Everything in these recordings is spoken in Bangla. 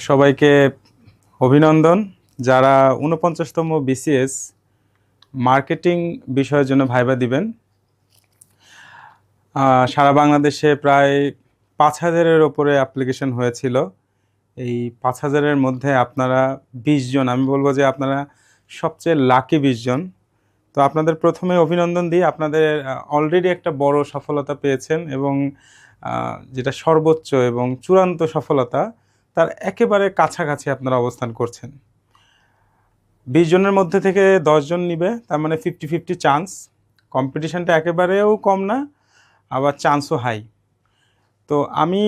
সবাইকে অভিনন্দন। যারা ৪৯তম বিসিএস মার্কেটিং বিষয়ের জন্য ভাইবা দিবেন, সারা বাংলাদেশে প্রায় ৫,০০০-এর ওপরে অ্যাপ্লিকেশন হয়েছিল। এই ৫,০০০-এর মধ্যে আপনারা ২০ জন, আমি বলবো যে আপনারা সবচেয়ে লাকি ২০ জন। তো আপনাদের প্রথমে অভিনন্দন দিই, আপনাদের অলরেডি একটা বড় সফলতা পেয়েছেন এবং যেটা সর্বোচ্চ এবং চূড়ান্ত সফলতা, তার একেবারে কাছাকাছি আপনারা অবস্থান করছেন। ২০ জনের মধ্যে থেকে ১০ জন নিবে, তার মানে 50-50 চান্স। কম্পিটিশনটা একেবারেও কম না, আবার চান্সও হাই। তো আমি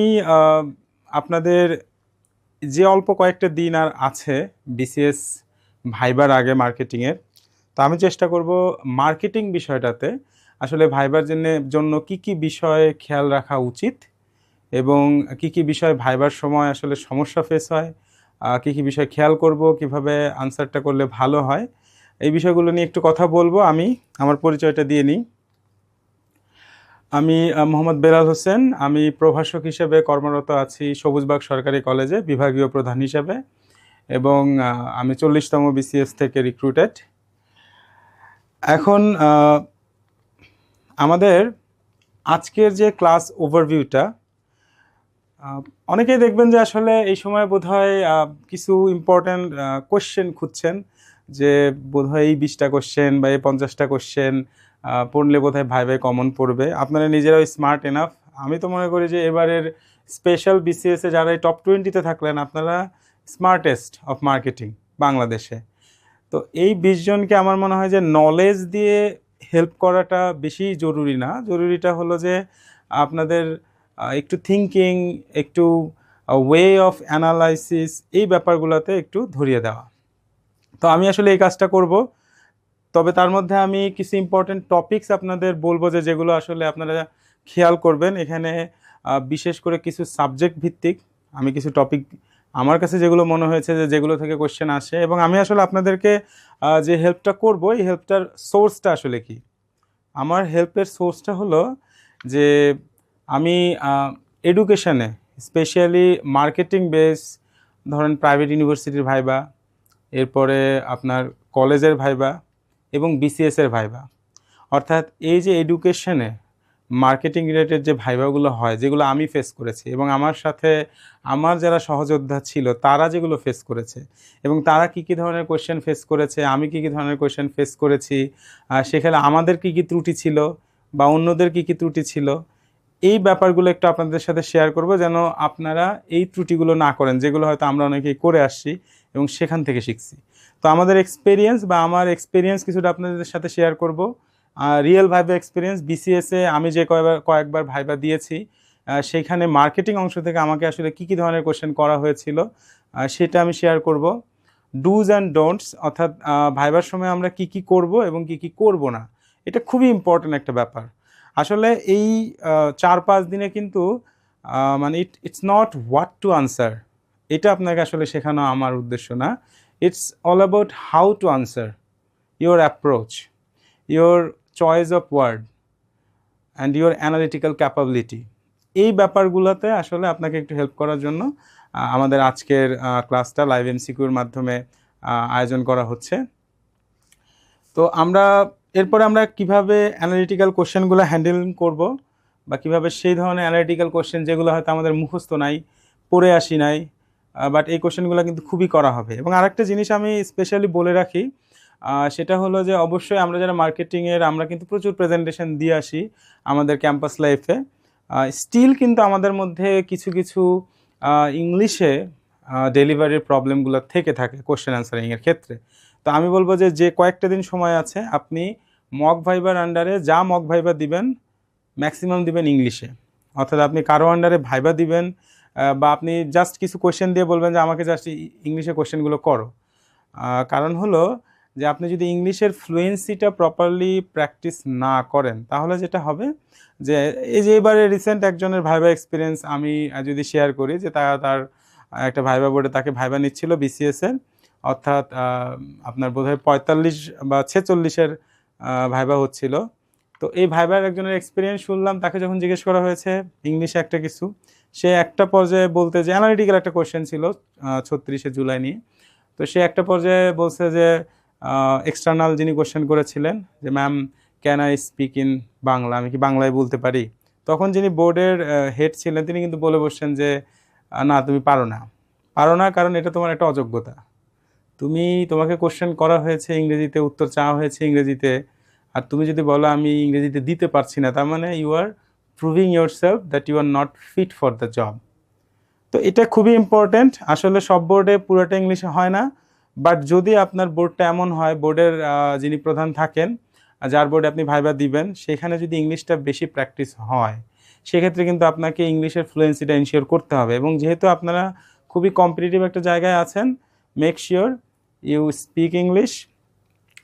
আপনাদের যে অল্প কয়েকটা দিন আর আছে বিসিএস ভাইবার আগে মার্কেটিংয়ের, তো আমি চেষ্টা করব মার্কেটিং বিষয়টাতে আসলে ভাইবার জন্য কি কি বিষয়ে খেয়াল রাখা উচিত এবং কি কি বিষয় ভাইবার সময় আসলে সমস্যা ফেস হয়, কি কি বিষয় খেয়াল করব, কিভাবে আনসারটা করলে ভালো হয়, এই বিষয়গুলো নিয়ে একটু কথা বলবো। আমি আমার পরিচয়টা দিয়ে নিই। আমি মোহাম্মদ বেলাল হোসেন। আমি প্রভাষক হিসেবে কর্মরত আছি সবুজবাগ সরকারি কলেজে বিভাগীয় প্রধান হিসেবে, এবং আমি ৪০তম বিসিএস থেকে রিক্রুটেড। এখন আমাদের আজকের যে ক্লাস ওভারভিউটা, অনেকেই দেখবেন যে আসলে এই সময় বোধহয় কিছু ইম্পর্ট্যান্ট কোশ্চেন খুঁজছেন, যে বোধহয় এই 20টা কোশ্চেন বা এই 50টা কোশ্চেন পড়লে বোধহয় ভাইভাই কমন পড়বে। আপনারা নিজেরাও স্মার্ট এনাফ। আমি তো মনে করি যে এবারের স্পেশাল বিসিএসে যারা এই টপ 20-তে থাকলেন, আপনারা স্মার্টেস্ট অফ মার্কেটিং বাংলাদেশে। তো এই 20 জনকে আমার মনে হয় যে নলেজ দিয়ে হেল্প করাটা বেশি জরুরি না, জরুরিটা হলো যে আপনাদের একটু থিঙ্কিং, একটু ওয়ে অফ অ্যানালাইসিস, এই ব্যাপারগুলোতে একটু ধরিয়ে দেওয়া। তো আমি আসলে এই কাজটা করব। তবে তার মধ্যে আমি কিছু ইম্পর্টেন্ট টপিকস আপনাদের বলবো, যেগুলো আসলে আপনারা খেয়াল করবেন। এখানে বিশেষ করে কিছু সাবজেক্ট ভিত্তিক আমি কিছু টপিক আমার কাছে যেগুলো মনে হয়েছে যেগুলো থেকে কোশ্চেন আসে, এবং আমি আসলে আপনাদেরকে যে হেল্পটা করব, এই হেল্পটার সোর্সটা আসলে কি। আমার হেল্পের সোর্সটা হলো যে আমি এডুকেশনে, স্পেশালি মার্কেটিং বেস, ধরেন প্রাইভেট ইউনিভার্সিটির ভাইবা, এরপরে আপনার কলেজের ভাইবা এবং বিসিএসের ভাইবা, অর্থাৎ এই যে এডুকেশনে মার্কেটিং রিলেটেড যে ভাইভাগুলো হয়, যেগুলো আমি ফেস করেছি এবং আমার সাথে আমার যারা সহযোদ্ধা ছিল তারা যেগুলো ফেস করেছে, এবং তারা কী কী ধরনের কোয়েশ্চেন ফেস করেছে, আমি কী কী ধরনের কোয়েশ্চেন ফেস করেছি, সেখানে আমাদের কী কী ত্রুটি ছিল বা অন্যদের কী কী ত্রুটি ছিল, এই ব্যাপারগুলো একটু আপনাদের সাথে শেয়ার করব, যেন আপনারা এই ত্রুটিগুলো না করেন, যেগুলো হয়তো আমরা অনেকেই করে আসছি এবং সেখান থেকে শিখছি। তো আমাদের এক্সপেরিয়েন্স বা আমার এক্সপেরিয়েন্স কিছুটা আপনাদের সাথে শেয়ার করব। রিয়েল ভাইবা এক্সপিরিয়েন্স, বিসিএসে আমি যে কয়েকবার ভাইবা দিয়েছি, সেইখানে মার্কেটিং অংশ থেকে আমাকে আসলে কী কী ধরনের কোশ্চেন করা হয়েছিল, সেটা আমি শেয়ার করব। ডুজ অ্যান্ড ডোন্টস, অর্থাৎ ভাইবার সময় আমরা কি কি করব এবং কি কি করব না, এটা খুবই ইম্পর্ট্যান্ট একটা ব্যাপার। আসলে এই 4-5 দিনে কিন্তু মানে it's not what to answer, এটা আপনাকে আসলে শেখানো আমার উদ্দেশ্য না। It's all about how to answer, your approach, your choice of word and your analytical capability. এই ব্যাপারগুলোতে আসলে আপনাকে একটু হেল্প করার জন্য আমাদের আজকের ক্লাসটা লাইভ এমসিকিউর মাধ্যমে আয়োজন করা হচ্ছে। তো এরপরে আমরা কিভাবে অ্যানালিটিক্যাল কোশ্চেনগুলো হ্যান্ডেল করব, বা কিভাবে সেই ধরনের অ্যানালিটিক্যাল কোশ্চেন যেগুলো হয়তো আমাদের মুখস্থ নাই, পড়ে আসি নাই, বাট এই কোশ্চেনগুলো কিন্তু খুবই করা হবে। এবং আরেকটা জিনিস আমি স্পেশালি বলে রাখি, সেটা হলো যে অবশ্যই আমরা যারা মার্কেটিংয়ের, আমরা কিন্তু প্রচুর প্রেজেন্টেশন দিয়ে আসি আমাদের ক্যাম্পাস লাইফে। স্টিল কিন্তু আমাদের মধ্যে কিছু কিছু ইংলিশে ডেলিভারির প্রবলেমগুলো থেকে থাকে কোশ্চেন অ্যান্সারিংয়ের ক্ষেত্রে। তো আমি বলবো যে কয়েকটা দিন সময় আছে, আপনি মক ভাইবার আন্ডারে যা মক ভাইবা দিবেন ম্যাক্সিমাম দিবেন ইংলিশে। অর্থাৎ আপনি কারো আন্ডারে ভাইবা দিবেন, বা আপনি জাস্ট কিছু কোশ্চেন দিয়ে বলবেন যে আমাকে জাস্ট ইংলিশে কোশ্চেনগুলো করো। কারণ হলো যে আপনি যদি ইংলিশের ফ্লুয়েন্সিটা প্রপারলি প্র্যাকটিস না করেন, তাহলে যেটা হবে যে এই যে এবারে রিসেন্ট একজনের ভাইবা এক্সপিরিয়েন্স আমি যদি শেয়ার করি, যে তার একটা ভাইবা বোর্ডে তাকে ভাইবা নিচ্ছিল বিসিএসের, অর্থাৎ আপনার বোধহয় 45 বা 46-এর ভাইবা হচ্ছিল। তো এই ভাইবার একজনের এক্সপিরিয়েন্স শুনলাম, তাকে যখন জিজ্ঞেস করা হয়েছে ইংলিশে একটা কিছু, সে একটা পর্যায়ে বলতে যে অ্যানালিটিক্যাল একটা কোয়েশ্চেন ছিল 36শে জুলাই নিয়ে। তো সে একটা পর্যায়ে বলছে যে এক্সটার্নাল যিনি কোয়েশ্চেন করেছিলেন যে ma'am can I speak in Bangla, আমি কি বাংলায় বলতে পারি? তখন যিনি বোর্ডের হেড ছিলেন তিনি কিন্তু বলে বসছেন যে না, তুমি পারো না, পারো না, কারণ এটা তোমার একটা অযোগ্যতা। তোমাকে কোশ্চেন করা হয়েছে ইংরেজিতে, উত্তর চাওয়া হয়েছে ইংরেজিতে, আর তুমি যদি বলো আমি ইংরেজিতে দিতে পারছি না, তার মানে you are proving yourself that you are not fit for the job. তো এটা খুবই ইম্পর্ট্যান্ট। আসলে সব বোর্ডে পুরোটা ইংলিশে হয় না, বাট যদি আপনার বোর্ডটা এমন হয়, বোর্ডের যিনি প্রধান থাকেন, যার বোর্ডে আপনি ভাইবা দিবেন, সেখানে যদি ইংলিশটা বেশি প্র্যাকটিস হয়, সেক্ষেত্রে কিন্তু আপনাকে ইংলিশের ফ্লুয়েন্সিটা এনশিওর করতে হবে। এবং যেহেতু আপনারা খুবই কম্পিটিটিভ একটা জায়গায় আছেন, make sure you speak English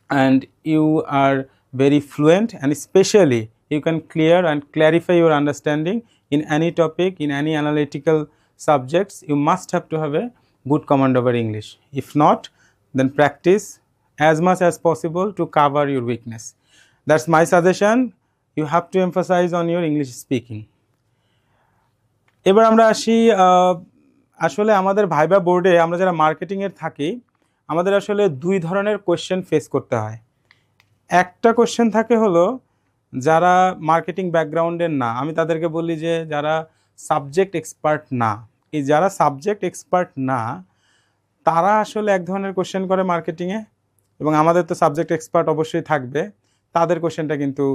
and you are very fluent, and especially you can clear and clarify your understanding in any topic, in any analytical subjects. You must have to have a good command over English. If not, then practice as much as possible to cover your weakness. That's my suggestion. You have to emphasize on your English speaking. এবার আমরা আসি, আসলে আমাদের ভাইবা বোর্ডে আমরা যারা মার্কেটিংয়ের থাকি, আমাদের আসলে দুই ধরনের কোয়েশ্চেন ফেস করতে হয়। একটা কোয়েশ্চেন থাকে হলো যারা মার্কেটিং ব্যাকগ্রাউন্ডের না, আমি তাদেরকে বলি যে যারা সাবজেক্ট এক্সপার্ট না, এই যারা সাবজেক্ট এক্সপার্ট না তারা আসলে এক ধরনের কোয়েশ্চেন করে মার্কেটিংয়ে, এবং আমাদের তো সাবজেক্ট এক্সপার্ট অবশ্যই থাকবে, তাদের কোয়েশ্চেনটা কিন্তু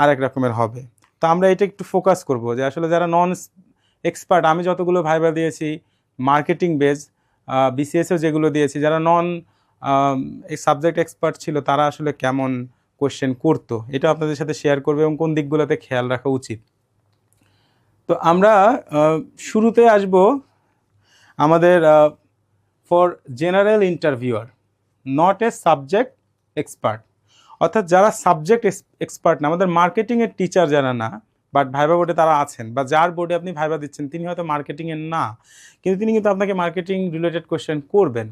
আরেক রকমের হবে। তো আমরা এটা একটু ফোকাস করব যে আসলে যারা নন এক্সপার্ট, আমি যতগুলো ভাইবা দিয়েছি মার্কেটিং বেজ, বিসিএসও যেগুলো দিয়েছি, যারা নন সাবজেক্ট এক্সপার্ট ছিল তারা আসলে কেমন কোয়েশ্চেন করতো, এটা আপনাদের সাথে শেয়ার করবে এবং কোন দিকগুলোতে খেয়াল রাখা উচিত। তো আমরা শুরুতে আসব আমাদের for general interviewer, not a subject expert, অর্থাৎ যারা সাবজেক্ট এক্সপার্ট না, আমাদের মার্কেটিংয়ের টিচার যারা না, বাট ভাইবা বোর্ডে তারা আছেন, বা যার বোর্ডে আপনি ভাইবা দিচ্ছেন তিনি হয়তো মার্কেটিংয়ের না, কিন্তু তিনি কিন্তু আপনাকে মার্কেটিং রিলেটেড কোয়েশ্চেন করবেন।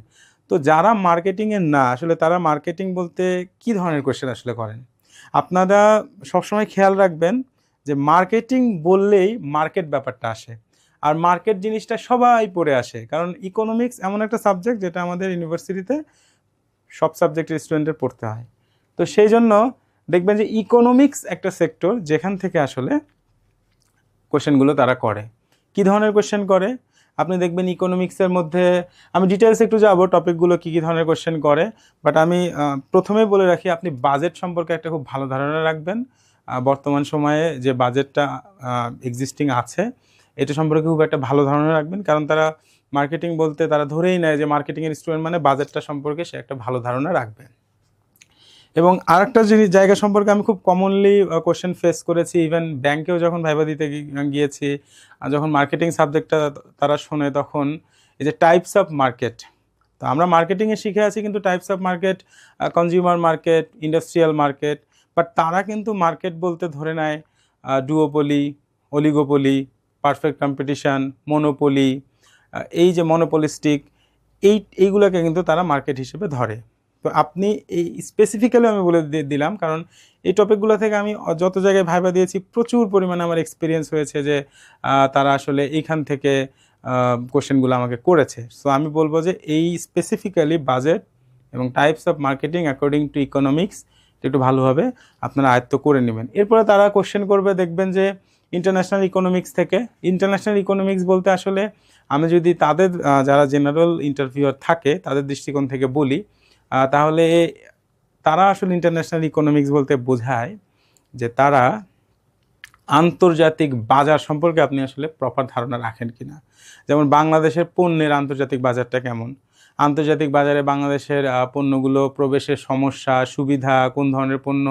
তো যারা মার্কেটিংয়ের না, আসলে তারা মার্কেটিং বলতে কী ধরনের কোয়েশ্চেন আসলে করেন? আপনারা সবসময় খেয়াল রাখবেন যে মার্কেটিং বললেই মার্কেট ব্যাপারটা আসে, আর মার্কেট জিনিসটা সবাই পড়ে আসে, কারণ ইকোনমিক্স এমন একটা সাবজেক্ট যেটা আমাদের ইউনিভার্সিটিতে সব সাবজেক্টের স্টুডেন্টের পড়তে হয়। তো সেই জন্য দেখবেন যে ইকোনমিক্স একটা সেক্টর যেখান থেকে আসলে কোয়েশ্চেনগুলো তারা করে। কী ধরনের কোয়েশ্চেন করে আপনি দেখবেন ইকোনমিক্সের মধ্যে, আমি ডিটেলস একটু যাবো টপিকগুলো কী কী ধরনের কোয়েশ্চেন করে, বাট আমি প্রথমেই বলে রাখি আপনি বাজেট সম্পর্কে একটা খুব ভালো ধারণা রাখবেন। বর্তমান সময়ে যে বাজেটটা এক্সিস্টিং আছে এটা সম্পর্কে খুব একটা ভালো ধারণা রাখবেন, কারণ তারা মার্কেটিং বলতে তারা ধরেই নেয় যে মার্কেটিংয়ের স্টুডেন্ট মানে বাজেটটা সম্পর্কে সে একটা ভালো ধারণা রাখবে। এবং আরেকটা জায়গা সম্পর্কে আমি খুব কমনলি কোশ্চেন ফেস করেছি, ইভেন ব্যাংকেও যখন ভাইবা দিতে গিয়েছি, যখন মার্কেটিং সাবজেক্টটা তারা শোনে, তখন এই যে টাইপস অফ মার্কেট, তো আমরা মার্কেটিংয়ে শিখে আছি কিন্তু types of market, consumer market, industrial market, but তারা কিন্তু মার্কেট বলতে ধরে নেয় ডুওপলি, অলিগোপলি, পারফেক্ট কম্পিটিশান, মনোপলি, এই যে মনোপলিস্টিক, এইগুলোকে কিন্তু তারা মার্কেট হিসেবে ধরে। তো আপনি এই স্পেসিফিক্যালি আমি বলে দিলাম, কারণ এই টপিকগুলো থেকে আমি যত জায়গায় ভাইবা দিয়েছি প্রচুর পরিমাণে আমার এক্সপিরিয়েন্স হয়েছে যে তারা আসলে এইখান থেকে কোশ্চেনগুলো আমাকে করেছে। সো আমি বলবো যে এই স্পেসিফিক্যালি বাজেট এবং types of marketing according to economics একটু ভালোভাবে আপনারা আয়ত্ত করে নেবেন। এরপরে তারা কোশ্চেন করবে, দেখবেন যে ইন্টারন্যাশনাল ইকোনমিক্স থেকে। ইন্টারন্যাশনাল ইকোনমিক্স বলতে আসলে আমি যদি তাদের যারা জেনারেল ইন্টারভিউয়ার থাকে তাদের দৃষ্টিকোণ থেকে বলি, তাহলে তারা আসলে ইন্টারন্যাশনাল ইকোনমিক্স বলতে বোঝায় যে তারা আন্তর্জাতিক বাজার সম্পর্কে আপনি আসলে প্রপার ধারণা রাখেন কিনা। যেমন বাংলাদেশের পণ্যের আন্তর্জাতিক বাজারটা কেমন, আন্তর্জাতিক বাজারে বাংলাদেশের পণ্যগুলো প্রবেশের সমস্যা, সুবিধা, কোন ধরনের পণ্য,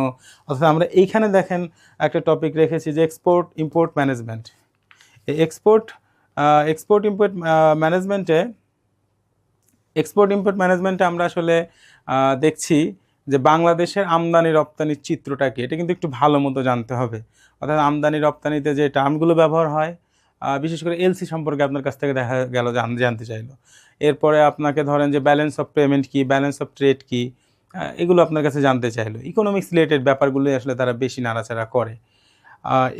অর্থাৎ আমরা এইখানে দেখেন একটা টপিক রেখেছি যে এক্সপোর্ট ইম্পোর্ট ম্যানেজমেন্ট। এই এক্সপোর্ট ইম্পোর্ট ম্যানেজমেন্টে আমরা আসলে দেখছি যে বাংলাদেশের আমদানি রপ্তানির চিত্রটা কি, এটা কিন্তু একটু ভালো মতো জানতে হবে। অর্থাৎ আমদানি রপ্তানিতে যে টার্মগুলো ব্যবহার হয়, বিশেষ করে এলসি সম্পর্কে আপনার কাছ থেকে দেখা গেল জানতে চাইলো। এরপরে আপনাকে ধরেন যে ব্যালেন্স অফ পেমেন্ট কি, ব্যালেন্স অফ ট্রেড কি, এগুলো আপনার কাছে জানতে চাইলো। ইকোনমিক্স রিলেটেড ব্যাপারগুলোই আসলে তারা বেশি নাড়াচাড়া করে।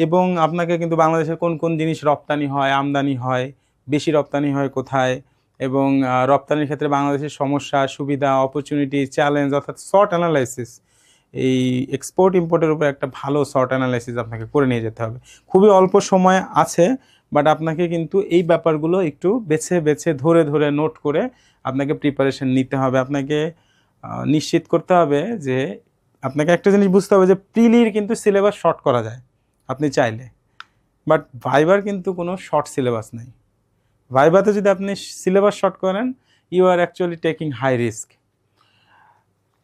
এবং আপনাকে কিন্তু বাংলাদেশের কোন কোন জিনিস রপ্তানি হয়, আমদানি হয়, বেশি রপ্তানি হয় কোথায়, এবং রপ্তানির ক্ষেত্রে বাংলাদেশের সমস্যা, সুবিধা, অপরচুনিটি, চ্যালেঞ্জ, অর্থাৎ শর্ট অ্যানালাইসিস। এই এক্সপোর্ট ইম্পোর্টের উপর একটা ভালো শর্ট অ্যানালাইসিস আপনাকে করে নিয়ে যেতে হবে। খুবই অল্প সময় আছে, বাট আপনাকে কিন্তু এই ব্যাপারগুলো একটু বেছে বেছে ধরে ধরে নোট করে আপনাকে প্রিপারেশন নিতে হবে। আপনাকে নিশ্চিত করতে হবে যে আপনাকে একটা জিনিস বুঝতে হবে যে প্রিলির কিন্তু সিলেবাস শর্ট করা যায় আপনি চাইলে, বাট ভাইবার কিন্তু কোনো শর্ট সিলেবাস নেই। ভাইভাতে যদি আপনি সিলেবাস শর্ট করেন, you are actually taking high risk.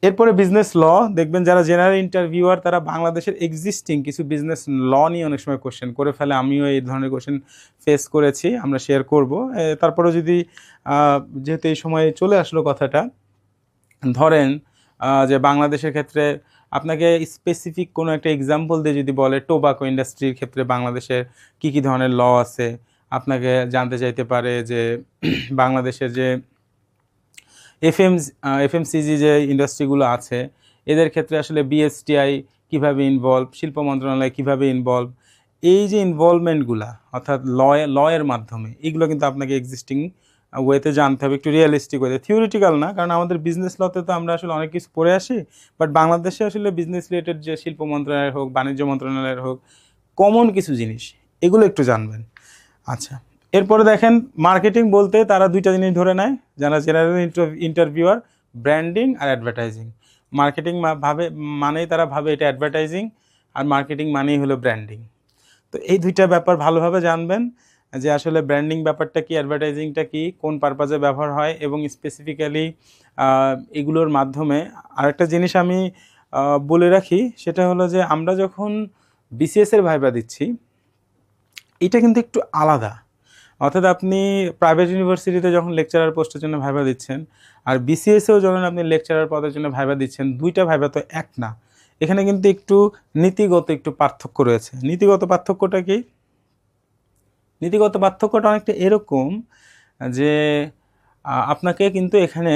এরপরে বিজনেস ল দেখবেন, যারা জেনারেল ইন্টারভিউয়ার তারা বাংলাদেশের এক্সিস্টিং কিছু বিজনেস ল নিয়ে অনেক সময় কোশ্চেন করে ফেলে। আমিও এই ধরনের কোশ্চেন ফেস করেছি, আমরা শেয়ার করব। তারপরে যদি যেহেতু এই সময় চলে আসলো কথাটা, ধরেন যে বাংলাদেশের ক্ষেত্রে আপনাকে স্পেসিফিক কোনো একটা এক্সাম্পল দিয়ে যদি বলে টোবাকো ইন্ডাস্ট্রির ক্ষেত্রে বাংলাদেশের কী কী ধরনের ল আছে, আপনাকে জানতে চাইতে পারে যে বাংলাদেশের যে এফএমসিজি যে ইন্ডাস্ট্রিগুলো আছে এদের ক্ষেত্রে আসলে বিএসটিআই কীভাবে ইনভলভ, শিল্প মন্ত্রণালয় কীভাবে ইনভলভ, এই যে ইনভলভমেন্টগুলো অর্থাৎ লয়ের মাধ্যমে, এগুলো কিন্তু আপনাকে এক্সিস্টিং ওয়েতে জানতে হবে, একটু রিয়েলিস্টিক ওয়েতে, থিওরিটিক্যাল না। কারণ আমাদের বিজনেস লতে তো আমরা আসলে অনেক কিছু পড়ে আসি, বাট বাংলাদেশে আসলে বিজনেস রিলেটেড যে শিল্প মন্ত্রণালয়ের হোক, বাণিজ্য মন্ত্রণালয়ের হোক, কমন কিছু জিনিস এগুলো একটু জানবেন। আচ্ছা, এরপরে দেখেন মার্কেটিং বলতে তারা দুইটা জিনিস ধরে নেয় যারা জেনারেল ইন্টারভিউয়ার, ব্র্যান্ডিং আর অ্যাডভার্টাইজিং। মার্কেটিং মানেই তারা ভাবে এটা অ্যাডভার্টাইজিং, আর মার্কেটিং মানেই হলো ব্র্যান্ডিং। তো এই দুইটা ব্যাপার ভালোভাবে জানবেন যে আসলে ব্র্যান্ডিং ব্যাপারটা কি, অ্যাডভার্টাইজিংটা কি, কোন পারপাজে ব্যবহার হয়, এবং স্পেসিফিক্যালি এগুলোর মাধ্যমে আরেকটা জিনিস আমি বলে রাখি, সেটা হলো যে আমরা যখন বিসিএসের ভাইবা দিচ্ছি এটা কিন্তু একটু আলাদা। অর্থাৎ আপনি প্রাইভেট ইউনিভার্সিটিতে যখন লেকচারার পোস্টের জন্য ভাইবা দিচ্ছেন, আর বিসিএসেও যখন আপনি লেকচারার পদের জন্য ভাইবা দিচ্ছেন, দুইটা ভাইবা তো এক না। এখানে কিন্তু একটু নীতিগত একটু পার্থক্য রয়েছে। নীতিগত পার্থক্যটা কি? নীতিগত পার্থক্যটা অনেকটা এরকম যে আপনাকে কিন্তু এখানে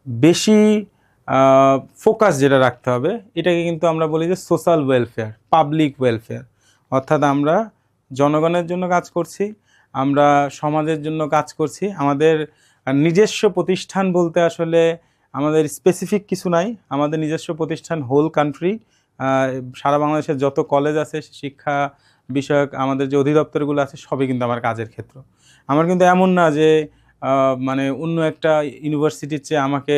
বেশি ফোকাস যেটা রাখতে হবে, এটাকে কিন্তু আমরা বলি যে সোশ্যাল ওয়েলফেয়ার, পাবলিক ওয়েলফেয়ার। অর্থাৎ আমরা জনগণের জন্য কাজ করছি, আমরা সমাজের জন্য কাজ করছি। আমাদের নিজস্ব প্রতিষ্ঠান বলতে আসলে আমাদের স্পেসিফিক কিছু নাই, আমাদের নিজস্ব প্রতিষ্ঠান হোল কান্ট্রি, সারা বাংলাদেশের যত কলেজ আছে, শিক্ষা বিষয়ক আমাদের যে অধিদপ্তরগুলো আছে, সবই কিন্তু আমার কাজের ক্ষেত্র। আমার কিন্তু এমন না যে মানে অন্য একটা ইউনিভার্সিটির চেয়ে আমাকে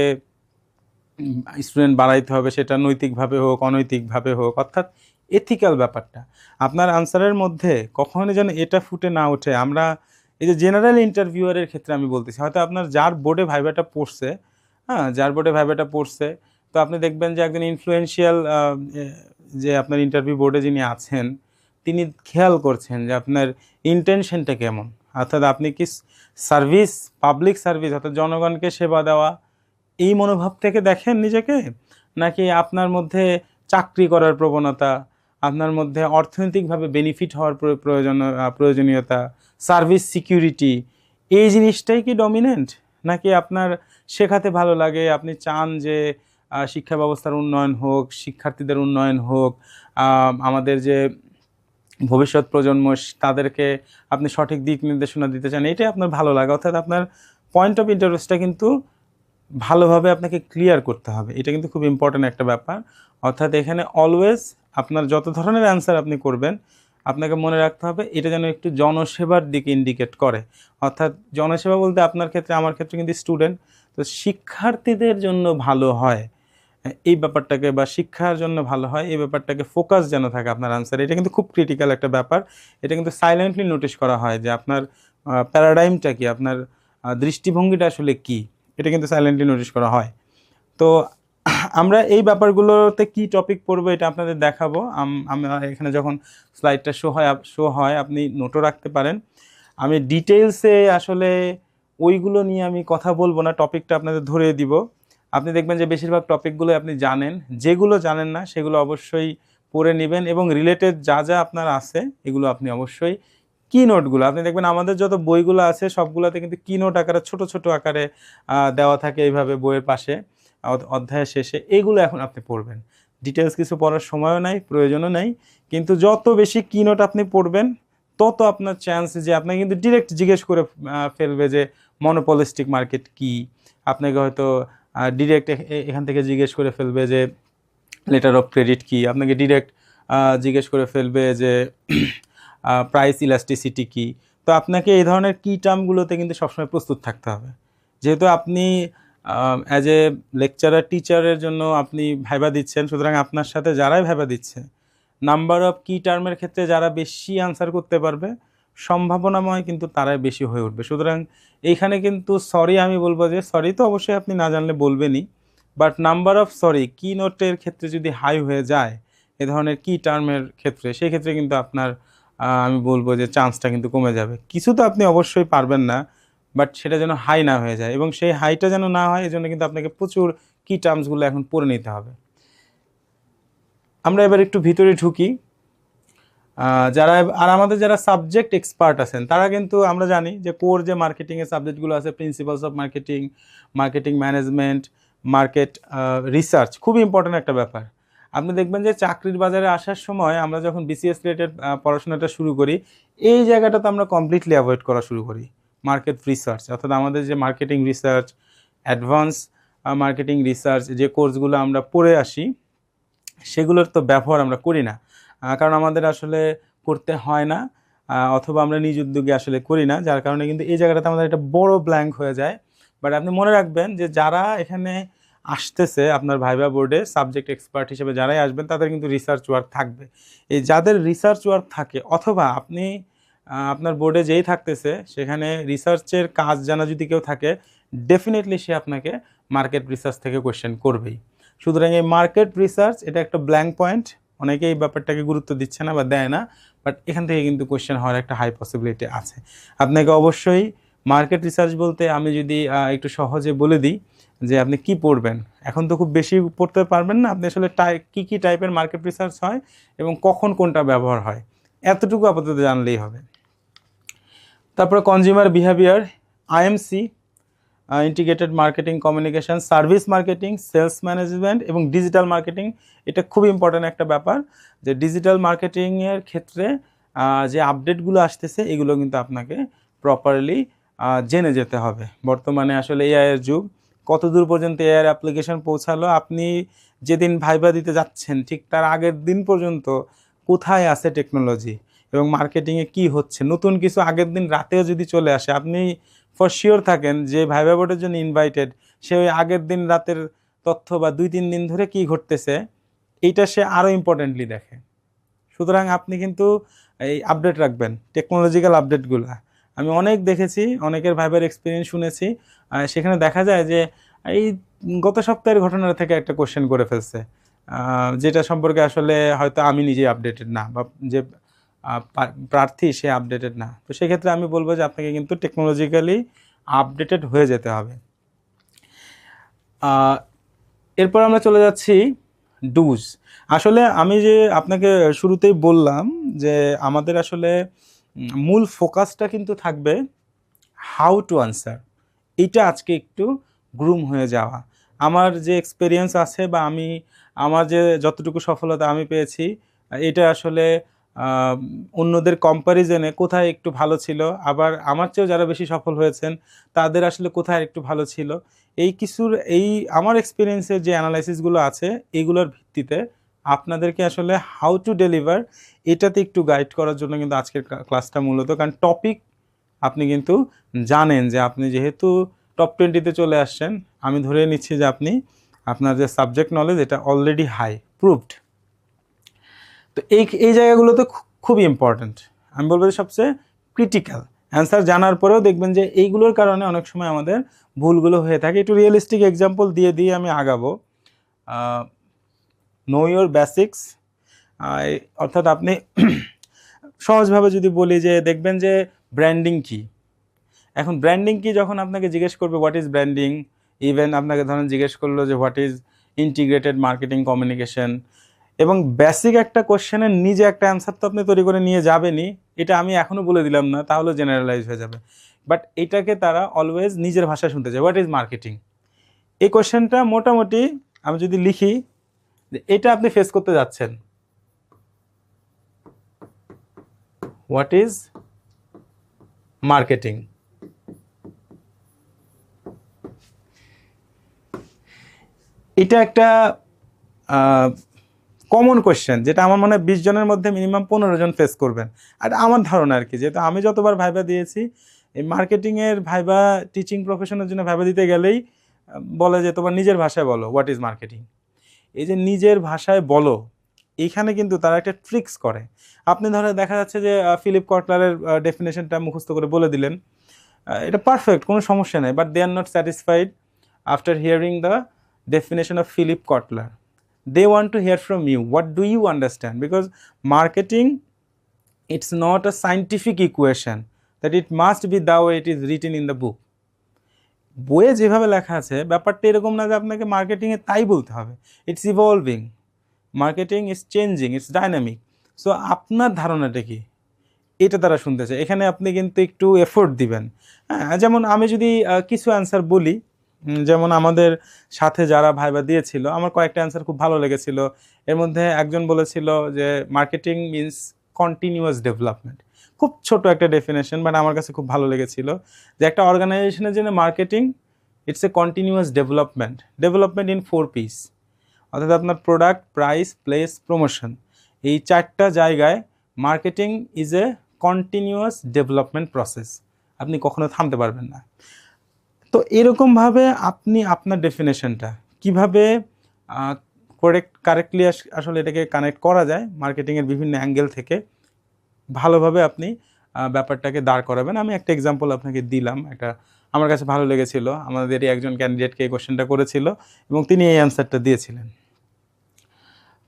স্টুডেন্ট বাড়াইতে হবে, সেটা নৈতিকভাবে হোক, অনৈতিকভাবে হোক, অর্থাৎ এথিক্যাল ব্যাপারটা আপনার আনসারের মধ্যে কখনোই যেন এটা ফুটে না ওঠে। আমরা এই যে জেনারেল ইন্টারভিউয়ারের ক্ষেত্রে আমি বলতেছি, হয়তো আপনার যার বোর্ডে ভাইভাটা পড়ছে, যার বোর্ডে ভাইভাটা পড়ছে, তো আপনি দেখবেন যে একজন ইনফ্লুয়েন্সিয়াল যে আপনার ইন্টারভিউ বোর্ডে যিনি আছেন, তিনি খেয়াল করছেন যে আপনার ইন্টেনশনটা কেমন, অর্থাৎ আপনি কি সার্ভিস, পাবলিক সার্ভিস অর্থাৎ জনগণকে সেবা দেওয়া, এই মনোভাব থেকে দেখেন নিজেকে, নাকি আপনার মধ্যে চাকরি করার প্রবণতা, আপনার মধ্যে অর্থনৈতিকভাবে বেনিফিট হওয়ার প্রয়োজনীয়তা, সার্ভিস সিকিউরিটি, এই জিনিসটাই কি ডমিনেন্ট, নাকি আপনার শেখাতে ভালো লাগে, আপনি চান যে শিক্ষা ব্যবস্থার উন্নয়ন হোক, শিক্ষার্থীদের উন্নয়ন হোক, আমাদের যে ভবিষ্যৎ প্রজন্ম তাদেরকে আপনি সঠিক দিক নির্দেশনা দিতে চান, এটাই আপনার ভালো লাগে। অর্থাৎ আপনার পয়েন্ট অফ ইন্টারেস্টটা কিন্তু ভালোভাবে আপনাকে ক্লিয়ার করতে হবে, এটা কিন্তু খুব ইম্পর্ট্যান্ট একটা ব্যাপার। অর্থাৎ এখানে অলওয়েজ আপনার যত ধরনের অ্যান্সার আপনি করবেন, আপনাকে মনে রাখতে হবে এটা যেন একটু জনসেবার দিকে ইন্ডিকেট করে। অর্থাৎ জনসেবা বলতে আপনার ক্ষেত্রে, আমার ক্ষেত্রে কিন্তু স্টুডেন্ট, তো শিক্ষার্থীদের জন্য ভালো হয় এই ব্যাপারটাকে, বা শিক্ষার জন্য ভালো হয় এই ব্যাপারটাকে ফোকাস যেন থাকে আপনার আনসার, এটা কিন্তু খুব ক্রিটিক্যাল একটা ব্যাপার। এটা কিন্তু সাইলেন্টলি নোটিশ করা হয় যে আপনার প্যারাডাইমটা কি, আপনার দৃষ্টিভঙ্গিটা আসলে কি, এটা কিন্তু সাইলেন্টলি নোটিশ করা হয়। তো আমরা এই ব্যাপারগুলোতে কি টপিক পড়বো এটা আপনাদের দেখাবো। আমরা এখানে যখন স্লাইডটা শো হয় আপনি নোটও রাখতে পারেন। আমি ডিটেলসে আসলে ওইগুলো নিয়ে আমি কথা বলবো না, টপিকটা আপনাদের ধরিয়ে দিব। আপনি দেখবেন যে বেশিরভাগ টপিকগুলো আপনি জানেন, যেগুলো জানেন না সেগুলো অবশ্যই পড়ে নেবেন, এবং রিলেটেড যা যা আপনার আছে এগুলো আপনি অবশ্যই কি নোটগুলো, আপনি দেখবেন আমাদের যত বইগুলো আছে সবগুলোতে কিন্তু কি নোট আকারে ছোট ছোট আকারে দেওয়া থাকে এইভাবে বইয়ের পাশে অধ্যায়ের শেষে, এইগুলো এখন আপনি পড়বেন। ডিটেলস কিছু পড়ার সময়ও নাই, প্রয়োজনও নাই। কিন্তু যত বেশি কিনোট আপনি পড়বেন তত আপনার চান্স যে আপনাকে কিন্তু ডিরেক্ট জিজ্ঞেস করে ফেলবে যে মনোপলিস্টিক মার্কেট কি। আপনাকে হয়তো ডিরেক্ট এখান থেকে জিজ্ঞেস করে ফেলবে যে লেটার অফ ক্রেডিট কি, আপনাকে ডিরেক্ট জিজ্ঞেস করে ফেলবে যে প্রাইস ইলাস্টিসিটি কি। তো আপনাকে এই ধরনের কি টার্মগুলোতে কিন্তু সবসময় প্রস্তুত থাকতে হবে। যেহেতু আপনি অ্যাজ এ লেকচারার টিচারের জন্য আপনি ভাইবা দিচ্ছেন, সুতরাং আপনার সাথে যারাই ভাইবা দিচ্ছে নাম্বার অফ কি টার্মের ক্ষেত্রে যারা বেশি আনসার করতে পারবে সম্ভাবনাময় কিন্তু তারাই বেশি হয়ে উঠবে। সুতরাং এইখানে কিন্তু সরি আমি বলবো যে সরি তো অবশ্যই আপনি না জানলে বলবেনই, বাট নাম্বার অফ সরি কি নোটের ক্ষেত্রে যদি হাই হয়ে যায় এ ধরনের কি টার্মের ক্ষেত্রে, সেই ক্ষেত্রে কিন্তু আপনার আমি বলবো যে চান্সটা কিন্তু কমে যাবে। কিছু তো আপনি অবশ্যই পারবেন না, বাট সেটা যেন হাই না হয়ে যায়, এবং সেই হাইটা যেন না হয় এজন্য কিন্তু আপনাকে প্রচুর কি টার্মসগুলো এখন পড়ে নিতে হবে। আমরা এবার একটু ভিতরে ঢুকি। যারা আর আমাদের যারা সাবজেক্ট এক্সপার্ট আছেন তারা কিন্তু আমরা জানি যে কোর যে মার্কেটিংয়ের সাবজেক্টগুলো আছে, principles of marketing, marketing management, market research, খুবই ইম্পর্ট্যান্ট একটা ব্যাপার। আপনি দেখবেন যে চাকরির বাজারে আসার সময় আমরা যখন বিসিএস রিলেটেড পড়াশোনাটা শুরু করি এই জায়গাটাতে আমরা কমপ্লিটলি অ্যাভয়েড করা শুরু করি। মার্কেট রিসার্চ অর্থাৎ আমাদের যে marketing research, advance marketing research যে কোর্সগুলো আমরা পড়ে আসি সেগুলোর তো ব্যবহার আমরা করি না, কারণ আমাদের আসলে করতে হয় না, অথবা আমরা নিজ উদ্যোগে আসলে করি না, যার কারণে কিন্তু এই জায়গাটাতে আমাদের একটা বড় ব্ল্যাঙ্ক হয়ে যায়। বাট আপনি মনে রাখবেন যে যারা এখানে আসতেছে আপনার ভাইবা বোর্ডে সাবজেক্ট এক্সপার্ট হিসেবে যারাই আসবেন তাদের কিন্তু রিসার্চ ওয়ার্ক থাকবে। এই যাদের রিসার্চ ওয়ার্ক থাকে, অথবা আপনি আপনার বোর্ডে যেই থাকতেছে সেখানে রিসার্চের কাজ জানা যদি কেউ থাকে ডেফিনেটলি সে আপনাকে মার্কেট রিসার্চ থেকে কোয়েশ্চেন করবেই। সুতরাং এই মার্কেট রিসার্চ এটা একটা ব্ল্যাঙ্ক পয়েন্ট, অনেকে এই ব্যাপারটাকে গুরুত্ব দিচ্ছে না বা দেয় না, বাট এখান থেকে কিন্তু কোয়েশ্চেন হওয়ার একটা হাই পসিবিলিটি আছে। আপনাকে অবশ্যই মার্কেট রিসার্চ বলতে আমি যদি একটু সহজে বলে দিই যে আপনি কি পড়বেন, এখন তো খুব বেশি পড়তে পারবেন না, আপনি আসলে কী টাইপের মার্কেট রিসার্চ হয় এবং কখন কোনটা ব্যবহার হয় এতটুকু আপাতত জানলেই হবে। তারপরে consumer behaviour, IMC, integrated marketing communication, service marketing, sales management এবং ডিজিটাল মার্কেটিং। এটা খুব ইম্পর্ট্যান্ট একটা ব্যাপার যে ডিজিটাল মার্কেটিংয়ের ক্ষেত্রে যে আপডেটগুলো আসতেছে এগুলো কিন্তু আপনাকে প্রপারলি জেনে যেতে হবে। বর্তমানে আসলে এআইয়ের যুগ, কত দূর পর্যন্ত এআইয়ের অ্যাপ্লিকেশন পৌঁছালো, আপনি যেদিন ভাইবা দিতে যাচ্ছেন ঠিক তার আগের দিন পর্যন্ত কোথায় আছে টেকনোলজি এবং মার্কেটিংয়ে কি হচ্ছে, নতুন কিছু আগের দিন রাতেও যদি চলে আসে আপনি ফর শিওর থাকেন যে ভাইবা বোর্ডের জন্য ইনভাইটেড সে ওই আগের দিন রাতের তথ্য বা 2-3 দিন ধরে কি ঘটতেছে এইটা সে আরও ইম্পর্টেন্টলি দেখে। সুতরাং আপনি কিন্তু এই আপডেট রাখবেন, টেকনোলজিক্যাল আপডেটগুলো। আমি অনেক দেখেছি, অনেকের ভাইবার এক্সপিরিয়েন্স শুনেছি, সেখানে দেখা যায় যে এই গত সপ্তাহের ঘটনা থেকে একটা কোশ্চেন করে ফেলছে যেটা সম্পর্কে আসলে হয়তো আমি নিজে আপডেটেড না বা যে প্রার্থী সে আপডেটেড না। তো সেক্ষেত্রে আমি বলবো যে আপনাকে কিন্তু টেকনোলজিক্যালি আপডেটেড হয়ে যেতে হবে। এরপর আমরা চলে যাচ্ছি ডুজ। আসলে আমি যে আপনাকে শুরুতেই বললাম যে আমাদের আসলে মূল ফোকাসটা কিন্তু থাকবে হাউ টু আনসার, এইটা আজকে একটু গ্রুম হয়ে যাওয়া। আমার যে এক্সপিরিয়েন্স আছে বা আমার যে যতটুকু সফলতা আমি পেয়েছি এটা আসলে অন্যদের কম্প্যারিজনে কোথায় একটু ভালো ছিল, আবার আমার চেয়েও যারা বেশি সফল হয়েছেন তাদের আসলে কোথায় একটু ভালো ছিল, এই আমার এক্সপিরিয়েন্সের যে অ্যানালাইসিসগুলো আছে এগুলোর ভিত্তিতে আপনাদেরকে আসলে হাউ টু ডেলিভার এটাতে একটু গাইড করার জন্য কিন্তু আজকের ক্লাসটা মূলত। কারণ টপিক আপনি কিন্তু জানেন যে আপনি যেহেতু টপ 20-তে চলে আসছেন, আমি ধরে নিচ্ছি যে আপনার যে সাবজেক্ট নলেজ এটা অলরেডি হাই প্রুভড। তো এই জায়গাগুলোতে খুবই ইম্পর্ট্যান্ট, আমি বলবো যে সবচেয়ে ক্রিটিক্যাল। অ্যান্সার জানার পরেও দেখবেন যে এইগুলোর কারণে অনেক সময় আমাদের ভুলগুলো হয়ে থাকে। একটু রিয়েলিস্টিক এক্সাম্পল দিয়ে আমি আগাবো। নো ইয়োর বেসিক্স, অর্থাৎ আপনি সহজভাবে যদি বলি যে দেখবেন যে ব্র্যান্ডিং কি। এখন ব্র্যান্ডিং কি যখন আপনাকে জিজ্ঞেস করবে হোয়াট ইজ ব্র্যান্ডিং, ইভেন আপনাকে ধরেন জিজ্ঞেস করলো যে what is integrated marketing communication, এবং বেসিক একটা কোশ্চেনের নিজে একটা অ্যান্সার তো আপনি তৈরি করে নিয়ে যাবেনই, এটা আমি এখনও বলে দিলাম না, তাহলে জেনারেলাইজ হয়ে যাবে। বাট এটাকে তারা অলওয়েজ নিজের ভাষায় শুনতে চায়, হোয়াট ইজ মার্কেটিং। এই কোশ্চেনটা মোটামুটি আমি যদি লিখি যে এটা আপনি ফেস করতে যাচ্ছেন। What is marketing? এটা একটা কমন কোয়েশ্চেন, যেটা আমার মনে হয় 20 জনের মধ্যে মিনিমাম 15 জন ফেস করবেন। আর আমার ধারণা আর কি, যেহেতু আমি যতবার ভাইবা দিয়েছি, এই মার্কেটিংয়ের ভাইবা টিচিং প্রফেশনের জন্য ভাইবা দিতে গেলেই বলে যে তোমার নিজের ভাষায় বলো হোয়াট ইজ মার্কেটিং। এই যে নিজের ভাষায় বলো, এইখানে কিন্তু তারা একটা ট্রিক্স করে। আপনি ধরে দেখা যাচ্ছে যে ফিলিপ কটলারের ডেফিনেশনটা মুখস্থ করে বলে দিলেন, এটা পারফেক্ট, কোনো সমস্যা নেই, but they are not satisfied after hearing the definition of Philip Kotler. They want to hear from you. What do you understand? Because marketing, it's not a scientific equation that it must be the way it is written in the book. বইয়ে যেভাবে লেখা আছে ব্যাপারটা এরকম না যে আপনাকে মার্কেটিংয়ে তাই বলতে হবে। It's evolving, marketing is changing, it's dynamic. So আপনার ধারণাটা কি, এটা তারা শুনতেছে। এখানে আপনি কিন্তু একটু এফোর্ট দিবেন। হ্যাঁ, যেমন আমি যদি কিছু অ্যান্সার বলি, যেমন আমাদের সাথে যারা ভাইবা দিয়েছিল, আমার কয়েকটা অ্যান্সার খুব ভালো লেগেছিল। এর মধ্যে একজন বলেছিল যে মার্কেটিং মিনস কন্টিনিউয়াস ডেভেলপমেন্ট। খুব ছোট একটা ডেফিনেশন, বাট আমার কাছে খুব ভালো লেগেছিল যে একটা অর্গানাইজেশনের জন্য marketing it's a continuous development, development in 4 piece. অর্থাৎ আপনার প্রোডাক্ট, প্রাইস, প্লেস, প্রমোশন, এই 4টা জায়গায় marketing is a continuous development process. আপনি কখনো থামতে পারবেন না। তো এরকমভাবে আপনি আপনার ডেফিনেশনটা কীভাবে কারেক্টলি আসলে এটাকে কানেক্ট করা যায় মার্কেটিংয়ের বিভিন্ন অ্যাঙ্গেল থেকে, ভালোভাবে আপনি ব্যাপারটাকে দাঁড় করাবেন। আমি একটা এক্সাম্পল আপনাকে দিলাম, একটা আমার কাছে ভালো লেগেছিল। আমাদেরই একজন ক্যান্ডিডেটকে এই কোশ্চেনটা করেছিল এবং তিনি এই অ্যান্সারটা দিয়েছিলেন।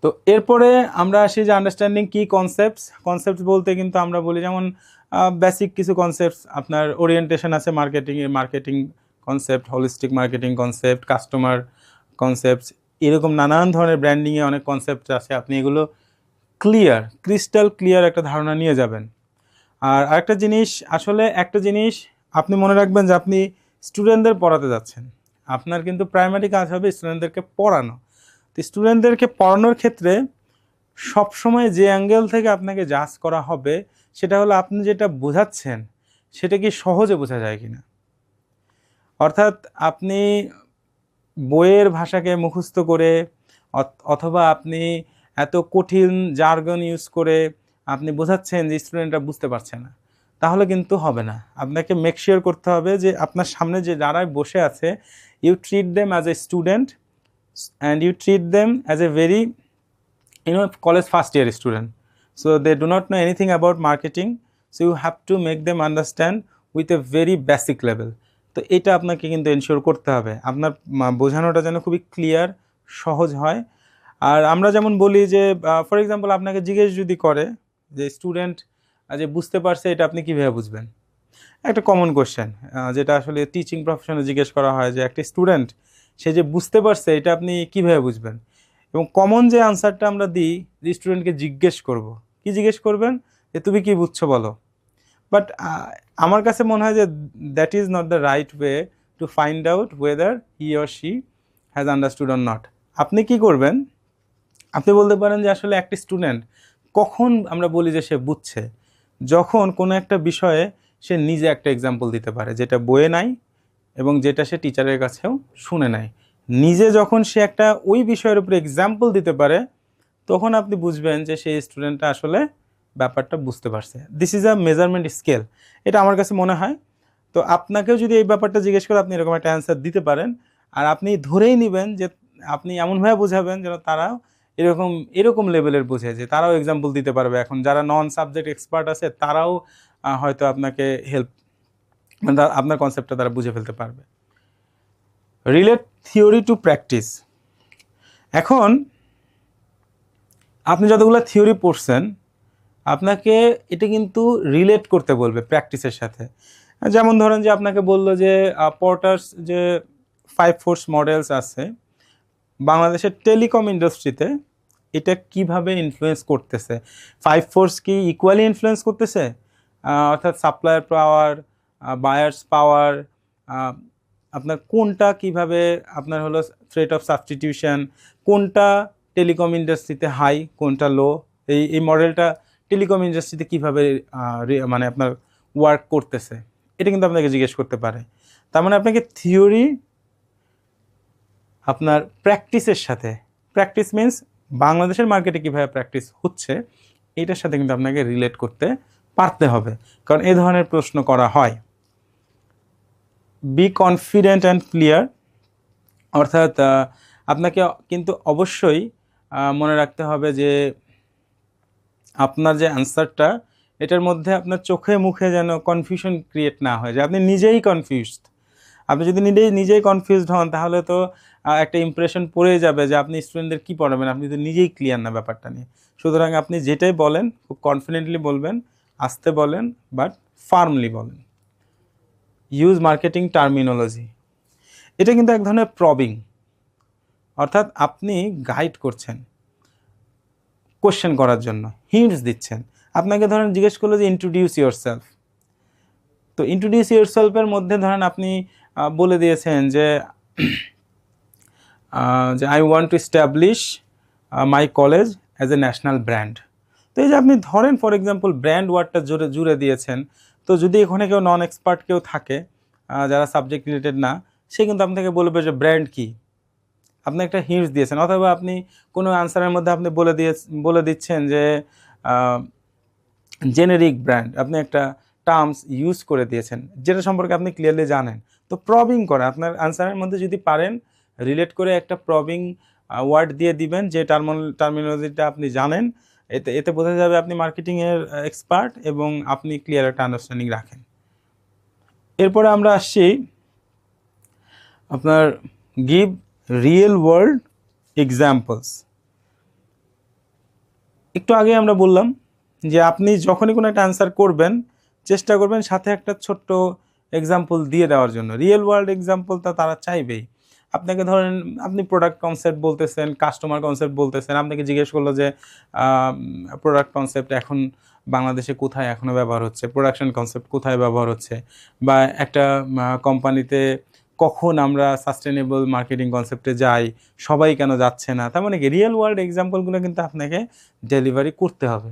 তো এরপরে আমরা আসি যে আন্ডারস্ট্যান্ডিং কি কনসেপ্টস বলতে কিন্তু আমরা বলি যেমন বেসিক কিছু কনসেপ্টস, আপনার ওরিয়েন্টেশন আছে মার্কেটিংয়ের, marketing concept, holistic marketing concept, customer concepts, এরকম নানান ধরনের ব্র্যান্ডিংয়ে অনেক কনসেপ্ট আছে। আপনি এগুলো ক্রিস্টাল ক্লিয়ার একটা ধারণা নিয়ে যাবেন। আর আরেকটা জিনিস, আসলে একটা জিনিস আপনি মনে রাখবেন যে আপনি স্টুডেন্টদের পড়াতে যাচ্ছেন, আপনার কিন্তু প্রাইমারি কাজ হবে স্টুডেন্টদেরকে পড়ানো। তো স্টুডেন্টদেরকে পড়ানোর ক্ষেত্রে সবসময় যে অ্যাঙ্গেল থেকে আপনাকে জাজ করা হবে সেটা হলো আপনি যেটা বোঝাচ্ছেন সেটা কি সহজে বোঝা যায় কিনা। অর্থাৎ আপনি বইয়ের ভাষাকে মুখস্থ করে অথবা আপনি এত কঠিন জার্গন ইউজ করে আপনি বোঝাচ্ছেন যে স্টুডেন্টরা বুঝতে পারছে না, তাহলে কিন্তু হবে না। আপনাকে মেক শিওর করতে হবে যে আপনার সামনে যে যারাই বসে আছে, you treat them as a student and you treat them as a very college first year student, so they do not know anything about marketing, so you have to make them understand with a very basic level. তো এটা আপনাকে কিন্তু এনশিওর করতে হবে আপনার বোঝানোটা যেন খুবই ক্লিয়ার, সহজ হয়। আর আমরা যেমন বলি যে ফর এক্সাম্পল আপনাকে জিজ্ঞেস যদি করে যে স্টুডেন্ট যে বুঝতে পারছে, এটা আপনি কীভাবে বুঝবেন, একটা কমন কোশ্চেন যেটা আসলে টিচিং প্রফেশনে জিজ্ঞেস করা হয় যে একটা স্টুডেন্ট সে যে বুঝতে পারছে এটা আপনি কীভাবে বুঝবেন। এবং কমন যে আনসারটা আমরা দিই, যে স্টুডেন্টকে জিজ্ঞেস করব, কি জিজ্ঞেস করবেন, যে তুমি কি বুঝছো বলো। বাট আমার কাছে মনে হয় যে that is not the right way to find out whether he or she has understood or not. আপনি কি করবেন, আপনি বলতে পারেন যে আসলে একটা স্টুডেন্ট কখন আমরা বলি যে সে বুঝছে, যখন কোনো একটা বিষয়ে সে নিজে একটা এক্সাম্পল দিতে পারে যেটা বইয়ে নাই এবং যেটা সে টিচারের কাছেও শুনে নাই। নিজে যখন সে একটা ওই বিষয়ের উপরে এক্সাম্পল দিতে পারে, তখন আপনি বুঝবেন যে সেই স্টুডেন্টটা আসলে ব্যাপারটা বুঝতে পারছে। This is a measurement scale, এটা আমার কাছে মনে হয়। তো আপনাকেও যদি এই ব্যাপারটা জিজ্ঞেস করে আপনি এরকম একটা অ্যান্সার দিতে পারেন, আর আপনি ধরেই নেবেন যে আপনি এমনভাবে বোঝাবেন যেন তারাও এরকম লেভেলের বোঝে, যে তারাও এক্সাম্পল দিতে পারবে। এখন যারা নন সাবজেক্ট এক্সপার্ট আছে তারাও হয়তো আপনাকে হেল্প, মানে আপনার কনসেপ্টটা তারা বুঝে ফেলতে পারবে। Relate theory to practice. এখন আপনি যতগুলো থিওরি পড়ছেন, আপনাকে এটা কিন্তু রিলেট করতে বলবে প্র্যাকটিসের সাথে। যেমন ধরেন যে আপনাকে বললো যে পোর্টার্স যে 5 ফোর্স মডেলস আছে বাংলাদেশের টেলিকম ইন্ডাস্ট্রিতে, এটা কিভাবে ইনফ্লুয়েন্স করতেছে। 5 ফোর্স কি ইকুয়ালি ইনফ্লুয়েন্স করতেছে, অর্থাৎ সাপ্লায়ার পাওয়ার, বায়ার্স পাওয়ার, আপনার কোনটা কিভাবে আপনার হলো থ্রেট অফ সাবস্টিটিউশন, কোনটা টেলিকম ইন্ডাস্ট্রিতে হাই, কোনটা লো, এই মডেলটা টেলিকম ইন্ডাস্ট্রিতে কীভাবে মানে আপনার ওয়ার্ক করতেছে, এটা কিন্তু আপনাকে জিজ্ঞেস করতে পারে। তার মানে আপনাকে থিওরি আপনার প্র্যাকটিসের সাথে, প্র্যাকটিস মিনস বাংলাদেশের মার্কেটে কীভাবে প্র্যাকটিস হচ্ছে এটার সাথে কিন্তু আপনাকে রিলেট করতে পারতে হবে, কারণ এই ধরনের প্রশ্ন করা হয়। বি কনফিডেন্ট অ্যান্ড ক্লিয়ার, অর্থাৎ আপনাকে কিন্তু অবশ্যই মনে রাখতে হবে যে আপনার যে অ্যান্সারটা এটার মধ্যে আপনার চোখে মুখে যেন কনফিউশন ক্রিয়েট না হয়, যে আপনি নিজেই কনফিউজড। আপনি যদি নিজেই কনফিউজড হন তাহলে তো একটা ইমপ্রেশন পড়ে যাবে যে আপনি স্টুডেন্টদের কী পড়াবেন, আপনি তো নিজেই ক্লিয়ার না ব্যাপারটা নিয়ে। সুতরাং আপনি যেটাই বলেন খুব কনফিডেন্টলি বলবেন, আস্তে বলেন, বাট ফার্মলি বলেন। ইউজ মার্কেটিং টার্মিনোলজি, এটা কিন্তু এক ধরনের প্রবিং, অর্থাৎ আপনি গাইড করছেন কোশ্চেন করার জন্য, হিন্টস দিচ্ছেন। আপনাকে ধরেন জিজ্ঞেস করলো যে ইন্ট্রোডিউস ইয়োরসেলফ, তো ইন্ট্রোডিউস ইয়োরসেলফের মধ্যে ধরেন আপনি বলে দিয়েছেন যে I want to establish my college as a national brand. তো এই যে আপনি ধরেন ফর এক্সাম্পল ব্র্যান্ড ওয়ার্ডটা জুড়ে দিয়েছেন, তো যদি এখানে কেউ নন এক্সপার্ট কেউ থাকে যারা সাবজেক্ট রিলেটেড না, সে কিন্তু আপনাকে বলবে যে ব্র্যান্ড কি, আপনি একটা হিন্টস দিয়েছেন। অথবা আপনি কোনো আনসারের মধ্যে আপনি বলে দিচ্ছেন যে জেনেরিক ব্র্যান্ড, আপনি একটা টার্মস ইউজ করে দিয়েছেন যেটা সম্পর্কে আপনি ক্লিয়ারলি জানেন। তো প্রবিং করে আপনার আনসারের মধ্যে যদি পারেন রিলেট করে একটা প্রবিং ওয়ার্ড দিয়ে দিবেন যে টার্মিনোলজিটা আপনি জানেন, এতে বোঝা যাবে আপনি মার্কেটিংয়ের এক্সপার্ট এবং আপনি ক্লিয়ার একটা আন্ডারস্ট্যান্ডিং রাখেন। এরপরে আমরা আসছি আপনার গিভ রিয়েল ওয়ার্ল্ড এক্সাম্পলস। একটু আগে আমরা বললাম যে আপনি যখনই কোনো একটা অ্যান্সার করবেন চেষ্টা করবেন সাথে একটা ছোট্ট এক্সাম্পল দিয়ে দেওয়ার জন্য। রিয়েল ওয়ার্ল্ড এক্সাম্পলটা তারা চাইবেই। আপনাকে ধরেন আপনি প্রোডাক্ট কনসেপ্ট বলতেছেন, কাস্টমার কনসেপ্ট বলতেছেন, আপনাকে জিজ্ঞেস করলো যে প্রোডাক্ট কনসেপ্ট এখন বাংলাদেশে কোথায় এখনও ব্যবহার হচ্ছে, প্রোডাকশন কনসেপ্ট কোথায় ব্যবহার হচ্ছে, বা একটা কোম্পানিতে কখন আমরা সাস্টেনেবল মার্কেটিং কনসেপ্টে যাই, সবাই কেন যাচ্ছে না। তার মানে কি রিয়েল ওয়ার্ল্ড এক্সাম্পলগুলো কিন্তু আপনাকে ডেলিভারি করতে হবে।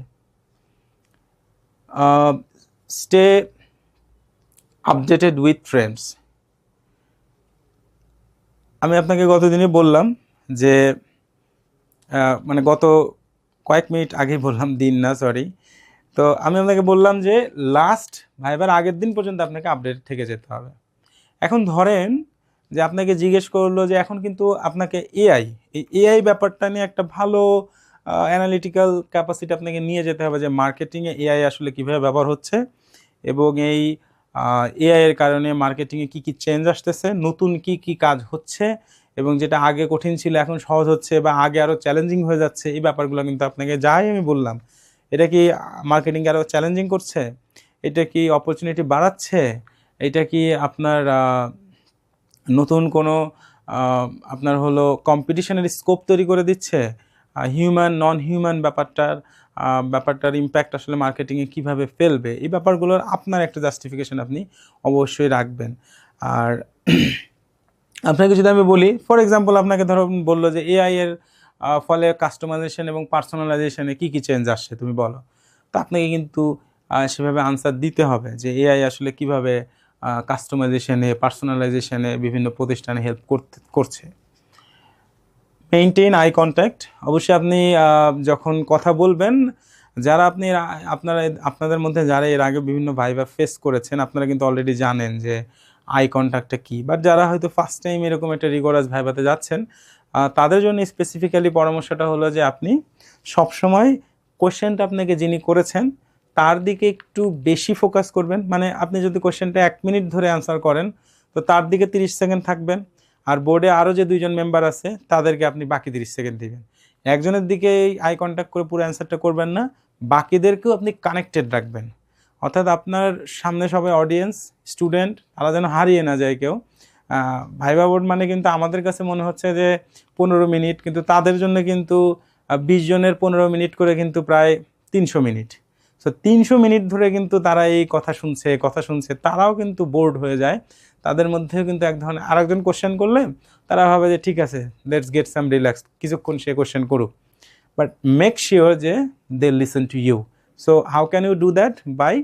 Stay updated with Trends. আমি আপনাকে গতদিনই বললাম যে মানে গত কয়েক মিনিট আগেই বললাম, দিন না সরি, তো আমি আপনাকে বললাম যে লাস্ট ভাইবার আগের দিন পর্যন্ত আপনাকে আপডেট থেকে যেতে হবে। এখন ধরেন যে আপনাকে জিজ্ঞেস করলো যে এখন কিন্তু আপনাকে এআই ব্যাপারটা নিয়ে একটা ভালো অ্যানালিটিক্যাল ক্যাপাসিটি আপনাকে নিয়ে যেতে হবে, যে মার্কেটিংয়ে এআই আসলে কীভাবে ব্যবহার হচ্ছে এবং এই এআই এর কারণে মার্কেটিংয়ে কী কী চেঞ্জ আসতেছে, নতুন কি কি কাজ হচ্ছে, এবং যেটা আগে কঠিন ছিল এখন সহজ হচ্ছে বা আগে আরও চ্যালেঞ্জিং হয়ে যাচ্ছে, এই ব্যাপারগুলো কিন্তু আপনাকে যাই আমি বললাম এটা কি মার্কেটিংকে আরও চ্যালেঞ্জিং করছে, এটা কি অপরচুনিটি বাড়াচ্ছে, এটা কি আপনার নতুন কোনো আপনার হলো কম্পিটিশনের স্কোপ তৈরি করে দিচ্ছে, হিউম্যান নন হিউম্যান ব্যাপারটার ইম্প্যাক্ট আসলে মার্কেটিংয়ে কীভাবে ফেলবে, এই ব্যাপারগুলোর আপনার একটা জাস্টিফিকেশন আপনি অবশ্যই রাখবেন। আর আপনাকে যদি আমি বলি ফর এক্সাম্পল আপনাকে ধরো বললো যে এআই এর ফলে কাস্টমাইজেশন এবং পার্সোনালাইজেশনে কী কী চেঞ্জ আসছে তুমি বলো, তো আপনাকে কিন্তু সেভাবে আনসার দিতে হবে যে এআই আসলে কীভাবে কাস্টমাইজেশনে পার্সোনালাইজেশনে বিভিন্ন প্রতিষ্ঠানে হেল্প করছে। Maintain eye contact. অবশ্যই আপনি যখন কথা বলবেন, যারা আপনাদের মধ্যে যারা এর আগে বিভিন্ন ভাইভা ফেস করেছেন আপনারা কিন্তু অলরেডি জানেন যে আই কন্ট্যাক্টটা কী, বাট যারা হয়তো ফার্স্ট টাইম এরকম একটা রিগোরাস ভাইভাতে যাচ্ছেন তাদের জন্য স্পেসিফিক্যালি পরামর্শটা হলো যে আপনি সবসময় কোয়েশ্চেনটা আপনাকে যিনি করেছেন তার দিকে একটু বেশি ফোকাস করবেন। মানে আপনি যদি কোয়েশ্চেনটা 1 মিনিট ধরে অ্যান্সার করেন তো তার দিকে 30 সেকেন্ড থাকবেন, আর বোর্ডে আরও যে 2জন মেম্বার আছে তাদেরকে আপনি বাকি 30 সেকেন্ড দিবেন। একজনের দিকে আই কন্ট্যাক্ট করে পুরো অ্যান্সারটা করবেন না, বাকিদেরকেও আপনি কানেক্টেড রাখবেন। অর্থাৎ আপনার সামনে সবাই অডিয়েন্স, স্টুডেন্ট, তারা যেন হারিয়ে না যায় কেউ। ভাইভা বোর্ড মানে কিন্তু আমাদের কাছে মনে হচ্ছে যে 15 মিনিট, কিন্তু তাদের জন্য কিন্তু 20 জনের 15 মিনিট করে কিন্তু প্রায় 300 মিনিট। সো 300 মিনিট ধরে কিন্তু তারা এই কথা শুনছে, তারাও কিন্তু বোর্ড হয়ে যায়। তাদের মধ্যেও কিন্তু এক ধরনের আরেকজন কোশ্চেন করলে তারা ভাবে যে ঠিক আছে, লেটস গেট সাম রিল্যাক্স, কিছুক্ষণ সে কোশ্চেন করুক, বাট মেক শিওর যে they listen to you. So how can you do that? By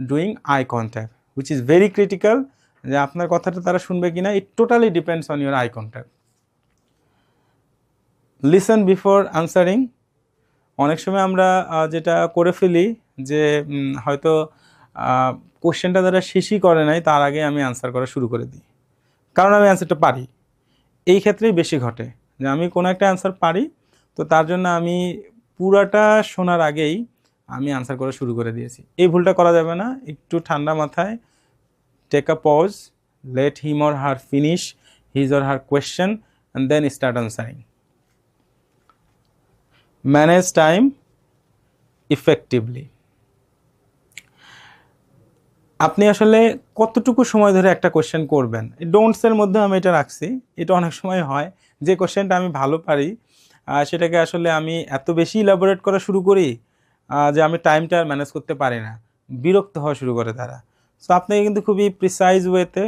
doing eye contact, which is very critical. যে আপনার কথাটা তারা শুনবে কিনা, it totally depends on your eye contact. Listen before answering. অনেক সময় আমরা যেটা করে ফেলি যে হয়তো কোশ্চেনটা তারা শেষই করে নাই, তার আগে আমি আনসার করা শুরু করে দিই, কারণ আমি অ্যান্সারটা পারি। এই ক্ষেত্রেই বেশি ঘটে যে আমি কোনো একটা অ্যান্সার পারি, তো তার জন্য আমি পুরাটা শোনার আগেই আমি আনসার করা শুরু করে দিয়েছি। এই ভুলটা করা যাবে না। একটু ঠান্ডা মাথায় take a pause, let him or her finish his or her question and then start answering. Manage time effectively. আপনি আসলে কতটুকু সময় ধরে একটা কোশ্চেন করবেন, ডোন্টসের মধ্যে আমি এটা রাখছি। এটা অনেক সময় হয় যে কোশ্চেনটা আমি ভালো পারি সেটাকে আসলে আমি এত বেশি ইলাবোরেট করা শুরু করি যে আমি টাইমটা ম্যানেজ করতে পারি না, বিরক্ত হওয়া শুরু করে তারা। সো আপনাকে কিন্তু খুবই প্রিসাইজ ওয়েতে,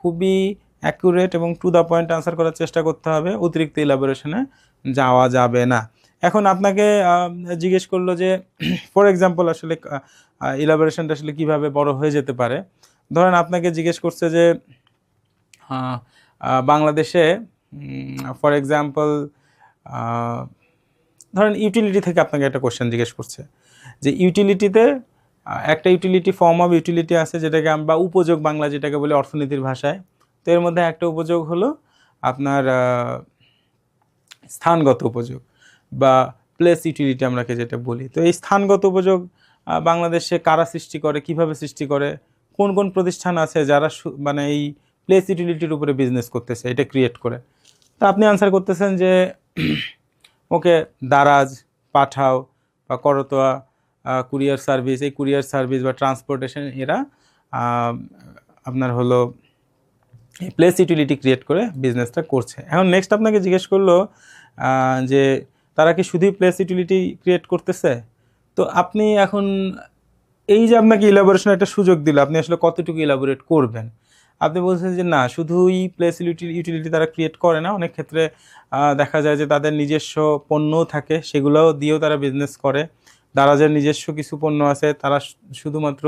খুবই অ্যাকুরেট এবং টু দ্য পয়েন্ট আনসার করার চেষ্টা করতে হবে, অতিরিক্ত ইলাবোরেশনে যাওয়া যাবে না। এখন আপনাকে জিজ্ঞেস করলো যে ফর এক্সাম্পল আসলে ইলাবোরেশনটা আসলে কীভাবে বড় হয়ে যেতে পারে। ধরেন আপনাকে জিজ্ঞেস করছে যে বাংলাদেশে ফর এক্সাম্পল ধরেন ইউটিলিটি থেকে আপনাকে একটা কোশ্চেন জিজ্ঞেস করছে যে ইউটিলিটিতে একটা ইউটিলিটি, ফর্ম অফ ইউটিলিটি আছে যেটাকে আমরা উপযোগ বাংলা যেটাকে বলি অর্থনীতির ভাষায়। তো এর মধ্যে একটা উপযোগ হলো আপনার স্থানগত উপযোগ বা প্লেস ইউটিলিটি আমরাকে যেটা বলি। তো এই স্থানগত উপযোগ বাংলাদেশে কারা সৃষ্টি করে, কিভাবে সৃষ্টি করে, কোন কোন প্রতিষ্ঠান আছে যারা মানে এই প্লেস ইউটিলিটির উপরে বিজনেস করতেছে, এটা ক্রিয়েট করে। তো আপনি আনসার করতেছেন যে ওকে, দারাজ, পাঠাও বা করতোয়া কুরিয়ার সার্ভিস, এই কুরিয়ার সার্ভিস বা ট্রান্সপোর্টেশন এরা আপনার হলো প্লেস ইউটিলিটি ক্রিয়েট করে বিজনেসটা করছে। এখন নেক্সট আপনাকে জিজ্ঞেস করলো যে তারা কি শুধুই প্লেস ইউটিলিটি ক্রিয়েট করতেছে? তো আপনি এখন এই যে আপনাকে ইলাবোরেশনের একটা সুযোগ দিল, আপনি আসলে কতটুকু ইলাবোরেট করবেন? আপনি বলছেন যে না, শুধুই প্লেস ইউটিলিটি তারা ক্রিয়েট করে না, অনেক ক্ষেত্রে দেখা যায় যে তাদের নিজস্ব পণ্যও থাকে, সেগুলোও দিয়েও তারা বিজনেস করে। দারাজের নিজস্ব কিছু পণ্য আছে, তারা শুধুমাত্র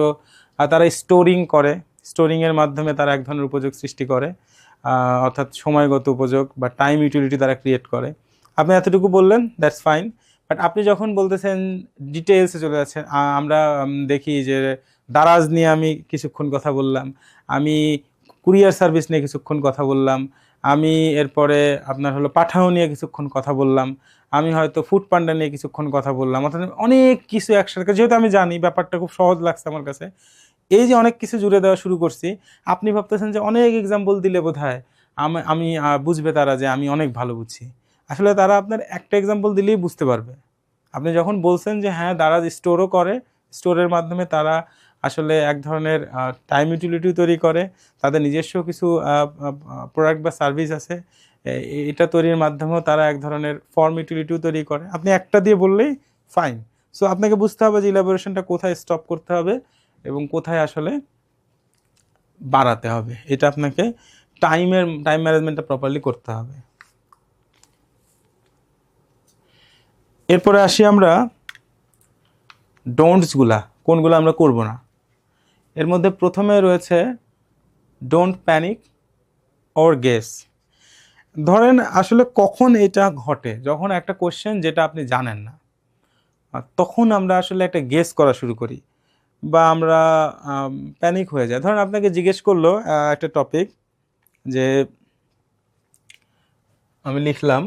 তারা স্টোরিং করে, স্টোরিংয়ের মাধ্যমে তারা এক ধরনের উপযোগ সৃষ্টি করে, অর্থাৎ সময়গত উপযোগ বা টাইম ইউটিলিটি তারা ক্রিয়েট করে। আপনি এতটুকু বললেন, দ্যাটস ফাইন। বাট আপনি যখন বলতেছেন ডিটেলসে চলে যাচ্ছেন, আমরা দেখি যে দারাজ নিয়ে আমি কিছুক্ষণ কথা বললাম, আমি কুরিয়ার সার্ভিস নিয়ে কিছুক্ষণ কথা বললাম, আমি এরপরে আপনার হলো পাঠাও নিয়ে কিছুক্ষণ কথা বললাম, আমি হয়তো ফুড পান্ডা নিয়ে কিছুক্ষণ কথা বললাম, অর্থাৎ অনেক কিছু একসাথে, যেহেতু আমি জানি ব্যাপারটা খুব সহজ লাগছে আমার কাছে, এই যে অনেক কিছু জুড়ে দেওয়া শুরু করছি, আপনি ভাবতেছেন যে অনেক এক্সাম্পল দিলে বোধহয় আমি বুঝবে তারা যে আমি অনেক ভালো বুঝছি। আসলে তারা আপনার একটা এক্সাম্পল দিলেই বুঝতে পারবে। আপনি যখন বলছেন যে হ্যাঁ দারাজ স্টোরও করে, স্টোরের মাধ্যমে তারা আসলে এক ধরনের টাইম ইউটিলিটিও তৈরি করে, তাদের নিজস্ব কিছু প্রোডাক্ট বা সার্ভিস আছে, এটা তৈরির মাধ্যমেও তারা এক ধরনের ফর্ম ইউটিলিটিও তৈরি করে। আপনি একটা দিয়ে বললেই ফাইন। সো আপনাকে বুঝতে হবে যে ইলাবোরেশনটা কোথায় স্টপ করতে হবে এবং কোথায় আসলে বাড়াতে হবে। এটা আপনাকে টাইম ম্যানেজমেন্টটা প্রপারলি করতে হবে। এরপরে আসি আমরা ডোন্টসগুলা, কোনগুলো আমরা করব না। এর মধ্যে প্রথমে রয়েছে ডোন্ট প্যানিক অর গেস। ধরেন আসলে কখন এটা ঘটে, যখন একটা কোশ্চেন যেটা আপনি জানেন না, তখন আমরা আসলে একটা গেস করা শুরু করি বা আমরা প্যানিক হয়ে যায়। ধরেন আপনাকে জিজ্ঞেস করলো একটা টপিক, যে আমি লিখলাম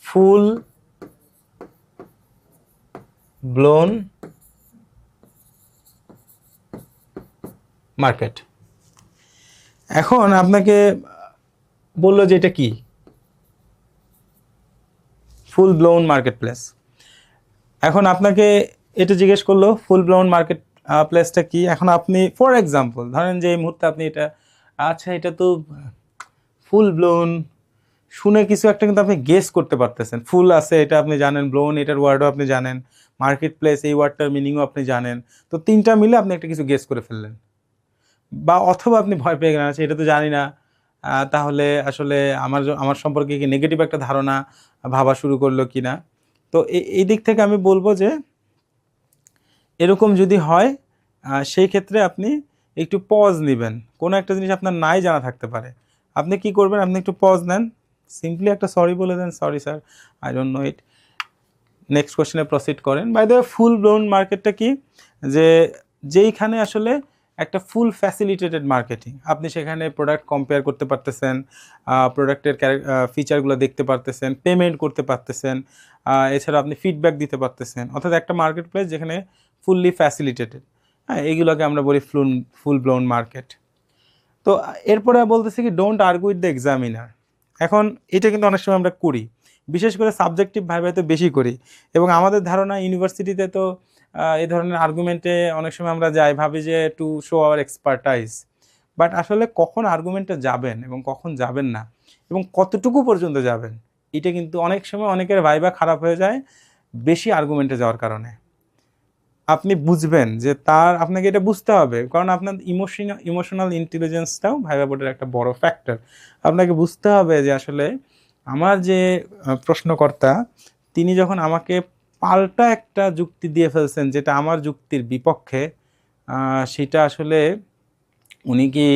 ফুল ব্লোন মার্কেট। এখন আপনাকে বললো যে এটা কি, ফুল ব্লোন মার্কেট প্লেস। এখন আপনাকে এটা জিজ্ঞেস করলো ফুল ব্লোন মার্কেট প্লেসটা কি। এখন আপনি ফর এক্সাম্পল ধরেন যে এই মুহূর্তে আপনি এটা, আচ্ছা এটা তো ফুল ব্লোন শুনে কিছু একটা কিন্তু আপনি গেস করতে পারতেছেন। ফুল আছে এটা আপনি জানেন, ব্লোন এটার ওয়ার্ডও আপনি জানেন, মার্কেট প্লেস এই ওয়ার্ডটার মিনিংও আপনি জানেন। তো তিনটা মিলে আপনি একটা কিছু গেস করে ফেললেন। বা অথবা আপনি ভয় পেয়ে গেলেন, আচ্ছা এটা তো জানি না, তাহলে আসলে আমার সম্পর্কে কি নেগেটিভ একটা ধারণা ভাবা শুরু করলো কিনা। তো এই দিক থেকে আমি বলবো যে এরকম যদি হয় সেই ক্ষেত্রে আপনি একটু পজ নেবেন। কোনো একটা জিনিস আপনার নাই জানা থাকতে পারে, আপনি কি করবেন, আপনি একটু পজ নেন, সিম্পলি একটা সরি বলে দেন, sorry sir, I don't know it, next কোশ্চেনে প্রসিড করেন। বাই দ্য ফুল ব্লোন মার্কেটটা কি, যে যেইখানে আসলে একটা ফুল ফ্যাসিলিটেটেড মার্কেটিং, আপনি সেখানে প্রোডাক্ট কম্পেয়ার করতে পারতেছেন, প্রোডাক্টের ফিচারগুলো দেখতে পারতেছেন, পেমেন্ট করতে পারতেছেন, এছাড়া আপনি ফিডব্যাক দিতে পারতেছেন, অর্থাৎ একটা মার্কেট প্লেস যেখানে ফুললি ফ্যাসিলিটেটেড। হ্যাঁ, এইগুলোকে আমরা বলি ফুল ব্লোন মার্কেট। তো এরপরে বলতেছি কি, don't argue with the examiner. এখন এটা কিন্তু অনেক সময় আমরা করি, বিশেষ করে সাবজেক্টিভ ভাইভায় তো বেশি করি, এবং আমাদের ধারণা ইউনিভার্সিটিতে তো এই ধরনের আর্গুমেন্টে অনেক সময় আমরা যাই, ভাবি যে to show our expertise. But আসলে কখন আর্গুমেন্টে যাবেন এবং কখন যাবেন না, এবং কতটুকু পর্যন্ত যাবেন, এটা কিন্তু অনেক সময় অনেকের ভাইবা খারাপ হয়ে যায় বেশি আর্গুমেন্টে যাওয়ার কারণে। আপনি বুঝবেন যে আপনাকে এটা বুঝতে হবে, কারণ আপনার ইমোশনাল ইন্টেলিজেন্সটাও ভাইভা বোর্ডের একটা বড় ফ্যাক্টর। আপনাকে বুঝতে হবে যে আসলে আমার যে প্রশ্নকর্তা, তিনি যখন আমাকে পাল্টা একটা যুক্তি দিয়ে ফেলছেন যেটা আমার যুক্তির বিপক্ষে, সেটা আসলে উনি কি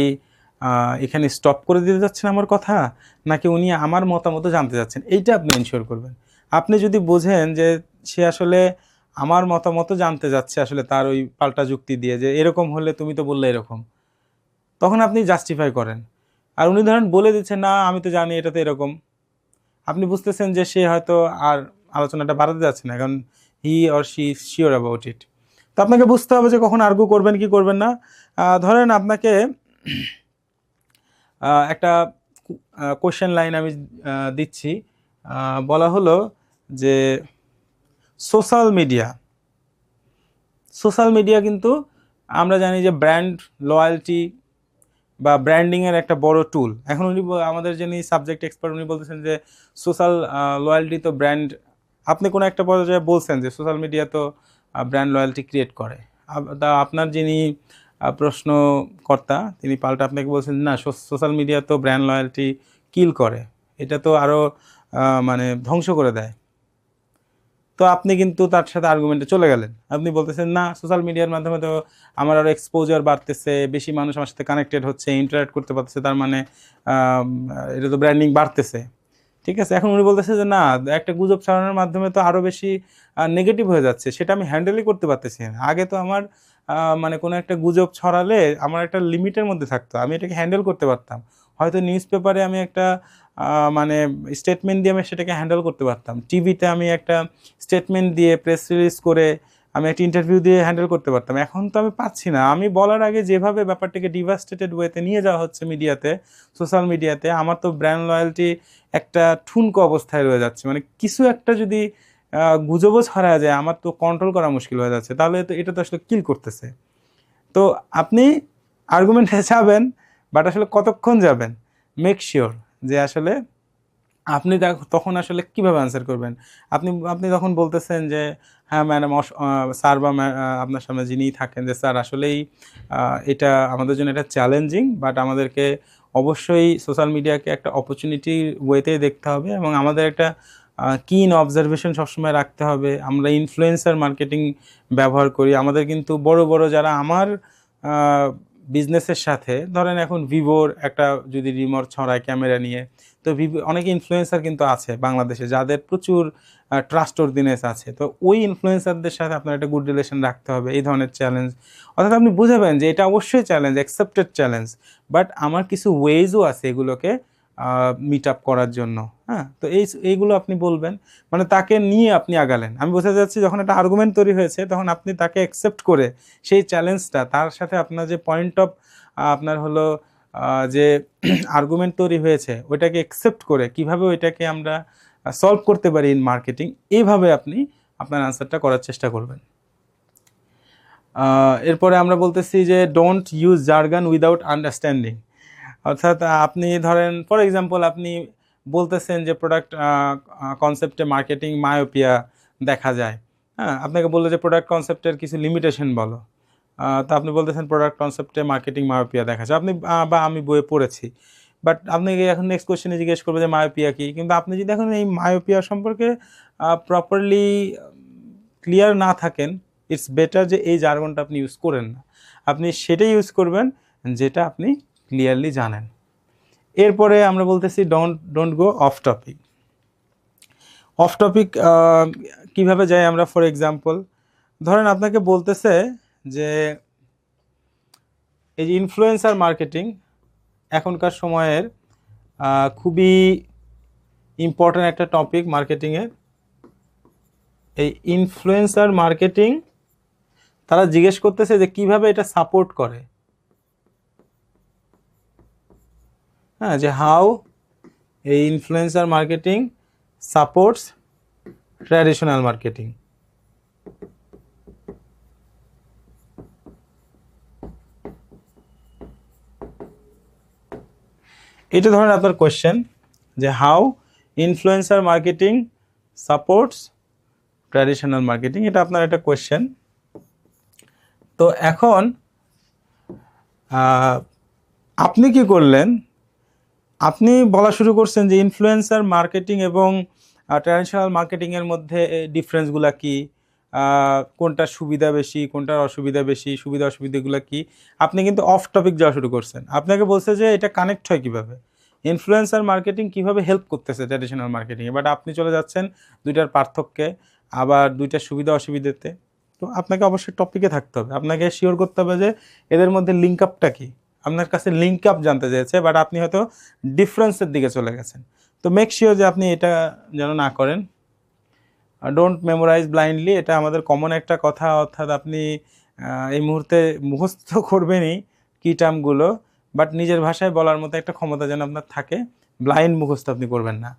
এখানে স্টপ করে দিতে যাচ্ছেন আমার কথা, নাকি উনি আমার মতামত জানতে যাচ্ছেন, এইটা আপনি এনশিওর করবেন। আপনি যদি বোঝেন যে সে আসলে আমার মতামত জানতে যাচ্ছে আসলে তার ওই পাল্টা যুক্তি দিয়ে, যে এরকম হলে তুমি তো বললে এরকম, তখন আপনি জাস্টিফাই করেন। আর উনি ধরেন বলে দিচ্ছেন, না আমি তো জানি এটা তো এরকম, আপনি বুঝতেছেন যে সে হয়তো আর আলোচনাটা বাড়াতে যাচ্ছে না, কারণ he or she sure about it. তো আপনাকে বুঝতে হবে যে কখন আর্গু করবেন কি করবেন না। ধরেন আপনাকে একটা কোশ্চেন লাইন আমি দিচ্ছি, বলা হলো যে সোশ্যাল মিডিয়া কিন্তু আমরা জানি যে ব্র্যান্ড লয়্যালটি বা ব্র্যান্ডিংয়ের একটা বড় টুল। এখন উনি আমাদের যিনি সাবজেক্ট এক্সপার্ট, উনি বলতেছেন যে সোশ্যাল লয়্যালটি তো ব্র্যান্ড, আপনি কোনো একটা পর্যায়ে বলছেন যে সোশ্যাল মিডিয়া তো ব্র্যান্ড লয়্যালটি ক্রিয়েট করে। তা আপনার যিনি প্রশ্নকর্তা, তিনি পাল্টা আপনাকে বলছেন, না সোশ্যাল মিডিয়া তো ব্র্যান্ড লয়্যালটি কিল করে, এটা তো আরও মানে ধ্বংস করে দেয়। তো আপনি কিন্তু তার সাথে আর্গুমেন্টে চলে গেলেন, আপনি বলতেছেন না সোশ্যাল মিডিয়ার মাধ্যমে তো আমার আরও এক্সপোজার বাড়তেছে, বেশি মানুষ আমার সাথে কানেক্টেড হচ্ছে, ইন্টারাক্ট করতে পারতেছে, তার মানে এটা তো ব্র্যান্ডিং বাড়তেছে। ঠিক আছে, এখন উনি বলতেছে যে না, একটা গুজব ছড়ানোর মাধ্যমে তো আরও বেশি নেগেটিভ হয়ে যাচ্ছে, সেটা আমি হ্যান্ডেলই করতে পারতেছি না। আগে তো আমার মানে কোনো একটা গুজব ছড়ালে আমার একটা লিমিটের মধ্যে থাকতো, আমি এটাকে হ্যান্ডেল করতে পারতাম, হয়তো নিউজ পেপারে আমি একটা মানে স্টেটমেন্ট দিয়ে আমি সেটাকে হ্যান্ডেল করতে পারতাম, টিভিতে আমি একটা স্টেটমেন্ট দিয়ে প্রেস রিলিজ করে আমি একটা ইন্টারভিউ দিয়ে হ্যান্ডেল করতে পারতাম। এখন তো আমি পাচ্ছি না, আমি বলার আগে যেভাবে ব্যাপারটাকে ডিভাস্টেটেড ওয়েতে নিয়ে যাওয়া হচ্ছে মিডিয়াতে, সোশ্যাল মিডিয়াতে, আমার তো ব্র্যান্ড লয়্যালটি একটা ঠুনকো অবস্থায় রয়ে যাচ্ছে। মানে কিছু একটা যদি গুজবও ছড়ায় যায়, আমার তো কন্ট্রোল করা মুশকিল হয়ে যাচ্ছে, তাহলে তো এটা তো আসলে কিল করতেছে। তো আপনি আর্গুমেন্টে যাবেন, বাট আসলে কতক্ষণ যাবেন, মেক শিওর যে আসলে আপনি তখন আসলে কিভাবে আনসার করবেন। আপনি তখন বলতেছেন যে হ্যাঁ ম্যাডাম, স্যার বা আপনার সামনে যিনি থাকেন, যে স্যার আসলেই এটা আমাদের জন্য এটা চ্যালেঞ্জিং, বাট আমাদেরকে অবশ্যই সোশ্যাল মিডিয়াকে একটা অপরচুনিটি ওয়েতেই দেখতে হবে, এবং আমাদের একটা কিন অবজারভেশন সবসময় রাখতে হবে। আমরা ইনফ্লুয়েন্সার মার্কেটিং ব্যবহার করি, আমাদের কিন্তু বড় বড় যারা আমার বিজনেসের সাথে, ধরেন এখন ভিভোর একটা যদি রিমোট ছড়ায় ক্যামেরা নিয়ে, তো অনেক ইনফ্লুয়েন্সার কিন্তু আছে বাংলাদেশে যাদের প্রচুর ট্রাস্টওয়ার্দিনেস আছে, তো ওই ইনফ্লুয়েন্সারদের সাথে আপনার একটা গুড রিলেশন রাখতে হবে। এই ধরনের চ্যালেঞ্জ, অর্থাৎ আপনি বুঝাবেন যে এটা অবশ্যই চ্যালেঞ্জ, অ্যাকসেপ্টেড চ্যালেঞ্জ, বাট আমার কিছু ওয়েজও আছে এগুলোকে মিট আপ করার জন্য। হ্যাঁ, তো এইগুলো আপনি বলবেন, মানে তাকে নিয়ে আপনি আগালেন। আমি বোঝা যাচ্ছে যখন একটা আর্গুমেন্ট তৈরি হয়েছে, তখন আপনি তাকে অ্যাকসেপ্ট করে সেই চ্যালেঞ্জটা, তার সাথে আপনার যে পয়েন্ট অফ আপনার হলো যে আর্গুমেন্ট তৈরি হয়েছে, ওইটাকে অ্যাকসেপ্ট করে কিভাবে ওইটাকে আমরা সলভ করতে পারি ইন মার্কেটিং, এইভাবে আপনি আপনার আনসারটা করার চেষ্টা করবেন। এরপরে আমরা বলতেছি যে ডোন্ট ইউজ জার্গান উইদাউট আন্ডারস্ট্যান্ডিং। অর্থাৎ আপনি ধরেন ফর এক্সাম্পল আপনি বলতেছেন যে প্রোডাক্ট কনসেপ্টে মার্কেটিং মায়োপিয়া দেখা যায়। হ্যাঁ, আপনাকে বললো যে প্রোডাক্ট কনসেপ্টের কিছু লিমিটেশন বলো, তো আপনি বলতেছেন প্রোডাক্ট কনসেপ্টে মার্কেটিং মায়োপিয়া দেখাচ্ছে, আপনি বা আমি বইয়ে পড়েছি, বাট আপনি এখন নেক্সট কোশ্চেনে জিজ্ঞেস করবে যে মায়োপিয়া কি, কিন্তু আপনি যদি এখন এই মায়োপিয়া সম্পর্কে প্রপারলি ক্লিয়ার না থাকেন, ইটস বেটার যে এই জার্গনটা আপনি ইউজ করেন না, আপনি সেটাই ইউজ করবেন যেটা আপনি ক্লিয়ারলি জানেন। এরপরে আমরা বলতেছি don't go of topic. Of topic কীভাবে যাই আমরা? ফর এক্সাম্পল, ধরেন আপনাকে বলতেছে যে এই যে ইনফ্লুয়েন্সার মার্কেটিং এখনকার সময়ের খুবই ইম্পর্ট্যান্ট একটা টপিক মার্কেটিংয়ের। এই ইনফ্লুয়েন্সার মার্কেটিং তারা জিজ্ঞেস করতেছে যে কিভাবে এটা সাপোর্ট করে, হ্যাঁ, যে হাউ এই influencer marketing supports traditional marketing. এটা ধরেন আপনার কোয়েশ্চেন যে how influencer marketing supports traditional marketing, এটা আপনার একটা কোয়েশ্চেন। তো এখন আপনি কি করলেন, আপনি বলা শুরু করছেন যে ইনফ্লুয়েন্সার মার্কেটিং এবং ট্র্যাডিশনাল মার্কেটিংয়ের মধ্যে ডিফারেন্সগুলো কি, কোনটার সুবিধা বেশি, কোনটার অসুবিধা বেশি, সুবিধা অসুবিধাগুলো কি। আপনি কিন্তু অফ টপিক যাওয়া শুরু করছেন। আপনাকে বলছে যে এটা কানেক্ট হয় কীভাবে, ইনফ্লুয়েন্সার মার্কেটিং কীভাবে হেল্প করতেছে ট্র্যাডিশনাল মার্কেটিংয়ে, বাট আপনি চলে যাচ্ছেন দুইটার পার্থক্যে, আবার দুইটার সুবিধা অসুবিধাতে। তো আপনাকে অবশ্যই টপিকে থাকতে হবে, আপনাকে শিওর করতে হবে যে এদের মধ্যে লিঙ্ক আপটা কী। আপনার কাছে লিঙ্ক আপ জানতে চেয়েছে, বাট আপনি হয়তো ডিফারেন্সের দিকে চলে গেছেন। তো মেক শিওর যে আপনি এটা যেন না করেন। ডোন্ট মেমোরাইজ ব্লাইন্ডলি, এটা আমাদের কমন একটা কথা, অর্থাৎ আপনি এই মুহূর্তে মুখস্থ করবেনই কি টার্মগুলো, বাট নিজের ভাষায় বলার মতো একটা ক্ষমতা যেন আপনার থাকে। ব্লাইন্ড মুখস্থ আপনি করবেন না।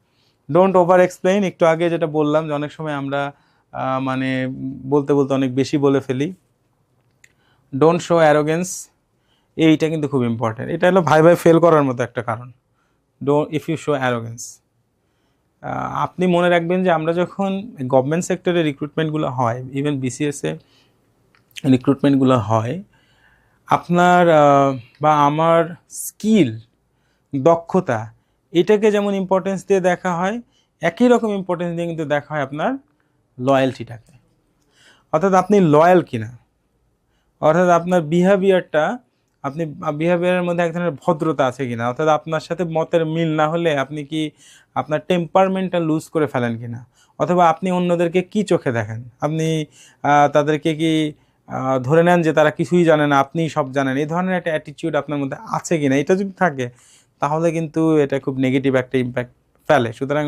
ডোন্ট ওভার এক্সপ্লেইন, একটু আগে যেটা বললাম যে অনেক সময় আমরা মানে বলতে বলতে অনেক বেশি বলে ফেলি। ডোন্ট শো অ্যারোগেন্স, এইটা কিন্তু খুব ইম্পর্টেন্ট, এটা হলো ভাই ফেল করার মতো একটা কারণ। ইফ ইউ শো অ্যারোগেন্স, আপনি মনে রাখবেন যে আমরা যখন গভর্নমেন্ট সেক্টরে রিক্রুটমেন্টগুলো হয়, ইভেন বিসিএসে রিক্রুটমেন্টগুলো হয়, আপনার বা আমার স্কিল, দক্ষতা, এটাকে যেমন ইম্পর্টেন্স দিয়ে দেখা হয়, একই রকম ইম্পর্টেন্স দিয়ে কিন্তু দেখা হয় আপনার লয়্যালটিটাকে, অর্থাৎ আপনি লয়াল কিনা, অর্থাৎ আপনার বিহেভিয়ারটা, আপনি বিহেভিয়ারের মধ্যে এক ধরনের ভদ্রতা আছে কিনা, অর্থাৎ আপনার সাথে মতের মিল না হলে আপনি কি আপনার টেম্পারমেন্টটা লুজ করে ফেলেন কিনা, অথবা আপনি অন্যদেরকে কি চোখে দেখেন, আপনি তাদেরকে কি ধরে নেন যে তারা কিছুই জানে না, আপনি সব জানেন, এই ধরনের একটা অ্যাটিটিউড আপনার মধ্যে আছে কিনা। এটা যদি থাকে তাহলে কিন্তু এটা খুব নেগেটিভ একটা ইম্প্যাক্ট ফেলে। সুতরাং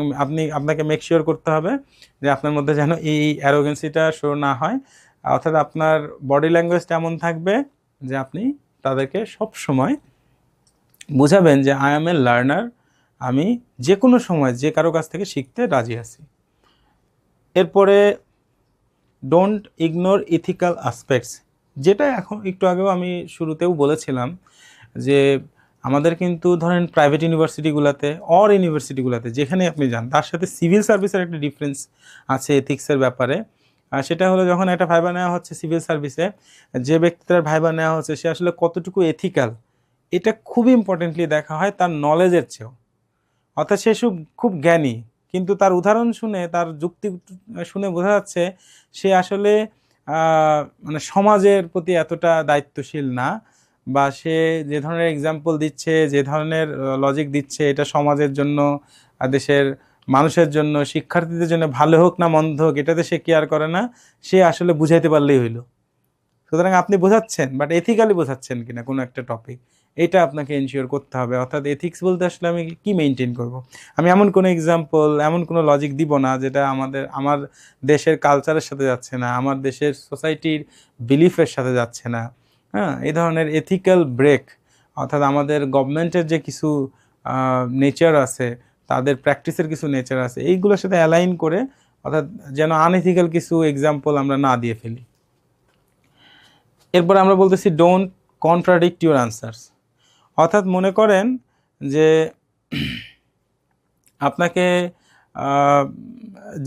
আপনাকে মেক শিওর করতে হবে যে আপনার মধ্যে যেন এই অ্যারোগেন্সিটা শো না হয়, অর্থাৎ আপনার বডি ল্যাঙ্গুয়েজটা এমন থাকবে যে আপনি তাদেরকে সব সময় বোঝাবেন যে আই এম এ লার্নার, আমি যে কোনো সময় যে কারো কাছ থেকে শিখতে রাজি আছি। এরপরে ডোন্ট ইগনোর ইথিক্যাল অ্যাসপেক্টস, যেটা এখন একটু আগেও আমি শুরুতেও বলেছিলাম যে আমাদের কিন্তু ধরেন প্রাইভেট ইউনিভার্সিটিগুলোতে অর ইউনিভার্সিটিগুলোতে যেখানে আপনি যান, তার সাথে সিভিল সার্ভিসের একটা ডিফারেন্স আছে এথিক্সের ব্যাপারে। আর সেটা হলো যখন একটা ভাইবা নেওয়া হচ্ছে সিভিল সার্ভিসে, যে ব্যক্তির ভাইবা নেওয়া হচ্ছে সে আসলে কতটুকু এথিক্যাল, এটা খুবই ইম্পর্টেন্টলি দেখা হয় তার নলেজের চেয়েও। অর্থাৎ সে খুব জ্ঞানী, কিন্তু তার উদাহরণ শুনে, তার যুক্তি শুনে বোঝা যাচ্ছে সে আসলে মানে সমাজের প্রতি এতটা দায়িত্বশীল না, বা সে যে ধরনের এক্সাম্পল দিচ্ছে, যে ধরনের লজিক দিচ্ছে, এটা সমাজের জন্য, দেশের মানুষের জন্য, শিক্ষার্থীদের জন্য ভালো হোক না মন্দ হোক, এটাতে সে কেয়ার করে না, সে আসলে বুঝাইতে পারলেই হইল। সুতরাং আপনি বোঝাচ্ছেন, বাট এথিক্যালি বোঝাচ্ছেন কিনা কোনো একটা টপিক, এটা আপনাকে এনশিওর করতে হবে। অর্থাৎ এথিক্স বলতে আসলে আমি কি মেনটেন করব, আমি এমন কোনো এক্সাম্পল, এমন কোনো লজিক দিব না যেটা আমার দেশের কালচারের সাথে যাচ্ছে না, আমার দেশের সোসাইটির বিলিফের সাথে যাচ্ছে না। হ্যাঁ, এই ধরনের এথিক্যাল ব্রেক, অর্থাৎ আমাদের গভর্নমেন্টের যে কিছু নেচার আছে, তাদের প্র্যাকটিসের কিছু নেচার আছে, এইগুলোর সাথে অ্যালাইন করে, অর্থাৎ যেন আনএথিক্যাল কিছু এক্সাম্পল আমরা না দিয়ে ফেলি। এরপর আমরা বলতেছি ডোন্ট কন্ট্রাডিক্ট ইউর আনসার্স, অর্থাৎ মনে করেন যে আপনাকে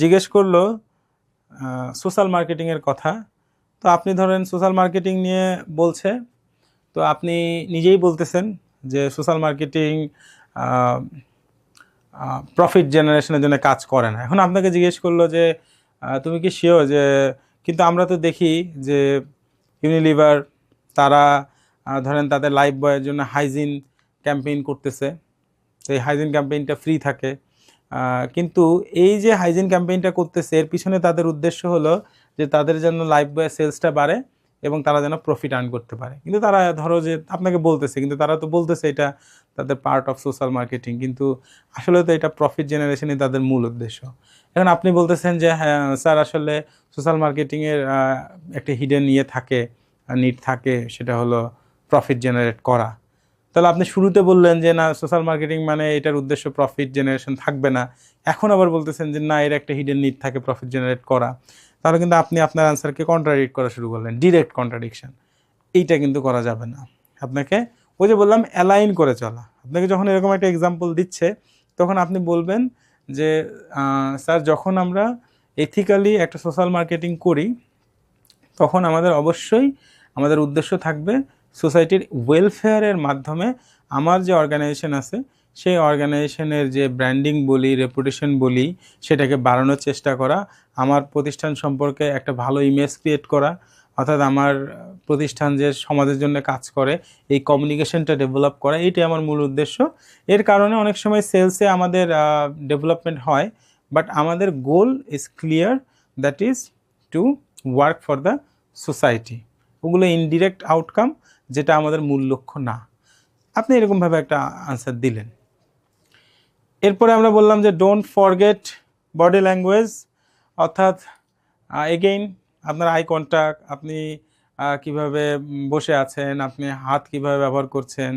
জিজ্ঞেস করলো সোশ্যাল মার্কেটিংয়ের কথা, তো আপনি ধরেন সোশ্যাল মার্কেটিং নিয়ে বলছে, তো আপনি নিজেই বলতেছেন যে সোশ্যাল মার্কেটিং প্রফিট জেনারেশনের জন্য কাজ করে না। এখন আপনাকে জিজ্ঞেস করলো যে তুমি কি শিওর যে, কিন্তু আমরা তো দেখি যে ইউনিলিভার তারা ধরেন তাদের লাইফ বয়ের জন্য হাইজিন ক্যাম্পেইন করতেছে, তো এই হাইজিন ক্যাম্পেইনটা ফ্রি থাকে। কিন্তু এই যে হাইজিন ক্যাম্পেইনটা করতেছে এর পিছনে তাদের উদ্দেশ্য হলো যে তাদের জন্য লাইফ বয়ের সেলসটা বাড়ে এবং তারা যেন প্রফিট আর্ন করতে পারে। কিন্তু তারা ধরো যে আপনাকে বলতেছে, কিন্তু তারা তো বলতেছে এটা তাদের পার্ট অফ সোশ্যাল মার্কেটিং, কিন্তু আসলে তো এটা প্রফিট জেনারেশনই তাদের মূল উদ্দেশ্য। এখন আপনি বলতেছেন যে হ্যাঁ স্যার, আসলে সোশ্যাল মার্কেটিংয়ের একটা হিডেন ইয়ে থাকে, নিড থাকে, সেটা হলো প্রফিট জেনারেট করা। তাহলে আপনি শুরুতে বললেন যে না, সোশ্যাল মার্কেটিং মানে এটার উদ্দেশ্য প্রফিট জেনারেশন থাকবে না, এখন আবার বলতেছেন যে না, এর একটা হিডেন নিড থাকে প্রফিট জেনারেট করা। তাহলে কিন্তু আপনি আপনার আনসারকে কন্ট্রাডিক্ট করা শুরু করলেন, ডিরেক্ট কন্ট্রাডিকশন। এইটা কিন্তু করা যাবে না। আপনাকে ওই যে বললাম অ্যালাইন করে চলা। আপনাকে যখন এরকম একটা এক্সাম্পল দিচ্ছে তখন আপনি বলবেন যে স্যার, যখন আমরা এথিক্যালি একটা সোশ্যাল মার্কেটিং করি তখন আমাদের অবশ্যই আমাদের উদ্দেশ্য থাকবে সোসাইটির ওয়েলফেয়ারের মাধ্যমে আমার যে অর্গানাইজেশন আছে সেই অর্গানাইজেশনের যে ব্র্যান্ডিং বলি, রেপুটেশন বলি, সেটাকে বাড়ানোর চেষ্টা করা, আমার প্রতিষ্ঠান সম্পর্কে একটা ভালো ইমেজ ক্রিয়েট করা, অর্থাৎ আমার প্রতিষ্ঠান যে সমাজের জন্য কাজ করে এই কমিউনিকেশনটা ডেভেলপ করা, এইটাই আমার মূল উদ্দেশ্য। এর কারণে অনেক সময় সেলসে আমাদের ডেভেলপমেন্ট হয়, বাট আমাদের goal is clear, that is to work for the society. ওগুলো ইনডিরেক্ট আউটকাম, যেটা আমাদের মূল লক্ষ্য না। আপনি এরকমভাবে একটা আনসার দিলেন। এরপরে আমরা বললাম যে ডোন্ট ফরগেট বডি ল্যাঙ্গুয়েজ, অর্থাৎ এগেইন আপনার আই কন্ট্যাক্ট, আপনি কিভাবে বসে আছেন, আপনি হাত কিভাবে ব্যবহার করছেন,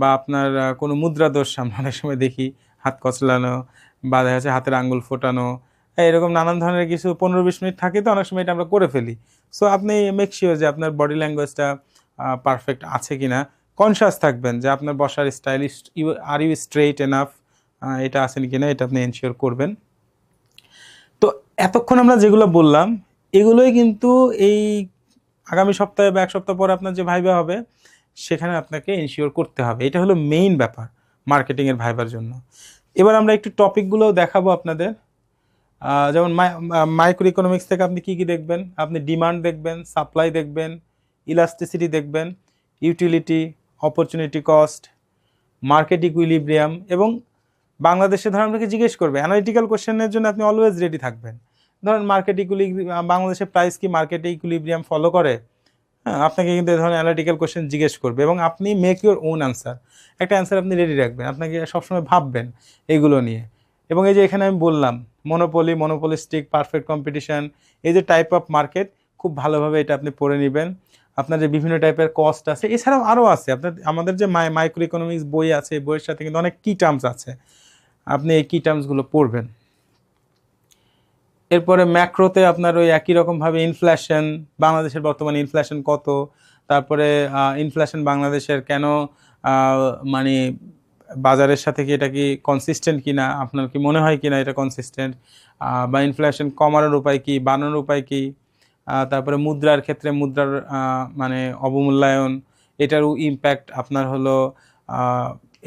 বা আপনার কোনো মুদ্রা দোষ আমরা অনেক সময় দেখি, হাত কচলানো বা দেখা যাচ্ছে হাতের আঙ্গুল ফোটানো, এরকম নানান ধরনের কিছু 15-20 মিনিট থাকে, তো অনেক সময় এটা আমরা করে ফেলি। সো আপনি মেক শিওর যে আপনার বডি ল্যাঙ্গুয়েজটা পারফেক্ট আছে কিনা, কনশাস থাকবেন যে আপনার বসার style, are you straight enough, এটা আছেন কিনা, এটা আপনি এনশিওর করবেন। তো এতক্ষণ আমরা যেগুলো বললাম এগুলোই কিন্তু এই আগামী সপ্তাহে বা এক সপ্তাহ পর আপনার যে ভাইবা হবে সেখানে আপনাকে এনশিওর করতে হবে। এটা হলো মেইন ব্যাপার মার্কেটিংয়ের ভাইবার জন্য। এবার আমরা একটু টপিকগুলোও দেখাবো আপনাদের। যেমন মাইক্রো ইকোনমিক্স থেকে আপনি কি কি দেখবেন? আপনি ডিমান্ড দেখবেন, সাপ্লাই দেখবেন, ইলাস্টিসিটি দেখবেন, utility, opportunity cost, market equilibrium, এবং বাংলাদেশে ধরেন আপনাকে জিজ্ঞেস করবে অ্যানালিটিক্যাল কোশ্চেনের জন্য আপনি অলওয়েজ রেডি থাকবেন। ধরেন মার্কেট ইকুইলিব্রিয়াম, বাংলাদেশের প্রাইস কি মার্কেট ইকুইলিব্রিয়াম ফলো করে? হ্যাঁ, আপনাকে কিন্তু এই ধরনের অ্যানালিটিক্যাল কোশ্চেন জিজ্ঞেস করবে এবং আপনি মেক ইউর ওন অ্যান্সার, একটা অ্যান্সার আপনি রেডি রাখবেন, আপনাকে সবসময় ভাববেন এইগুলো নিয়ে। এবং এই যে এখানে আমি বললাম মনোপলি, মনোপলিস্টিক, পারফেক্ট কম্পিটিশন, এই যে টাইপ অফ মার্কেট, খুব ভালোভাবে এটা আপনি পড়ে নেবেন। আপনার যে বিভিন্ন টাইপের কস্ট আছে, এছাড়াও আরও আছে। আপনার আমাদের যে মাইক্রো ইকোনমিক্স বই আছে, বইয়ের সাথে কিন্তু অনেক কি টার্মস আছে, আপনি এই কি টার্মসগুলো পড়বেন। এরপরে ম্যাক্রোতে আপনার ওই একই রকমভাবে ইনফ্লেশন, বাংলাদেশের বর্তমানে ইনফ্লেশন কত, তারপরে ইনফ্লেশন বাংলাদেশের কেন, মানে বাজারের সাথে কি এটা কি কনসিস্টেন্ট কিনা, আপনার কি মনে হয় কিনা এটা কনসিস্টেন্ট, বা ইনফ্লেশন কমানোর উপায় কি, বাড়ানোর উপায় কি, তারপরে মুদ্রার ক্ষেত্রে মুদ্রার মানে অবমূল্যায়ন, এটারও ইম্প্যাক্ট আপনার হলো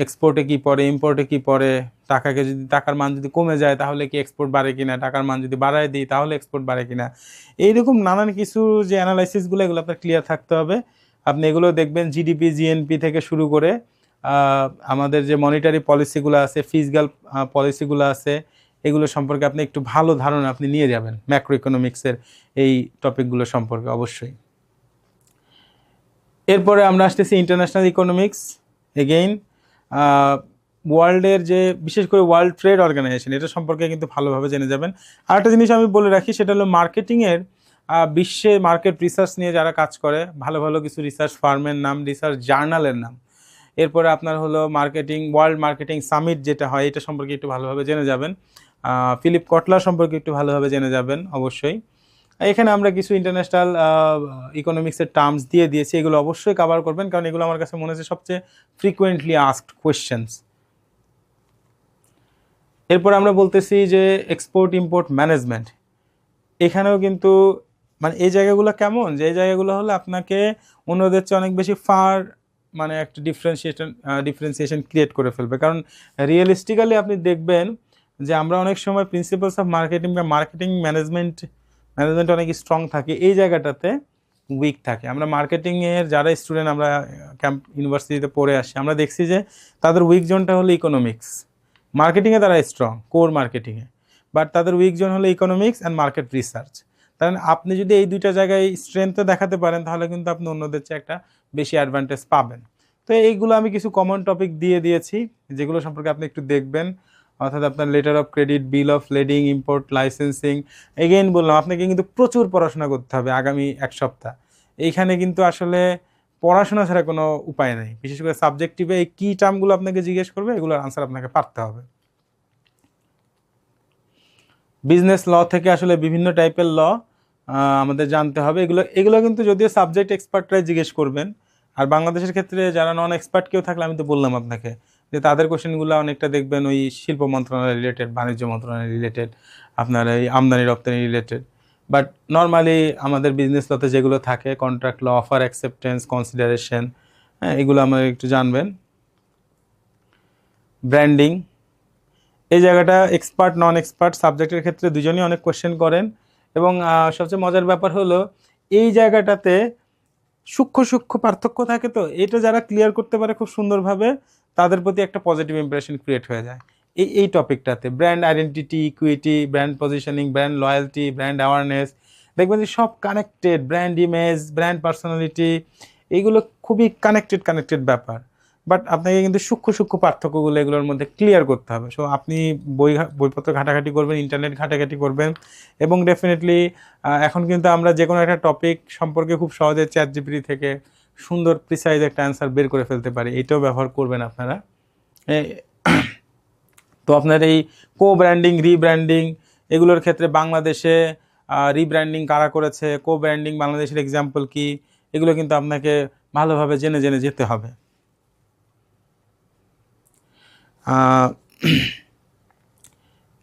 এক্সপোর্টে কি পড়ে, ইম্পোর্টে কি পড়ে, টাকাকে যদি টাকার মান যদি কমে যায় তাহলে কি এক্সপোর্ট বাড়ে কিনা, টাকার মান যদি বাড়ায় দিই তাহলে এক্সপোর্ট বাড়ে কিনা, এইরকম নানান কিছু যে অ্যানালাইসিসগুলো, এগুলো আপনার ক্লিয়ার থাকতে হবে। আপনি এগুলো দেখবেন জিডিপি, জিএনপি থেকে শুরু করে আমাদের যে মনিটারি পলিসিগুলো আছে, ফিসক্যাল পলিসিগুলো আছে, এগুলো সম্পর্কে আপনি একটু ভালো ধারণা আপনি নিয়ে যাবেন ম্যাক্রো ইকোনমিক্সের এই টপিকগুলো সম্পর্কে অবশ্যই। এরপরে আমরা আসতেছি ইন্টারন্যাশনাল ইকোনমিক্স। এগেইন ওয়ার্ল্ডের যে বিশেষ করে ওয়ার্ল্ড ট্রেড অর্গানাইজেশন, এটা সম্পর্কে কিন্তু ভালোভাবে জেনে যাবেন। আর একটা জিনিস আমি বলে রাখি, সেটা হলো মার্কেটিংয়ের বিশ্বে মার্কেট রিসার্চ নিয়ে যারা কাজ করে, ভালো ভালো কিছু রিসার্চ ফার্মের নাম, রিসার্চ জার্নালের নাম। এরপরে আপনার হলো মার্কেটিং, ওয়ার্ল্ড মার্কেটিং সামিট যেটা হয়, এটা সম্পর্কে একটু ভালোভাবে জেনে যাবেন। ফিলিপ কটলার সম্পর্কে একটু ভালোভাবে জেনে যাবেন অবশ্যই। এখানে আমরা কিছু ইন্টারন্যাশনাল ইকোনমিক্সের টার্মস দিয়ে দিয়েছি, এগুলো অবশ্যই কভার করবেন, কারণ এগুলো আমার কাছে মনে হচ্ছে সবচেয়ে ফ্রিকোয়েন্টলি আস্কড কোয়েশ্চেন্স। এরপর আমরা বলতেছি যে এক্সপোর্ট ইম্পোর্ট ম্যানেজমেন্ট, এখানেও কিন্তু মানে এই জায়গাগুলো কেমন, যে এই জায়গাগুলো হলো আপনাকে অন্যদের চেয়ে অনেক বেশি ফার মানে একটা ডিফারেন্সিয়েশন ক্রিয়েট করে ফেলবে। কারণ রিয়েলিস্টিক্যালি আপনি দেখবেন যে আমরা অনেক সময় প্রিন্সিপালস অফ মার্কেটিং বা মার্কেটিং ম্যানেজমেন্ট অনেক স্ট্রং থাকে, এই জায়গাটাতে উইক থাকে। আমরা মার্কেটিংয়ের যারা স্টুডেন্ট আমরা ক্যাম্প ইউনিভার্সিটিতে পড়ে আসি, আমরা দেখছি যে তাদের উইক জোনটা হলো ইকোনমিক্স। মার্কেটিংয়ে তারা স্ট্রং কোর মার্কেটিংয়ে, বাট তাদের উইক জোন হলো ইকোনমিক্স অ্যান্ড মার্কেট রিসার্চ। কারণ আপনি যদি এই দুইটা জায়গায় স্ট্রেংথ দেখাতে পারেন তাহলে কিন্তু আপনি অন্যদের চেয়ে একটা বেশি অ্যাডভান্টেজ পাবেন। তো এইগুলো আমি কিছু কমন টপিক দিয়ে দিয়েছি যেগুলো সম্পর্কে আপনি একটু দেখবেন, অর্থাৎ আপনার letter of credit, bill of lading, import licensing. Again বললাম আপনাকে কিন্তু প্রচুর পড়াশোনা করতে হবে আগামী এক সপ্তাহ। এইখানে কিন্তু আসলে পড়াশোনা ছাড়া কোনো উপায় নেই। বিশেষ করে সাবজেক্টিভে এই কী টার্মগুলো আপনাকে জিজ্ঞেস করবে, এগুলোর আনসার আপনাকে পারতে হবে। বিজনেস ল থেকে আসলে বিভিন্ন টাইপের ল আমাদের জানতে হবে। এগুলো কিন্তু যদিও সাবজেক্ট এক্সপার্টরাই জিজ্ঞেস করবেন। আর বাংলাদেশের ক্ষেত্রে যারা নন এক্সপার্ট কেউ থাকলে আমি তো বললাম আপনাকে যে তাদের কোশ্চেনগুলো অনেকটা দেখবেন ওই শিল্প মন্ত্রণালয় রিলেটেড, বাণিজ্য মন্ত্রণালয় রিলেটেড, আপনার এই আমদানি রপ্তানি রিলেটেড। বাট নর্মালি আমাদের বিজনেস লতে যেগুলো থাকে, contract law, offer acceptance, consideration, হ্যাঁ এগুলো আমরা একটু জানবেন। ব্র্যান্ডিং, এই জায়গাটা এক্সপার্ট নন এক্সপার্ট সাবজেক্টের ক্ষেত্রে দুজনেই অনেক কোশ্চেন করেন। এবং সবচেয়ে মজার ব্যাপার হলো এই জায়গাটাতে সূক্ষ্ম সূক্ষ্ম পার্থক্য থাকে, তো এটা যারা ক্লিয়ার করতে পারে খুব সুন্দরভাবে তাদের প্রতি একটা পজিটিভ ইমপ্রেশন ক্রিয়েট হয়ে যায়। এই টপিকটাতে brand identity, equity, brand positioning, brand loyalty, brand awareness, দেখবেন যে সব connected. Brand image, brand personality, এইগুলো খুবই কানেক্টেড ব্যাপার। বাট আপনাকে কিন্তু সূক্ষ্ম সূক্ষ্ম পার্থক্যগুলো এগুলোর মধ্যে ক্লিয়ার করতে হবে। সো আপনি বইপত্র ঘাটাঘাটি করবেন, ইন্টারনেট ঘাটাঘাটি করবেন, এবং ডেফিনেটলি এখন কিন্তু আমরা যে কোনো একটা টপিক সম্পর্কে খুব সহজে চ্যাটজিপিটি থেকে সুন্দর প্রিসাইজ একটা অ্যান্সার বের করে ফেলতে পারি, এটাও ব্যবহার করবেন আপনারা। তো আপনার এই কো ব্র্যান্ডিং, রিব্র্যান্ডিং, এগুলোর ক্ষেত্রে বাংলাদেশে রিব্র্যান্ডিং কারা করেছে, কো ব্র্যান্ডিং বাংলাদেশের এক্সাম্পল কি, এগুলো কিন্তু আপনাকে ভালোভাবে জেনে জেনে যেতে হবে।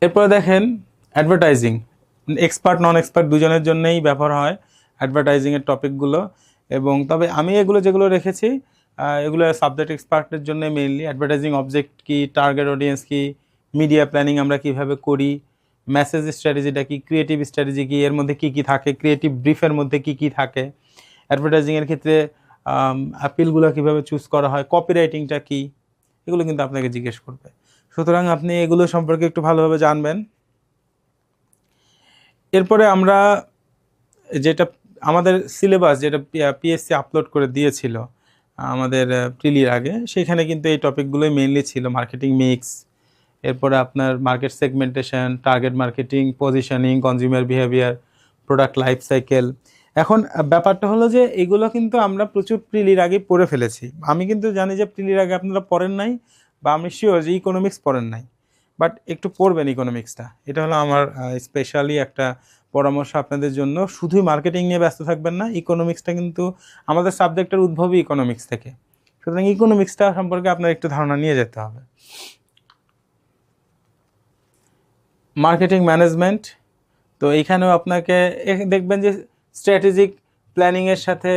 এরপরে দেখেন অ্যাডভার্টাইজিং, এক্সপার্ট নন এক্সপার্ট দুজনের জন্যই ব্যবহার হয় অ্যাডভার্টাইজিংয়ের টপিকগুলো। এবং তবে আমি যেগুলো রেখেছি এগুলো সাবজেক্ট এক্সপার্টের জন্য মেইনলি। অ্যাডভার্টাইজিং অবজেক্ট কি, টার্গেট অডিয়েন্স কি, মিডিয়া প্ল্যানিং আমরা কিভাবে করি, মেসেজ স্ট্র্যাটেজিটা কি, ক্রিয়েটিভ স্ট্র্যাটেজি কি, এর মধ্যে কি কি থাকে, ক্রিয়েটিভ ব্রিফের মধ্যে কি কি থাকে, অ্যাডভার্টাইজিংয়ের ক্ষেত্রে অ্যাপিলগুলো কীভাবে চুজ করা হয়, কপিরাইটিংটা কি, এগুলো কিন্তু আপনাকে জিজ্ঞেস করবে। সুতরাং আপনি এগুলো সম্পর্কে একটু ভালোভাবে জানবেন। এরপরে আমরা যেটা আমাদের সিলেবাস, যেটা পিএসসি আপলোড করে দিয়েছিল আমাদের প্রিলির আগে, সেখানে কিন্তু এই টপিকগুলোই মেইনলি ছিল। মার্কেটিং মিক্স, এরপরে আপনার market segmentation, target marketing, positioning, consumer behaviour, product life cycle. এখন ব্যাপারটা হলো যে এগুলো কিন্তু আমরা প্রচুর প্রিলির আগে পড়ে ফেলেছি। আমি কিন্তু জানি যে প্রিলির আগে আপনারা পড়েন নাই, বা আমি শিওর যে ইকোনমিক্স পড়েন নাই, বাট একটু পড়বেন ইকোনমিক্সটা। এটা হলো আমার স্পেশালি একটা পরামর্শ আপনাদের জন্য। শুধুই মার্কেটিং নিয়ে ব্যস্ত থাকবেন না, ইকোনমিক্সটা কিন্তু আমাদের সাবজেক্টের উদ্ভবই ইকোনমিক্স থেকে। সুতরাং ইকোনমিক্সটা সম্পর্কে আপনার একটু ধারণা নিয়ে যেতে হবে। মার্কেটিং ম্যানেজমেন্ট, তো এইখানেও আপনাকে দেখবেন যে স্ট্র্যাটেজিক প্ল্যানিংয়ের সাথে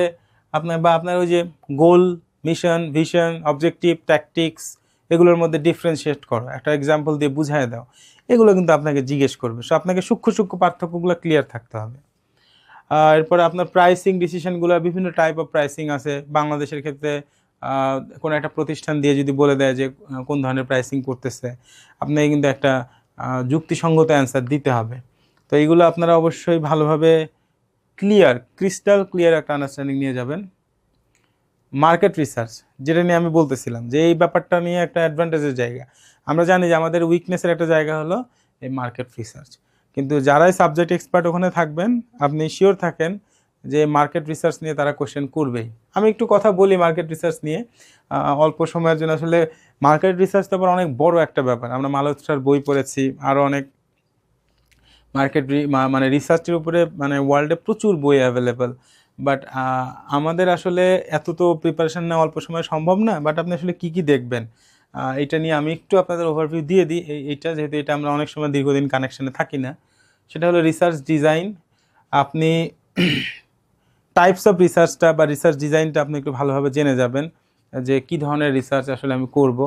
আপনার ওই যে গোল, মিশন, ভিশন, অবজেক্টিভ, ট্যাকটিক্স, এগুলোর মধ্যে ডিফারেন্সিয়েট করো, একটা এক্সাম্পল দিয়ে বুঝায় দাও, এগুলো কিন্তু আপনাকে জিজ্ঞেস করবে। সো আপনাকে সূক্ষ্ম পার্থক্যগুলো ক্লিয়ার থাকতে হবে। এরপরে আপনার প্রাইসিং ডিসিশনগুলো, বিভিন্ন টাইপ অফ প্রাইসিং আছে বাংলাদেশের ক্ষেত্রে। কোনো একটা প্রতিষ্ঠান দিয়ে যদি বলে দেয় যে কোন ধরনের প্রাইসিং করতেছে, আপনাকে কিন্তু একটা যুক্তিসঙ্গত অ্যান্সার দিতে হবে। তো এইগুলো আপনারা অবশ্যই ভালোভাবে ক্রিস্টাল ক্লিয়ার একটা আন্ডারস্ট্যান্ডিং নিয়ে যাবেন। মার্কেট রিসার্চ, যেটা নিয়ে আমি বলতেছিলাম যে এই ব্যাপারটা নিয়ে একটা অ্যাডভান্টেজের জায়গা। আমরা জানি যে আমাদের উইকনেসের একটা জায়গা হলো এই মার্কেট রিসার্চ, কিন্তু যারাই সাবজেক্ট এক্সপার্ট ওখানে থাকবেন আপনি শিওর থাকেন যে মার্কেট রিসার্চ নিয়ে তারা কোশ্চেন করবেই। আমি একটু কথা বলি মার্কেট রিসার্চ নিয়ে অল্প সময়ের জন্য। আসলে মার্কেট রিসার্চ তো আবার অনেক বড় একটা ব্যাপার। আমরা মালহোত্রার বই পড়েছি, আরও অনেক মার্কেট মানে রিসার্চের উপরে মানে ওয়ার্ল্ডে প্রচুর বই অ্যাভেলেবেল। বাট আমাদের আসলে এত তো প্রিপারেশান নেওয়া অল্প সময় সম্ভব না। বাট আপনি আসলে কী কী দেখবেন এটা নিয়ে আমি একটু আপনাদের ওভারভিউ দিয়ে দিই। এইটা যেহেতু আমরা অনেক সময় দীর্ঘদিন কানেকশানে থাকি না, সেটা হলো রিসার্চ ডিজাইন। আপনি টাইপস অফ রিসার্চটা বা রিসার্চ ডিজাইনটা আপনি একটু ভালোভাবে জেনে যাবেন যে কী ধরনের রিসার্চ আসলে আমি করব।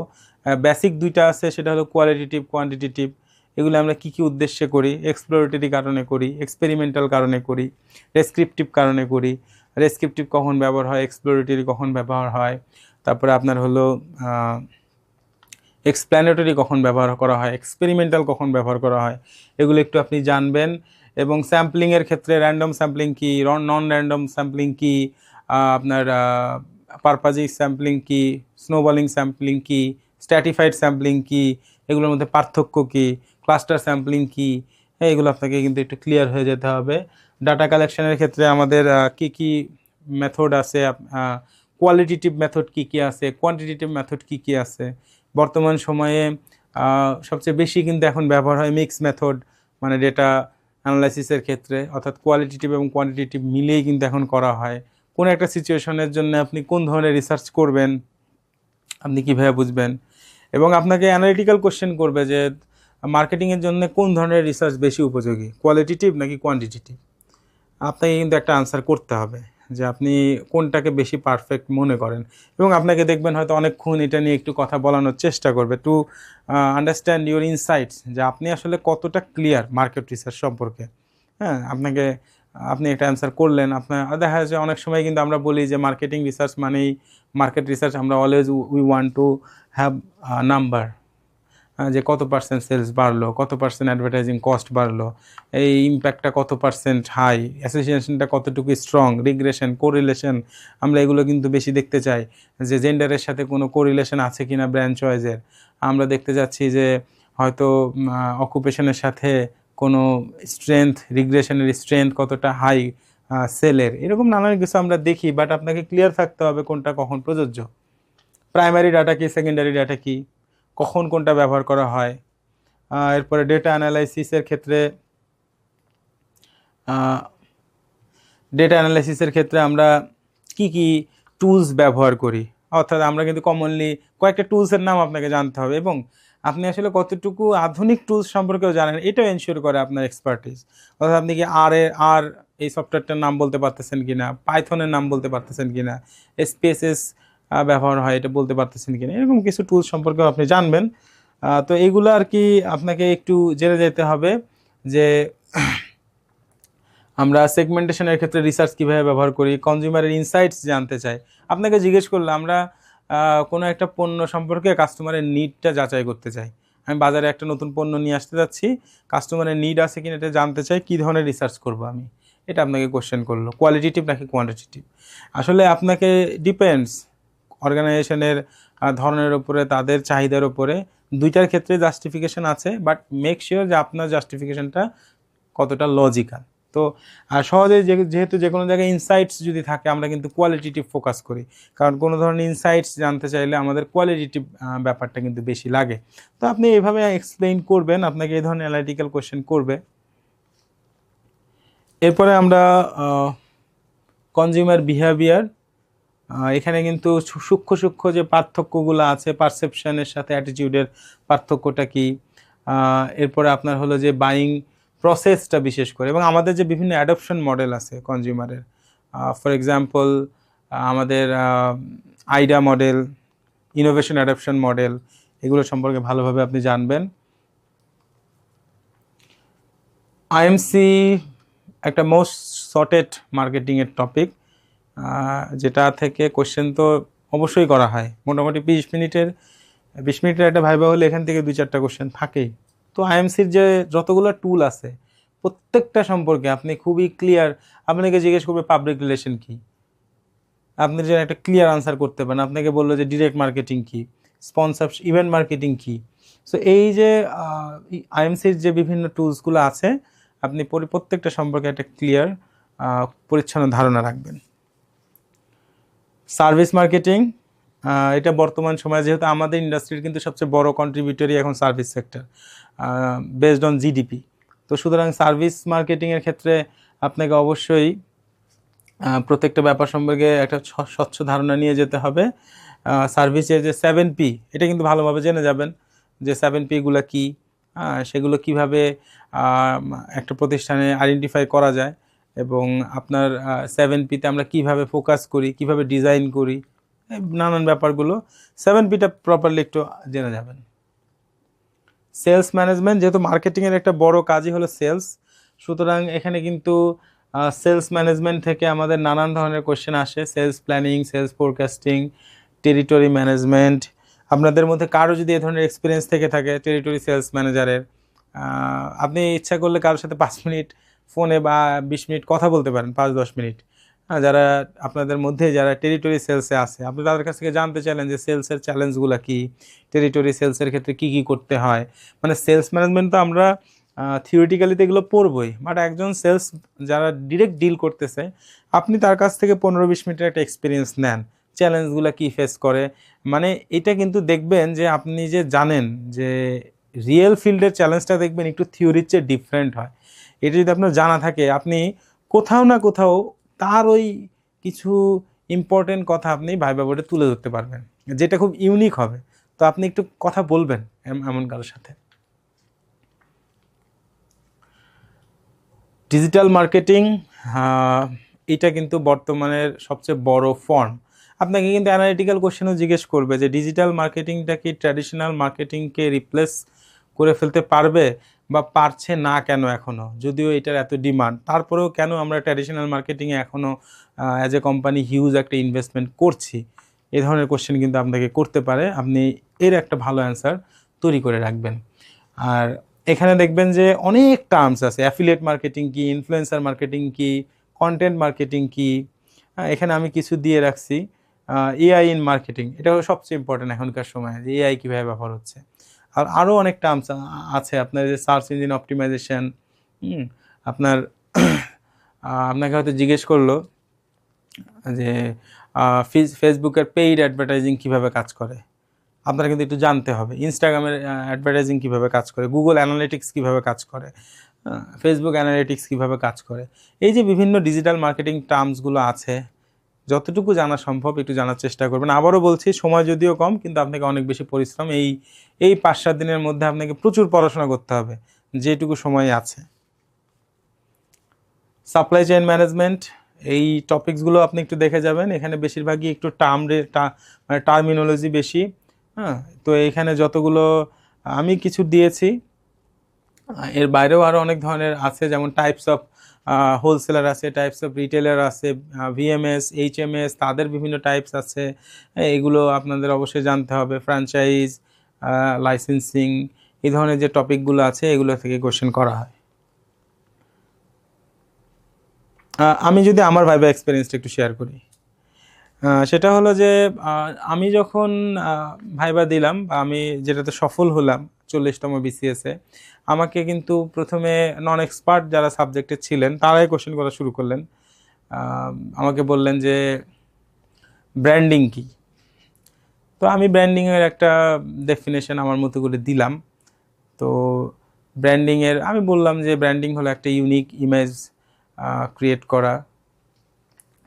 বেসিক দুইটা আছে, সেটা হলো কোয়ালিটেটিভ, কোয়ান্টিটেটিভ। এগুলো আমরা কী কী উদ্দেশ্যে করি? এক্সপ্লোরেটরি কারণে করি, এক্সপেরিমেন্টাল কারণে করি, ডেসক্রিপটিভ কারণে করি। ডেসক্রিপটিভ কখন ব্যবহার হয়, এক্সপ্লোরেটরি কখন ব্যবহার হয়, তারপরে আপনার হলো এক্সপ্ল্যানেটরি কখন ব্যবহার করা হয়, এক্সপেরিমেন্টাল কখন ব্যবহার করা হয়, এগুলো একটু আপনি জানবেন। এবং স্যাম্পলিংয়ের ক্ষেত্রে র্যান্ডম স্যাম্পলিং কী, নন র্যান্ডম স্যাম্পলিং কী, আপনার পারপাজিক স্যাম্পলিং কী, স্নোবলিং স্যাম্পলিং কী, স্ট্র্যাটিফাইড স্যাম্পলিং কী, এগুলোর মধ্যে পার্থক্য কী, ক্লাস্টার স্যাম্পলিং কী, এগুলো আপনাকে কিন্তু একটু ক্লিয়ার হয়ে যেতে হবে। ডাটা কালেকশনের ক্ষেত্রে আমাদের কী কী মেথড আছে, কোয়ালিটেটিভ মেথড কী কী আছে, কোয়ান্টিটেটিভ মেথড কী কী আছে। বর্তমান সময়ে সবচেয়ে বেশি কিন্তু এখন ব্যবহার হয় মিক্স মেথড, মানে ডেটা অ্যানালাইসিসের ক্ষেত্রে, অর্থাৎ কোয়ালিটেটিভ এবং কোয়ান্টিটেটিভ মিলিয়েই কিন্তু এখন করা হয়। কোন একটা সিচুয়েশনের জন্য আপনি কোন ধরনের রিসার্চ করবেন, আপনি কীভাবে বুঝবেন? এবং আপনাকে অ্যানালিটিক্যাল কোশ্চেন করবে যে মার্কেটিংয়ের জন্য কোন ধরনের রিসার্চ বেশি উপযোগী, কোয়ালিটেটিভ নাকি কোয়ান্টিটেটিভ। আপনাকে কিন্তু একটা আনসার করতে হবে যে আপনি কোনটাকে বেশি পারফেক্ট মনে করেন। এবং আপনাকে দেখবেন হয়তো অনেকক্ষণ এটা নিয়ে একটু কথা বলানোর চেষ্টা করবে টু আন্ডারস্ট্যান্ড ইউর ইনসাইটস, যে আপনি আসলে কতটা ক্লিয়ার মার্কেট রিসার্চ সম্পর্কে। হ্যাঁ, আপনি একটা অ্যান্সার করলেন, আপনার দেখা যাচ্ছে অনেক সময় কিন্তু আমরা বলি যে মার্কেটিং রিসার্চ মানেই মার্কেট রিসার্চ, আমরা always we want to have number, যে কত পার্সেন্ট সেলস বাড়লো, কত পার্সেন্ট অ্যাডভার্টাইজিং কস্ট বাড়লো, এই ইম্প্যাক্টটা কত পার্সেন্ট হাই, অ্যাসোসিয়েশনটা কতটুকু স্ট্রং, রিগ্রেশন, কোরিলেশন, আমরা এগুলো কিন্তু বেশি দেখতে চাই। যে জেন্ডারের সাথে কোনো কোরিলেশন আছে কিনা ব্র্যান্ড চয়েসের, আমরা দেখতে যাচ্ছি যে হয়তো অকুপেশনের সাথে কোনো স্ট্রেংথ, রিগ্রেশনের স্ট্রেংথ কতটা হাই সেলের, এরকম নানান কিছু আমরা দেখি। বাট আপনাকে ক্লিয়ার থাকতে হবে কোনটা কখন প্রযোজ্য। প্রাইমারি ডাটা কি, সেকেন্ডারি ডাটা কি, কখন কোনটা ব্যবহার করা হয়। এরপরে ডেটা অ্যানালাইসিসের ক্ষেত্রে আমরা কি কি টুলস ব্যবহার করি, অর্থাৎ আমরা কিন্তু কমনলি কয়েকটা টুলসের নাম আপনাকে জানতে হবে, এবং আপনি আসলে কতটুকু আধুনিক টুলস সম্পর্কেও জানেন এটাও এনশিওর করে আপনার এক্সপার্টিস। অর্থাৎ আপনি কি এই সফটওয়্যারটার নাম বলতে পারতেছেন কিনা, পাইথনের নাম বলতে পারতেছেন কিনা, এসপিএসএস ব্যবহার হয় এটা বলতে পারতেছেন কিনা, এরকম কিছু টুলস সম্পর্কেও আপনি জানবেন। তো এইগুলো আর কি আপনাকে একটু জেনে যেতে হবে যে আমরা সেগমেন্টেশনের ক্ষেত্রে রিসার্চ কীভাবে ব্যবহার করি, কনজিউমারের ইনসাইটস জানতে চাই। আপনাকে জিজ্ঞেস করলে আমরা কোনো একটা পণ্য সম্পর্কে কাস্টমারের নিডটা যাচাই করতে চাই। আমি বাজারে একটা নতুন পণ্য নিয়ে আসতে যাচ্ছি, কাস্টমারের নিড আছে কিনা এটা জানতে চাই, কী ধরনের রিসার্চ করব আমি, এটা আপনাকে কোশ্চেন করলো। কোয়ালিটেটিভ নাকি কোয়ান্টিটেটিভ, আসলে আপনাকে ডিপেন্ডস অর্গানাইজেশনের ধরনের উপরে, তাদের চাহিদার উপরে, দুইটার ক্ষেত্রে জাস্টিফিকেশন আছে, বাট মেক শিওর যে আপনার জাস্টিফিকেশনটা কতটা লজিক্যাল। তো সহজে যেহেতু যে কোনো জায়গায় ইনসাইটস যদি থাকে, আমরা কিন্তু কোয়ালিটেটিভ ফোকাস করি, কারণ কোনো ধরনের ইনসাইটস জানতে চাইলে আমাদের কোয়ালিটেটিভ ব্যাপারটা কিন্তু বেশি লাগে। তো আপনি এইভাবে এক্সপ্লেইন করবেন, আপনাকে এই ধরনের অ্যানালিটিক্যাল কোশ্চেন করবে। এরপরে আমরা কনজিউমার বিহেভিয়ার, এখানে কিন্তু সূক্ষ্ম যে পার্থক্যগুলো আছে, পারসেপশনের সাথে অ্যাটিটিউডের পার্থক্যটা কি, এরপরে আপনার হলো যে বাইং প্রসেসটা বিশেষ করে, এবং আমাদের যে বিভিন্ন অ্যাডপশন মডেল আছে কনজিউমারের, ফর এক্সাম্পল আমাদের আইডা মডেল, ইনোভেশন অ্যাডপশন মডেল, এগুলো সম্পর্কে ভালোভাবে আপনি জানবেন। আইএমসি একটা মোস্ট সর্টেড মার্কেটিংয়ের টপিক, যেটা থেকে কোশ্চেন তো অবশ্যই করা হয়। মোটামুটি 20 মিনিটের একটা ভাইবা হলে এখান থেকে 2-4টা কোশ্চেন থাকেই। তো আইএমসির যে যতগুলো টুল আছে প্রত্যেকটা সম্পর্কে আপনি খুবই ক্লিয়ার। আপনাকে জিজ্ঞেস করবে পাবলিক রিলেশন কী, আপনি যেন একটা ক্লিয়ার আনসার করতে পারেন। আপনাকে বললো যে ডিরেক্ট মার্কেটিং কী, স্পন্সরশিপ, ইভেন্ট মার্কেটিং কী। সো এই যে আইএমসির যে বিভিন্ন টুলসগুলো আছে, আপনি প্রত্যেকটা সম্পর্কে একটা ক্লিয়ার পরিচ্ছন্ন ধারণা রাখবেন। সার্ভিস মার্কেটিং, এটা বর্তমান সময়ে যেহেতু আমাদের ইন্ডাস্ট্রির কিন্তু সবচেয়ে বড় কন্ট্রিবিউটরই এখন service sector, based on GDP. তো সুতরাং সার্ভিস মার্কেটিংয়ের ক্ষেত্রে আপনাকে অবশ্যই প্রত্যেকটা ব্যাপার সম্পর্কে একটা স্বচ্ছ ধারণা নিয়ে যেতে হবে। সার্ভিসের যে 7P, এটা কিন্তু ভালোভাবে জেনে যাবেন যে 7Pগুলো কী, সেগুলো কিভাবে একটা প্রতিষ্ঠানে আইডেন্টিফাই করা যায়, এবং আপনার 7Pতে আমরা কিভাবে ফোকাস করি, কিভাবে ডিজাইন করি, নানান ব্যাপারগুলো 7Pটা প্রপারলি একটু জেনে যাবেন। সেলস ম্যানেজমেন্ট, যেহেতু মার্কেটিংয়ের একটা বড় কাজই হলো সেলস, সুতরাং এখানে কিন্তু সেলস ম্যানেজমেন্ট থেকে আমাদের নানান ধরনের কোশ্চেন আসে। Sales planning, sales forecasting, territory management. আপনাদের মধ্যে কারো যদি এ ধরনের এক্সপিরিয়েন্স থেকে থাকে টেরিটরি সেলস ম্যানেজারের, আপনি ইচ্ছা করলে কারোর সাথে 5 মিনিট ফোনে বা 20 মিনিট কথা বলতে পারেন, 5-10 মিনিট। যারা আপনাদের মধ্যে যারা টেরিটরি সেলসে আছে, আপনি তাদের কাছ থেকে জানতে চাইলেন যে সেলসের চ্যালেঞ্জগুলো কী, টেরিটরি সেলসের ক্ষেত্রে কী কী করতে হয়। মানে সেলস ম্যানেজমেন্ট তো আমরা থিওরিটিক্যালিতে এগুলো পড়বই, বাট একজন সেলস যারা ডিরেক্ট ডিল করতেছে, আপনি তার কাছ থেকে 15-20 মিনিটের একটা এক্সপিরিয়েন্স নেন, চ্যালেঞ্জগুলো কী ফেস করে। মানে এটা কিন্তু দেখবেন যে আপনি যে জানেন যে রিয়েল ফিল্ডের চ্যালেঞ্জটা দেখবেন একটু থিওরির চেয়ে ডিফারেন্ট হয়। এটা যদি আপনার জানা থাকে, আপনি কোথাও না কোথাও তার ওই কিছু ইম্পর্টেন্ট কথা আপনি ভাইবা বোর্ডে তুলে ধরতে পারবেন, যেটা খুব ইউনিক হবে। তো আপনি একটু কথা বলবেন এমন কারোর সাথে। ডিজিটাল মার্কেটিং, এটা কিন্তু বর্তমানের সবচেয়ে বড় ফর্ম। আপনাকে কিন্তু অ্যানালিটিক্যাল কোশ্চেনও জিজ্ঞেস করবে যে ডিজিটাল মার্কেটিংটা কি ট্র্যাডিশনাল মার্কেটিংকে রিপ্লেস করে ফেলতে পারবে বা পারছে না কেন এখনও, যদিও এটার এত ডিমান্ড, তারপরেও কেন আমরা ট্র্যাডিশনাল মার্কেটিংয়ে এখনও অ্যাজ এ কোম্পানি হিউজ একটা ইনভেস্টমেন্ট করছি। এই ধরনের কোশ্চেন কিন্তু আপনাকে করতে পারে, আপনি এর একটা ভালো অ্যান্সার তৈরি করে রাখবেন। আর এখানে দেখবেন যে অনেক টার্মস আছে, অ্যাফিলিয়েট মার্কেটিং কি, ইনফ্লুয়েন্সার মার্কেটিং কি, কন্টেন্ট মার্কেটিং কি। এখানে আমি কিছু দিয়ে রাখছি। এআই ইন মার্কেটিং, এটা হলো সবচেয়ে ইম্পর্টেন্ট এখনকার সময়, যে এআই কীভাবে ব্যবহার হচ্ছে। আর আরও অনেক টার্মস আছে, আপনার যে সার্চ ইঞ্জিন অপটিমাইজেশন। আপনার আপনাকে হয়তো জিজ্ঞেস করলো যে ফেসবুকের পেইড অ্যাডভার্টাইজিং কীভাবে কাজ করে, আপনারা কিন্তু একটু জানতে হবে। ইনস্টাগ্রামের অ্যাডভার্টাইজিং কীভাবে কাজ করে, গুগল অ্যানালিটিক্স কীভাবে কাজ করে, ফেসবুক অ্যানালিটিক্স কীভাবে কাজ করে। এই যে বিভিন্ন ডিজিটাল মার্কেটিং টার্মসগুলো আছে, যতটুকু জানা সম্ভব একটু জানার চেষ্টা করবেন। আবারও বলছি, সময় যদিও কম, কিন্তু আপনাকে অনেক বেশি পরিশ্রম, এই 5-7 দিনের মধ্যে আপনাকে প্রচুর পড়াশোনা করতে হবে যেটুকু সময় আছে। সাপ্লাই চেইন ম্যানেজমেন্ট, এই টপিকসগুলো আপনি একটু দেখে যাবেন। এখানে বেশিরভাগই একটু মানে টার্মিনোলজি বেশি। তো এইখানে যতগুলো আমি কিছু দিয়েছি, এর বাইরেও আরও অনেক ধরনের আছে, যেমন টাইপস অফ হোলসেলার আছে, টাইপস অফ রিটেলার আছে, ভিএমএস, এইচএমএস, তাদের বিভিন্ন টাইপস আছে। এগুলো আপনাদের অবশ্যই জানতে হবে। ফ্র্যাঞ্চাইজ, লাইসেন্সিং, এই ধরনের যে টপিকগুলো আছে এগুলো থেকে কোশ্চেন করা হয়। আমি যদি আমার ভাইবা এক্সপিরিয়েন্সটা একটু শেয়ার করি, সেটা হলো যে আমি যখন ভাইবা দিলাম, বা আমি যেটাতে সফল হলাম 40তম বিসিএসে, আমাকে কিন্তু প্রথমে নন এক্সপার্ট যারা সাবজেক্টে ছিলেন তারাই কোশ্চেন করা শুরু করলেন। আমাকে বললেন যে ব্র্যান্ডিং কী। তো আমি ব্র্যান্ডিংয়ের একটা ডেফিনেশন আমার মতো করে দিলাম। তো ব্র্যান্ডিংয়ের আমি বললাম যে ব্র্যান্ডিং হলো একটা ইউনিক ইমেজ ক্রিয়েট করা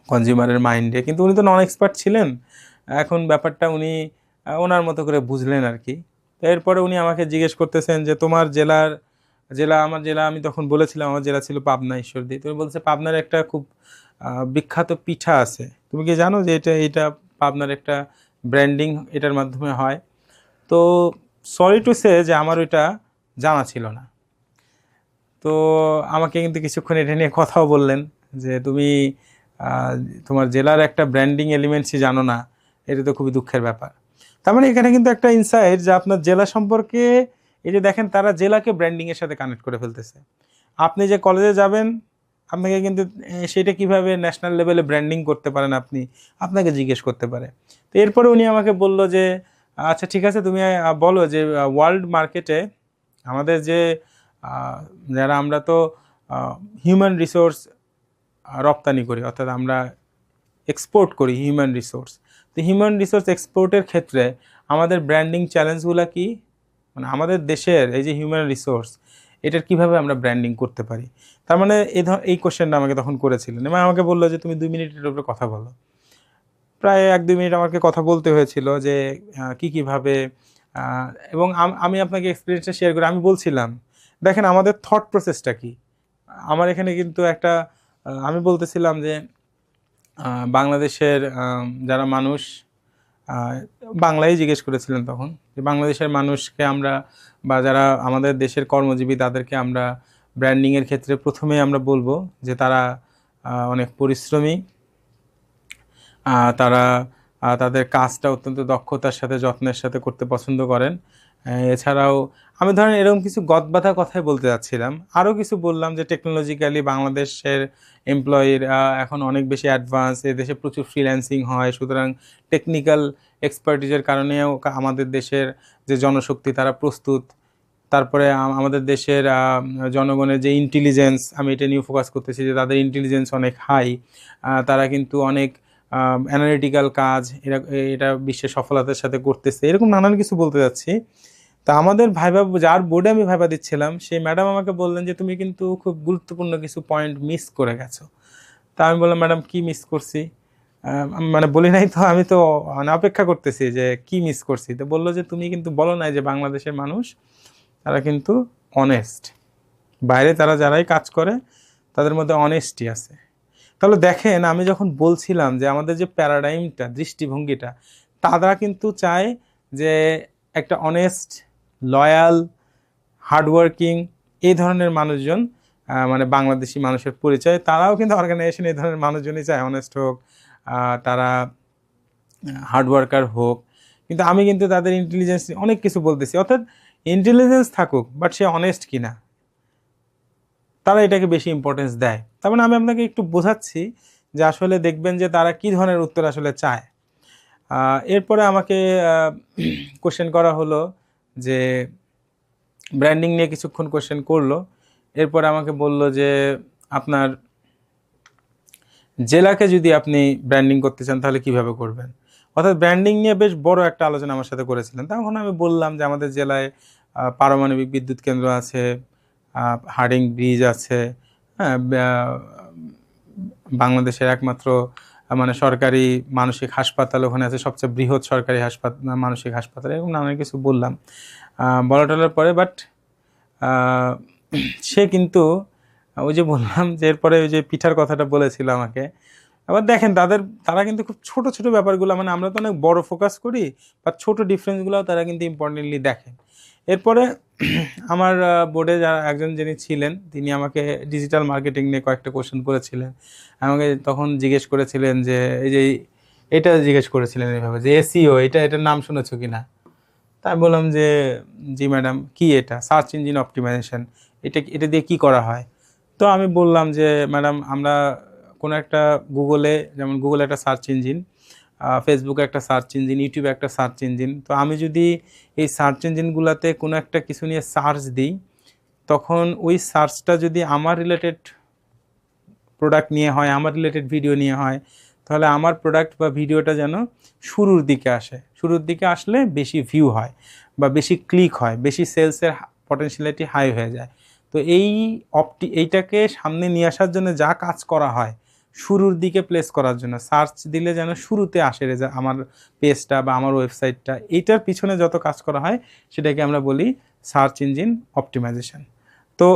কনজিউমারের মাইন্ডে। কিন্তু উনি তো নন এক্সপার্ট ছিলেন, এখন ব্যাপারটা উনি ওনার মতো করে বুঝলেন আর কি। তো এরপরে উনি আমাকে জিজ্ঞেস করতেছেন যে তোমার আমার জেলা, আমি তখন বলেছিলাম আমার জেলা ছিল পাবনা, ঈশ্বরদী। তুমি বলছে পাবনার একটা খুব বিখ্যাত পিঠা আছে, তুমি কি জানো যে এটা পাবনার একটা ব্র্যান্ডিং এটার মাধ্যমে হয়। তো সরি টু সে যে আমার ওইটা জানা ছিল না। তো আমাকে কিন্তু কিছুক্ষণ এটা নিয়ে কথাও বললেন যে তুমি তোমার জেলার একটা ব্র্যান্ডিং এলিমেন্টসই জানো না, এটা তো খুবই দুঃখের ব্যাপার। তার মানে এখানে কিন্তু একটা ইনসাইট যে আপনার জেলা সম্পর্কে, এই যে দেখেন তারা জেলাকে ব্র্যান্ডিংয়ের সাথে কানেক্ট করে ফেলতেছে। আপনি যে কলেজে যাবেন, আপনাকে কিন্তু সেটা কিভাবে ন্যাশনাল লেভেলে ব্র্যান্ডিং করতে পারেন আপনাকে জিজ্ঞেস করতে পারে। তো এরপরে উনি আমাকে বলল যে আচ্ছা ঠিক আছে, তুমি বলো যে ওয়ার্ল্ড মার্কেটে আমাদের যে যারা আমরা তো হিউম্যান রিসোর্স রপ্তানি করি, অর্থাৎ আমরা এক্সপোর্ট করি হিউম্যান রিসোর্স। তো হিউম্যান রিসোর্স এক্সপোর্টের ক্ষেত্রে আমাদের ব্র্যান্ডিং চ্যালেঞ্জগুলো কি, মানে আমাদের দেশের এই যে হিউম্যান রিসোর্স, এটার কিভাবে আমরা ব্র্যান্ডিং করতে পারি। তার মানে এই কোশ্চেনটা আমাকে তখন করেছিলেন এবং আমাকে বললো যে তুমি 2 মিনিটের উপরে কথা বলো। প্রায় 1-2 মিনিট আমাকে কথা বলতে হয়েছিল যে কীভাবে, এবং আমি আপনাকে এক্সপিরিয়েন্সটা শেয়ার করে আমি বলছিলাম দেখেন আমাদের থট প্রসেসটা কি। আমার এখানে কিন্তু একটা আমি বলতেছিলাম যে বাংলাদেশের যারা মানুষ, আহ, বাংলায় জিজ্ঞেস করেছিলেন তখন, যে বাংলাদেশের মানুষকে আমরা বা যারা আমাদের দেশের কর্মজীবী তাদেরকে আমরা ব্র্যান্ডিংয়ের ক্ষেত্রে প্রথমে আমরা বলবো যে তারা অনেক পরিশ্রমী, তারা তাদের কাজটা অত্যন্ত দক্ষতার সাথে যত্নের সাথে করতে পছন্দ করেন। এছাড়াও আমি ধরেন এরকম কিছু গদবাঁধা কথাই বলতে যাচ্ছিলাম। আরও কিছু বললাম যে টেকনোলজিক্যালি বাংলাদেশের এমপ্লয়ির এখন অনেক বেশি অ্যাডভান্স, দেশে প্রচুর ফ্রিল্যান্সিং হয়, সুতরাং টেকনিক্যাল এক্সপার্টিজের কারণেও আমাদের দেশের যে জনশক্তি তারা প্রস্তুত। তারপরে আমাদের দেশের জনগণের যে ইন্টেলিজেন্স, আমি এটা নিয়ে ফোকাস করতেছি যে তাদের ইন্টেলিজেন্স অনেক হাই, তারা কিন্তু অনেক অ্যানালিটিক্যাল কাজ এটা বিশ্বের সফলতার সাথে করতেছে, এরকম নানান কিছু বলতে যাচ্ছি। তা আমাদের ভাইবা, যার বোর্ডে আমি ভাইবা দিচ্ছিলাম, সেই ম্যাডাম আমাকে বললেন যে তুমি কিন্তু খুব গুরুত্বপূর্ণ কিছু পয়েন্ট মিস করে গেছো। তা আমি বললাম, ম্যাডাম কি মিস করছি? মানে বলি নাই তো, আমি তো অপেক্ষা করতেছি যে কি মিস করছি। তো বললো যে তুমি কিন্তু বলো নাই যে বাংলাদেশের মানুষ তারা কিন্তু অনেস্ট, বাইরে তারা যারাই কাজ করে তাদের মধ্যে অনেস্টি আছে। তাহলে দেখেন, আমি যখন বলছিলাম যে আমাদের যে প্যারাডাইমটা, দৃষ্টিভঙ্গিটা, তারা কিন্তু চায় যে একটা অনেস্ট, লয়াল, হার্ডওয়ার্কিং এই ধরনের মানুষজন, মানে বাংলাদেশি মানুষের পরিচয়। তারাও কিন্তু অর্গানাইজেশন এই ধরনের মানুষজনই চায়, অনেস্ট হোক, তারা হার্ডওয়ার্কার হোক। কিন্তু আমি কিন্তু তাদের ইন্টেলিজেন্স অনেক কিছু বলতেছি, অর্থাৎ ইন্টেলিজেন্স থাকুক বাট সে অনেস্ট কিনা, তারা এটাকে বেশি ইম্পর্টেন্স দেয়। তার মানে আমি আপনাকে একটু বোঝাচ্ছি যে আসলে দেখবেন যে তারা কি ধরনের উত্তর আসলে চায়। এরপরে আমাকে কোশ্চেন করা হলো যে ব্র্যান্ডিং নিয়ে কিছুক্ষণ কোশ্চেন করলো। এরপরে আমাকে বলল যে আপনার জেলাকে যদি আপনি ব্র্যান্ডিং করতে চান তাহলে কিভাবে করবেন, অর্থাৎ ব্র্যান্ডিং নিয়ে বেশ বড় একটা আলোচনা আমার সাথে করেছিলেন। তখন আমি বললাম যে আমাদের জেলায় পারমাণবিক বিদ্যুৎ কেন্দ্র আছে, হার্ডিং ব্রিজ আছে, হ্যাঁ, বাংলাদেশের একমাত্র মানে সরকারি মানসিক হাসপাতাল ওখানে আছে, সবচেয়ে বৃহৎ সরকারি হাসপাতাল, মানসিক হাসপাতাল, এরকম নানান কিছু বললাম বলা টলার পরে। বাট সে কিন্তু ওই যে বললাম যে এরপরে ওই যে পিঠার কথাটা বলেছিল আমাকে। আবার দেখেন তারা কিন্তু খুব ছোট ছোট ব্যাপারগুলো, মানে আমরা তো অনেক বড় ফোকাস করি, বাট ছোট ডিফারেন্সগুলোও তারা কিন্তু ইম্পর্টেন্টলি দেখেন। এরপরে আমার বোর্ডে যারা একজন যিনি ছিলেন, তিনি আমাকে ডিজিটাল মার্কেটিং নিয়ে কয়েকটা কোশ্চেন করেছিলেন। আমাকে তখন জিজ্ঞেস করেছিলেন যে এই যে এটা জিজ্ঞেস করেছিলেন এইভাবে যে এসইও, এটার নাম শুনেছো কি না? তাই বললাম যে জি ম্যাডাম, কি এটা? সার্চ ইঞ্জিন অপটিমাইজেশন, এটা দিয়ে কি করা হয়? তো আমি বললাম যে ম্যাডাম, আমরা কোনো একটা গুগলে, যেমন গুগল একটা সার্চ ইঞ্জিন, ফেসবুকে একটা সার্চ ইঞ্জিন, ইউটিউবে একটা সার্চ ইঞ্জিন, তো আমি যদি এই সার্চ ইঞ্জিনগুলোতে কোনো একটা কিছু নিয়ে সার্চ দিই, তখন ওই সার্চটা যদি আমার রিলেটেড প্রোডাক্ট নিয়ে হয়, আমার রিলেটেড ভিডিও নিয়ে হয়, তাহলে আমার প্রোডাক্ট বা ভিডিওটা যেন শুরুর দিকে আসে। শুরুর দিকে আসলে বেশি ভিউ হয় বা বেশি ক্লিক হয়, বেশি সেলসের পটেনশিয়ালিটি হাই হয়ে যায়। তো এইটাকে সামনে নিয়ে আসার জন্য যা কাজ করা হয়, শুরুর দিকে প্লেস করার জন্য, সার্চ দিলে যেন শুরুতে আসে আমার পেজটা বা আমার ওয়েবসাইটটা, এইটার পিছনে যত কাজ করা হয় সেটাকে আমরা বলি সার্চ ইঞ্জিন অপটিমাইজেশন। তো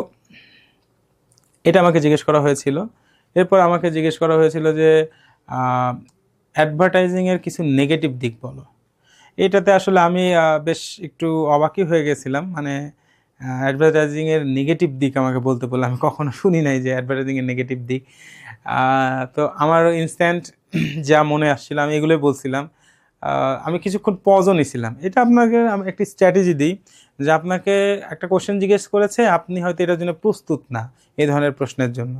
এটা আমাকে জিজ্ঞেস করা হয়েছিল। এরপর আমাকে জিজ্ঞেস করা হয়েছিল যে অ্যাডভার্টাইজিংয়ের কিছু নেগেটিভ দিক বলো। এটাতে আসলে আমি বেশ একটু অবাকই হয়ে গেছিলাম। মানে অ্যাডভার্টাইজিংয়ের নেগেটিভ দিক আমাকে বলতে বললে, আমি কখনো শুনি নাই যে অ্যাডভার্টাইজিংয়ের নেগেটিভ দিক। তো আমার ইনস্ট্যান্ট যা মনে আসছিল আমি এগুলোই বলছিলাম। আমি কিছুক্ষণ পজও নিছিলাম। এটা আপনাকে আমি একটি স্ট্র্যাটেজি দিই যে আপনাকে একটা কোশ্চেন জিজ্ঞেস করেছে, আপনি হয়তো এটার জন্য প্রস্তুত না এই ধরনের প্রশ্নের জন্য,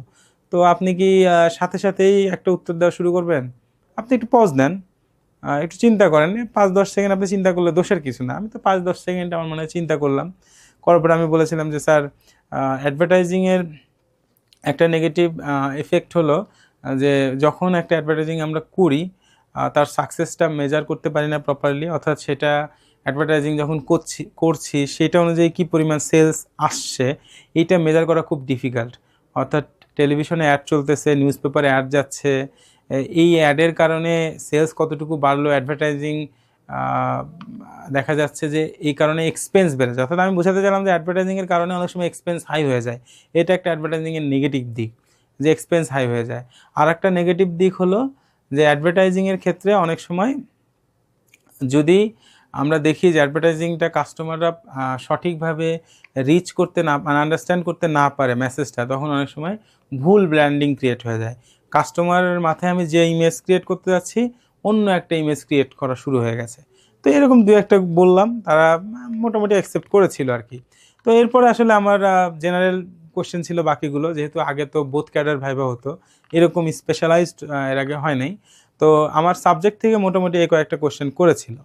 তো আপনি কি সাথে সাথেই একটা উত্তর দেওয়া শুরু করবেন? আপনি একটু পজ নেন, একটু চিন্তা করেন। 5-10 সেকেন্ড আপনি চিন্তা করলে দোষের কিছু না। আমি তো 5-10 সেকেন্ড আমার মনে হয় চিন্তা করলাম। করার পরে আমি বলেছিলাম যে স্যার, অ্যাডভার্টাইজিংয়ের একটা নেগেটিভ এফেক্ট হলো যে যখন একটা অ্যাডভার্টাইজিং আমরা করি, তার সাকসেসটা মেজার করতে পারি না প্রপারলি, অর্থাৎ সেটা অ্যাডভার্টাইজিং যখন করছি সেটা অনুযায়ী কী পরিমাণ সেলস আসছে এইটা মেজার করা খুব ডিফিকাল্ট। অর্থাৎ টেলিভিশনে অ্যাড চলতেছে, নিউজ পেপারে অ্যাড যাচ্ছে, এই অ্যাডের কারণে সেলস কতটুকু বাড়লো, অ্যাডভার্টাইজিং দেখা যাচ্ছে যে এই কারণে এক্সপেন্স বেড়ে যায়। অর্থাৎ আমি বোঝাতে চাইলাম যে অ্যাডভার্টাইজিংয়ের কারণে অনেক সময় এক্সপেন্স হাই হয়ে যায়। এটা একটা অ্যাডভার্টাইজিংয়ের নেগেটিভ দিক, যে এক্সপেন্স হাই হয়ে যায়। আর একটা নেগেটিভ দিক হলো যে অ্যাডভার্টাইজিংয়ের ক্ষেত্রে অনেক সময় যদি আমরা দেখি যে অ্যাডভার্টাইজিংটা কাস্টমাররা সঠিকভাবে রিচ করতে না মানে আন্ডারস্ট্যান্ড করতে না পারে মেসেজটা, তখন অনেক সময় ভুল ব্র্যান্ডিং ক্রিয়েট হয়ে যায়। কাস্টমারের মাথায় আমি যে ইমেজ ক্রিয়েট করতে যাচ্ছি অন্য একটা ইমেজ ক্রিয়েট করা শুরু হয়ে গেছে। তো এরকম দু একটা বললাম, তারা মোটামুটি অ্যাকসেপ্ট করেছিল আর কি। তো এরপরে আসলে আমার জেনারেল কোশ্চেন ছিল বাকিগুলো, যেহেতু আগে তো বোথ ক্যাডার ভাইবা হতো, এরকম স্পেশালাইজড এর আগে হয় নাই। তো আমার সাবজেক্ট থেকে মোটামুটি এই কয়েকটা কোশ্চেন করেছিল।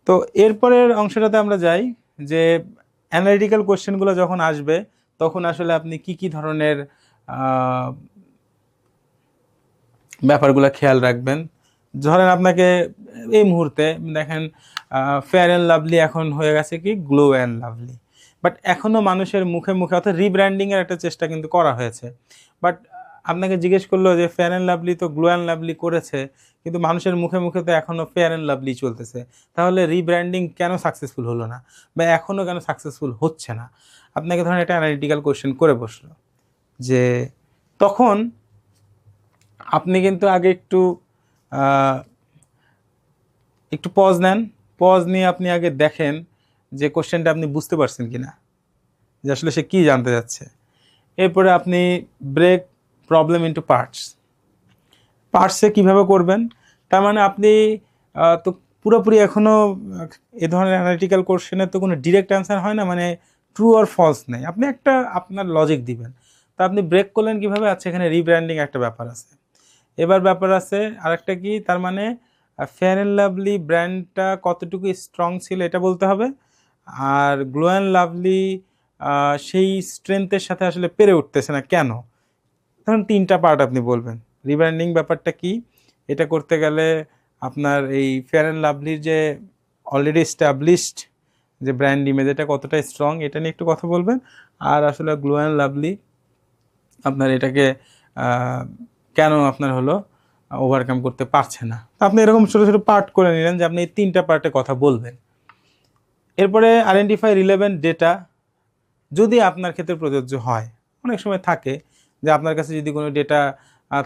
তো এরপরের অংশটাতে আমরা যাই যে অ্যানালিটিক্যাল কোশ্চেনগুলো যখন আসবে তখন আসলে আপনি কি কি ধরনের ব্যাপারগুলো খেয়াল রাখবেন। ধরেন আপনাকে এই মুহূর্তে দেখেন ফেয়ার অ্যান্ড লাভলি এখন হয়ে গেছে কি গ্লো অ্যান্ড লাভলি, বাট এখনও মানুষের মুখে মুখে অর্থাৎ রিব্র্যান্ডিংয়ের একটা চেষ্টা কিন্তু করা হয়েছে। বাট আপনাকে জিজ্ঞেস করলো যে ফেয়ার অ্যান্ড লাভলি তো গ্লো অ্যান্ড লাভলি করেছে, কিন্তু মানুষের মুখে মুখে তো এখনও ফেয়ার অ্যান্ড লাভলি চলতেছে, তাহলে রিব্র্যান্ডিং কেন সাকসেসফুল হলো না বা এখনও কেন সাকসেসফুল হচ্ছে না? আপনাকে ধরেন একটা অ্যানালিটিক্যাল কোশ্চেন করে বসলো, যে তখন আপনি কিন্তু আগে একটু পজ নেন, পজ নিয়ে আপনি আগে দেখেন যে কোশ্চেনটা আপনি বুঝতে পারছেন কিনা, যে আসলে সে কী জানতে যাচ্ছে। এরপরে আপনি ব্রেক প্রবলেম ইন্টু পার্টসে কীভাবে করবেন, তার মানে আপনি তো পুরোপুরি এখনও এ ধরনের অ্যানালিটিক্যাল কোশ্চেনের তো কোনো ডিরেক্ট অ্যান্সার হয় না, মানে ট্রু আর ফলস নেই, আপনি একটা আপনার লজিক দিবেন। তা আপনি ব্রেক করলেন কীভাবে? আচ্ছা, এখানে রিব্র্যান্ডিং একটা ব্যাপার আছে, এবার ব্যাপার আছে আরেকটা কি, তার মানে ফেয়ার অ্যান্ড লাভলি ব্র্যান্ডটা কতটুকু স্ট্রং ছিল এটা বলতে হবে, আর গ্লো অ্যান্ড লাভলি সেই স্ট্রেংথের সাথে আসলে পেরে উঠতেছে না কেন। তখন তিনটা পার্ট আপনি বলবেন। রিব্র্যান্ডিং ব্যাপারটা কি, এটা করতে গেলে আপনার এই ফেয়ার অ্যান্ড লাভলির যে অলরেডি এস্টাবলিশড যে ব্র্যান্ড ইমেজ এটা কতটা স্ট্রং এটা নিয়ে একটু কথা বলবেন, আর আসলে গ্লো অ্যান্ড লাভলি আপনার এটাকে কেন আপনার হলো ওভারকাম করতে পারছে না। আপনি এরকম ছোটো ছোটো পার্ট করে নিলেন যে আপনি এই তিনটা পার্টে কথা বলবেন। এরপরে আইডেন্টিফাই রিলেভেন্ট ডেটা, যদি আপনার ক্ষেত্রে প্রযোজ্য হয়। অনেক সময় থাকে যে আপনার কাছে যদি কোনো ডেটা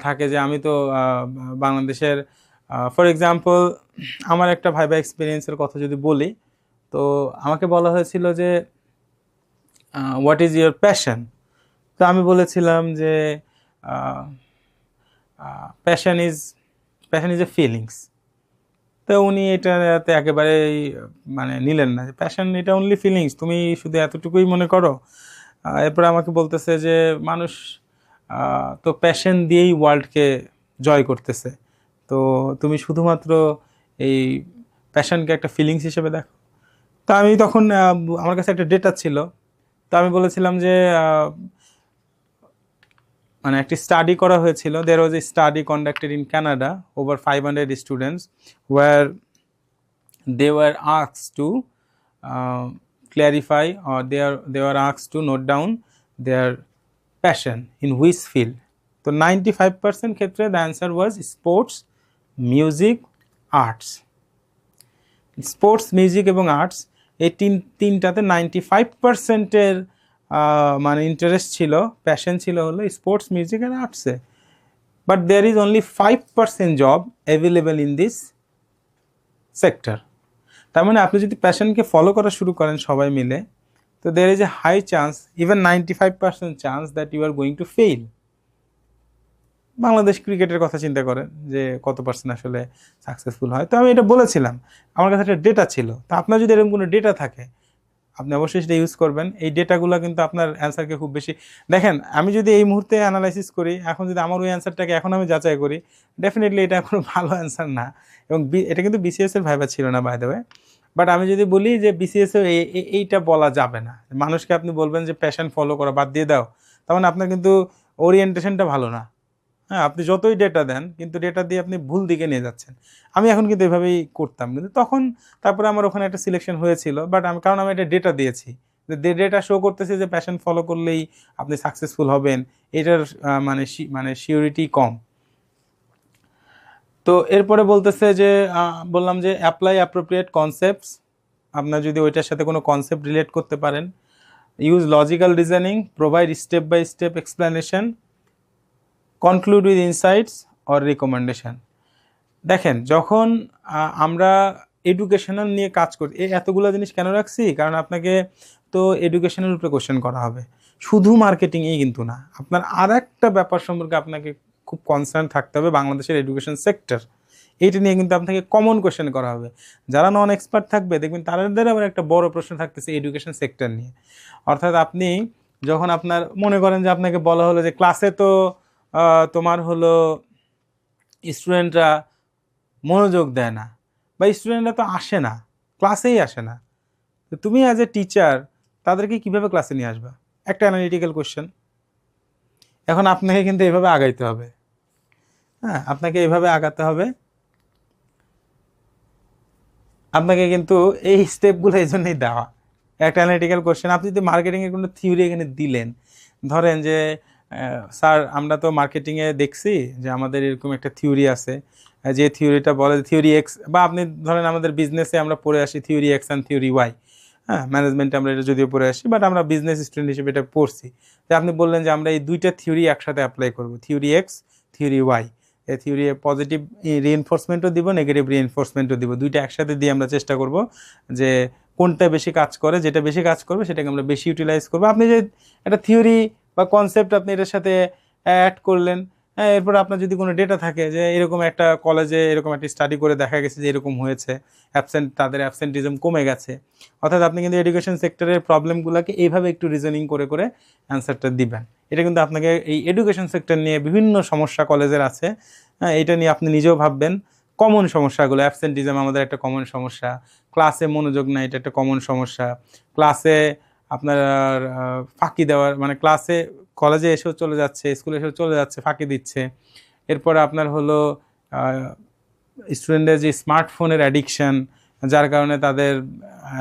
থাকে যে আমি তো বাংলাদেশের ফর এক্সাম্পল আমার একটা ভাইবা এক্সপিরিয়েন্সের কথা যদি বলি, তো আমাকে বলা হয়েছিল যে হোয়াট ইজ ইয়োর প্যাশন। তো আমি বলেছিলাম যে প্যাশন ইজ এ ফিলিংস। তো উনি এটাতে একেবারেই মানে নিলেন না, যে প্যাশন এটা অনলি ফিলিংস, তুমি শুধু এতটুকুই মনে করো। এরপরে আমাকে বলতেছে যে মানুষ তো প্যাশন দিয়েই ওয়ার্ল্ডকে জয় করতেছে, তো তুমি শুধুমাত্র এই প্যাশনকে একটা ফিলিংস হিসেবে দেখো। তো আমি তখন আমার কাছে একটা ডেটা ছিল, তো আমি বলেছিলাম যে মানে একটি স্টাডি করা হয়েছিল, there was a study conducted in Canada over 500 students were they were asked to clarify, or they were asked to note down their passion in which field. So 95% ক্ষেত্রে the answer was sports, music, arts. Sports, music এবং আর্টস এই তিনটাতে 95%-এর মানে ইন্টারেস্ট ছিল, প্যাশন ছিল হলো স্পোর্টস, মিউজিক অ্যান্ড আর্টসে। But there is only 5% job available in this sector. তার মানে আপনি যদি প্যাশনকে ফলো করা শুরু করেন সবাই মিলে, তো there is a high chance, even 95% chance that you are going to fail. Bangladesh ক্রিকেটের কথা চিন্তা করেন যে কত পার্সেন্ট আসলে সাকসেসফুল হয়। তো আমি এটা বলেছিলাম, আমার কাছে একটা ডেটা ছিল। তো আপনার যদি এরকম কোনো ডেটা থাকে আপনি অবশ্যই সেটা ইউজ করবেন। এই ডেটাগুলো কিন্তু আপনার অ্যান্সারকে খুব বেশি দেখেন, আমি যদি এই মুহূর্তে অ্যানালাইসিস করি, এখন যদি আমার ওই অ্যান্সারটাকে এখন আমি যাচাই করি, ডেফিনেটলি এটা কোনো ভালো অ্যান্সার না। এবং এটা কিন্তু বিসিএসের ভাইবা ছিল না বাই দ্য ওয়ে। বাট আমি যদি বলি যে বিসিএসে এইটা বলা যাবে না, মানুষকে আপনি বলবেন যে প্যাশন ফলো করা বাদ দিয়ে দাও, তার মানে আপনার কিন্তু ওরিয়েন্টেশনটা ভালো না। হ্যাঁ, আপনি যতই ডেটা দেন কিন্তু ডেটা দিয়ে আপনি ভুল দিকে নিয়ে যাচ্ছেন। আমি এখন কিন্তু এভাবেই করতাম, কিন্তু তখন তারপরে আমার ওখানে একটা সিলেকশন হয়েছিল, বাট কারণ আমি একটা ডেটা দিয়েছি, যে ডেটা শো করতেছে যে প্যাশন ফলো করলেই আপনি সাকসেসফুল হবেন, এটার মানে সিওরিটি কম। তো এরপরে বলতেছে যে বললাম যে অ্যাপ্লাই অ্যাপ্রোপ্রিয়েট কনসেপ্টস, আপনার যদি ওইটার সাথে কোনো কনসেপ্ট রিলেট করতে পারেন। Use logical reasoning, provide step by step explanation, conclude with insights or recommendation. দেখেন, যখন আমরা এডুকেশনাল নিয়ে কাজ করি, এই এতগুলো জিনিস কেন রাখছি, কারণ আপনাকে তো এডুকেশনের উপরে কোশ্চেন করা হবে, শুধু মার্কেটিংই কিন্তু না। আপনার আর একটা ব্যাপার সম্পর্কে আপনাকে খুব কনসার্ন থাকতে হবে, বাংলাদেশের এডুকেশন সেক্টর, এইটা নিয়ে কিন্তু আপনাকে কমন কোশ্চেন করা হবে। যারা নন এক্সপার্ট থাকবে দেখবেন তাদের আবার একটা বড় প্রশ্ন থাকতেছে এডুকেশন সেক্টর নিয়ে। অর্থাৎ আপনি যখন আপনার মনে করেন যে আপনাকে বলা হলো যে ক্লাসে তো তোমার হলো স্টুডেন্টরা মনোযোগ দেয় না, বা স্টুডেন্টরা তো আসে না, ক্লাসেই আসে না, তো তুমি অ্যাজ এ টিচার তাদেরকে কিভাবে ক্লাসে নিয়ে আসবা? একটা অ্যানালিটিক্যাল কোশ্চেন। এখন আপনাকে কিন্তু এভাবে আগাইতে হবে, হ্যাঁ, আপনাকে এভাবে আগাতে হবে, আপনাকে কিন্তু এই স্টেপগুলো এই জন্যই দেওয়া। একটা অ্যানালিটিক্যাল কোশ্চেন, আপনি যদি মার্কেটিংয়ের কোনো থিওরি এখানে দিলেন, ধরেন যে স্যার আমরা তো মার্কেটিংয়ে দেখছি যে আমাদের এরকম একটা থিওরি আছে, যে থিওরিটা বলে থিওরি এক্স, বা আপনি ধরেন আমাদের বিজনেসে আমরা পড়ে আসি theory X and theory Y, হ্যাঁ, ম্যানেজমেন্টে আমরা এটা যদিও পড়ে আসি, বাট আমরা বিজনেস স্টুডেন্ট হিসেবে এটা পড়ছি। যে আপনি বললেন যে আমরা এই দুইটা থিওরি একসাথে অ্যাপ্লাই করব, থিওরি এক্স, থিওরি ওয়াই। এই থিওরি পজিটিভ রিএনফোর্সমেন্টও দিব, নেগেটিভ রিএনফোর্সমেন্টও দিব, দুইটা একসাথে দিয়ে আমরা চেষ্টা করব যে কোনটা বেশি কাজ করে, যেটা বেশি কাজ করবে সেটাকে আমরা বেশি ইউটিলাইজ করবো। আপনি যে একটা থিওরি বা কনসেপ্ট আপনি এটার সাথে অ্যাড করলেন, হ্যাঁ, এরপর আপনার যদি কোনো ডেটা থাকে যে এরকম একটা কলেজে এরকম একটা স্টাডি করে দেখা গেছে যে এরকম হয়েছে, তাদের অ্যাবসেন্টিজম কমে গেছে, অর্থাৎ আপনি কিন্তু এডুকেশন সেক্টরের প্রবলেমগুলোকে এইভাবে একটু রিজনিং করে করে অ্যান্সারটা দিবেন। এটা কিন্তু আপনাকে এই এডুকেশন সেক্টর নিয়ে বিভিন্ন সমস্যা কলেজের আছে, হ্যাঁ, এটা নিয়ে আপনি নিজেও ভাববেন। কমন সমস্যাগুলো, অ্যাবসেন্টিজম আমাদের একটা কমন সমস্যা, ক্লাসে মনোযোগ নাই এটা একটা কমন সমস্যা, ক্লাসে আপনার ফাঁকি দেওয়ার, মানে ক্লাসে কলেজে এসেও চলে যাচ্ছে, স্কুলে এসেও চলে যাচ্ছে, ফাঁকি দিচ্ছে। এরপরে আপনার হলো স্টুডেন্টদের যে স্মার্টফোনের অ্যাডিকশান, যার কারণে তাদের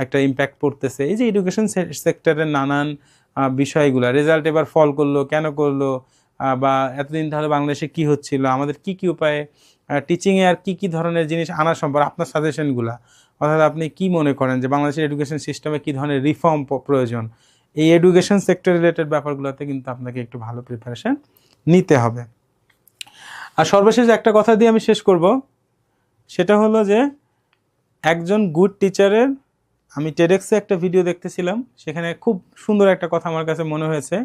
একটা ইম্প্যাক্ট পড়তেছে। এই যে এডুকেশন সেক্টরের নানান বিষয়গুলো, রেজাল্ট এবার ফল করলো, কেন করলো, বা এতদিন তাহলে বাংলাদেশে কি হচ্ছিল, আমাদের কি কি উপায়ে টিচিংয়ে আর কি কি ধরনের জিনিস আনা সম্ভব, আপনার সাজেশনগুলো, অর্থাৎ আপনি কি মনে করেন যে বাংলাদেশের এডুকেশন সিস্টেমে কী ধরনের রিফর্ম প্রয়োজন, এই এডুকেশন সেক্টর রিলেটেড ব্যাপারগুলোতে কিন্তু আপনাকে একটু ভালো প্রিপারেশান নিতে হবে। আর সর্বশেষ একটা কথা দিয়ে আমি শেষ করব, সেটা হলো যে একজন গুড টিচারের, আমি টেডেক্সে একটা ভিডিও দেখতেছিলাম, সেখানে খুব সুন্দর একটা কথা আমার কাছে মনে হয়েছে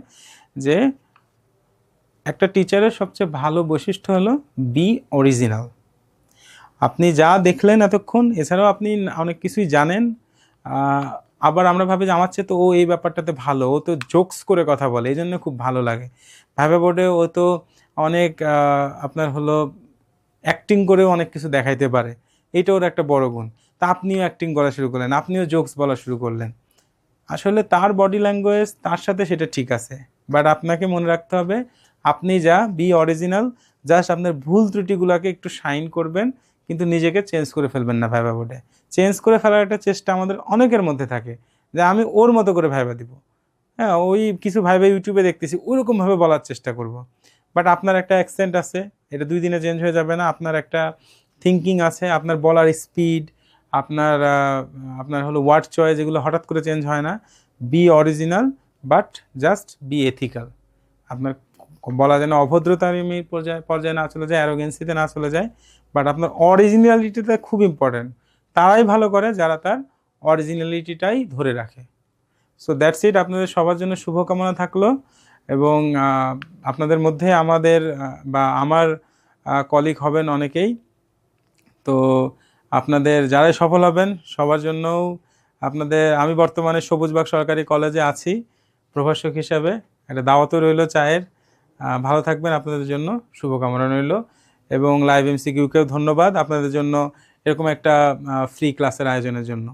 যে একটা টিচারের সবচেয়ে ভালো বৈশিষ্ট্য হলো বি অরিজিনাল। আপনি যা দেখলেন এতক্ষণ, এছাড়াও আপনি অনেক কিছুই জানেন, আবার আমরা ভাবি যে আমার চেয়ে তো ও এই ব্যাপারটাতে ভালো, ও তো জোকস করে কথা বলে, এই জন্য খুব ভালো লাগে। ভাইভা বোর্ডে ও তো অনেক আপনার হলো অ্যাক্টিং করেও অনেক কিছু দেখাইতে পারে, এইটা ওর একটা বড় গুণ। তা আপনিও অ্যাক্টিং করা শুরু করলেন, আপনিও জোকস বলা শুরু করলেন, আসলে তার বডি ল্যাঙ্গুয়েজ তার সাথে সেটা ঠিক আছে, বাট আপনাকে মনে রাখতে হবে আপনি যা বি অরিজিনাল, জাস্ট আপনার ভুল ত্রুটিগুলোকে একটু শাইন করবেন, কিন্তু নিজেকে চেঞ্জ করে ফেলবেন না। ভাইভা বোর্ডে চেঞ্জ করে ফেলার একটা চেষ্টা আমাদের অনেকের মধ্যে থাকে, যে আমি ওর মতো করে ভাইভা দিব, হ্যাঁ, ওই কিছু ভাইভা ইউটিউবে দেখতেছি ওইরকমভাবে বলার চেষ্টা করব। বাট আপনার একটা অ্যাকসেন্ট আছে, এটা 2 দিনে চেঞ্জ হয়ে যাবে না। আপনার একটা থিঙ্কিং আছে, আপনার বলার স্পিড, আপনার আপনার হলো ওয়ার্ড চয়েস, এগুলো হঠাৎ করে চেঞ্জ হয় না। Be original, but just be ethical. আপনার বলা যেন অভদ্রতার পর্যায়ে না চলে যায়, অ্যারোগেন্সিতে না চলে যায়, বাট আপনার অরিজিনালিটিটা খুব ইম্পর্ট্যান্ট। তারাই ভালো করে যারা তার অরিজিনালিটিটাই ধরে রাখে। সো দ্যাটস ইট, আপনাদের সবার জন্য শুভকামনা থাকলো, এবং আপনাদের মধ্যে আমাদের বা আমার কলিগ হবেন অনেকেই, তো আপনাদের যারাই সফল হবেন সবার জন্যও আমি বর্তমানে সবুজবাগ সরকারি কলেজে আছি প্রভাষক হিসাবে, একটা দাওয়াতও রইল চায়ের। ভালো থাকবেন, আপনাদের জন্য শুভকামনা রইল, এবং লাইভ এমসিকিউকেও ধন্যবাদ আপনাদের জন্য এরকম একটা ফ্রি ক্লাসের আয়োজনের জন্য।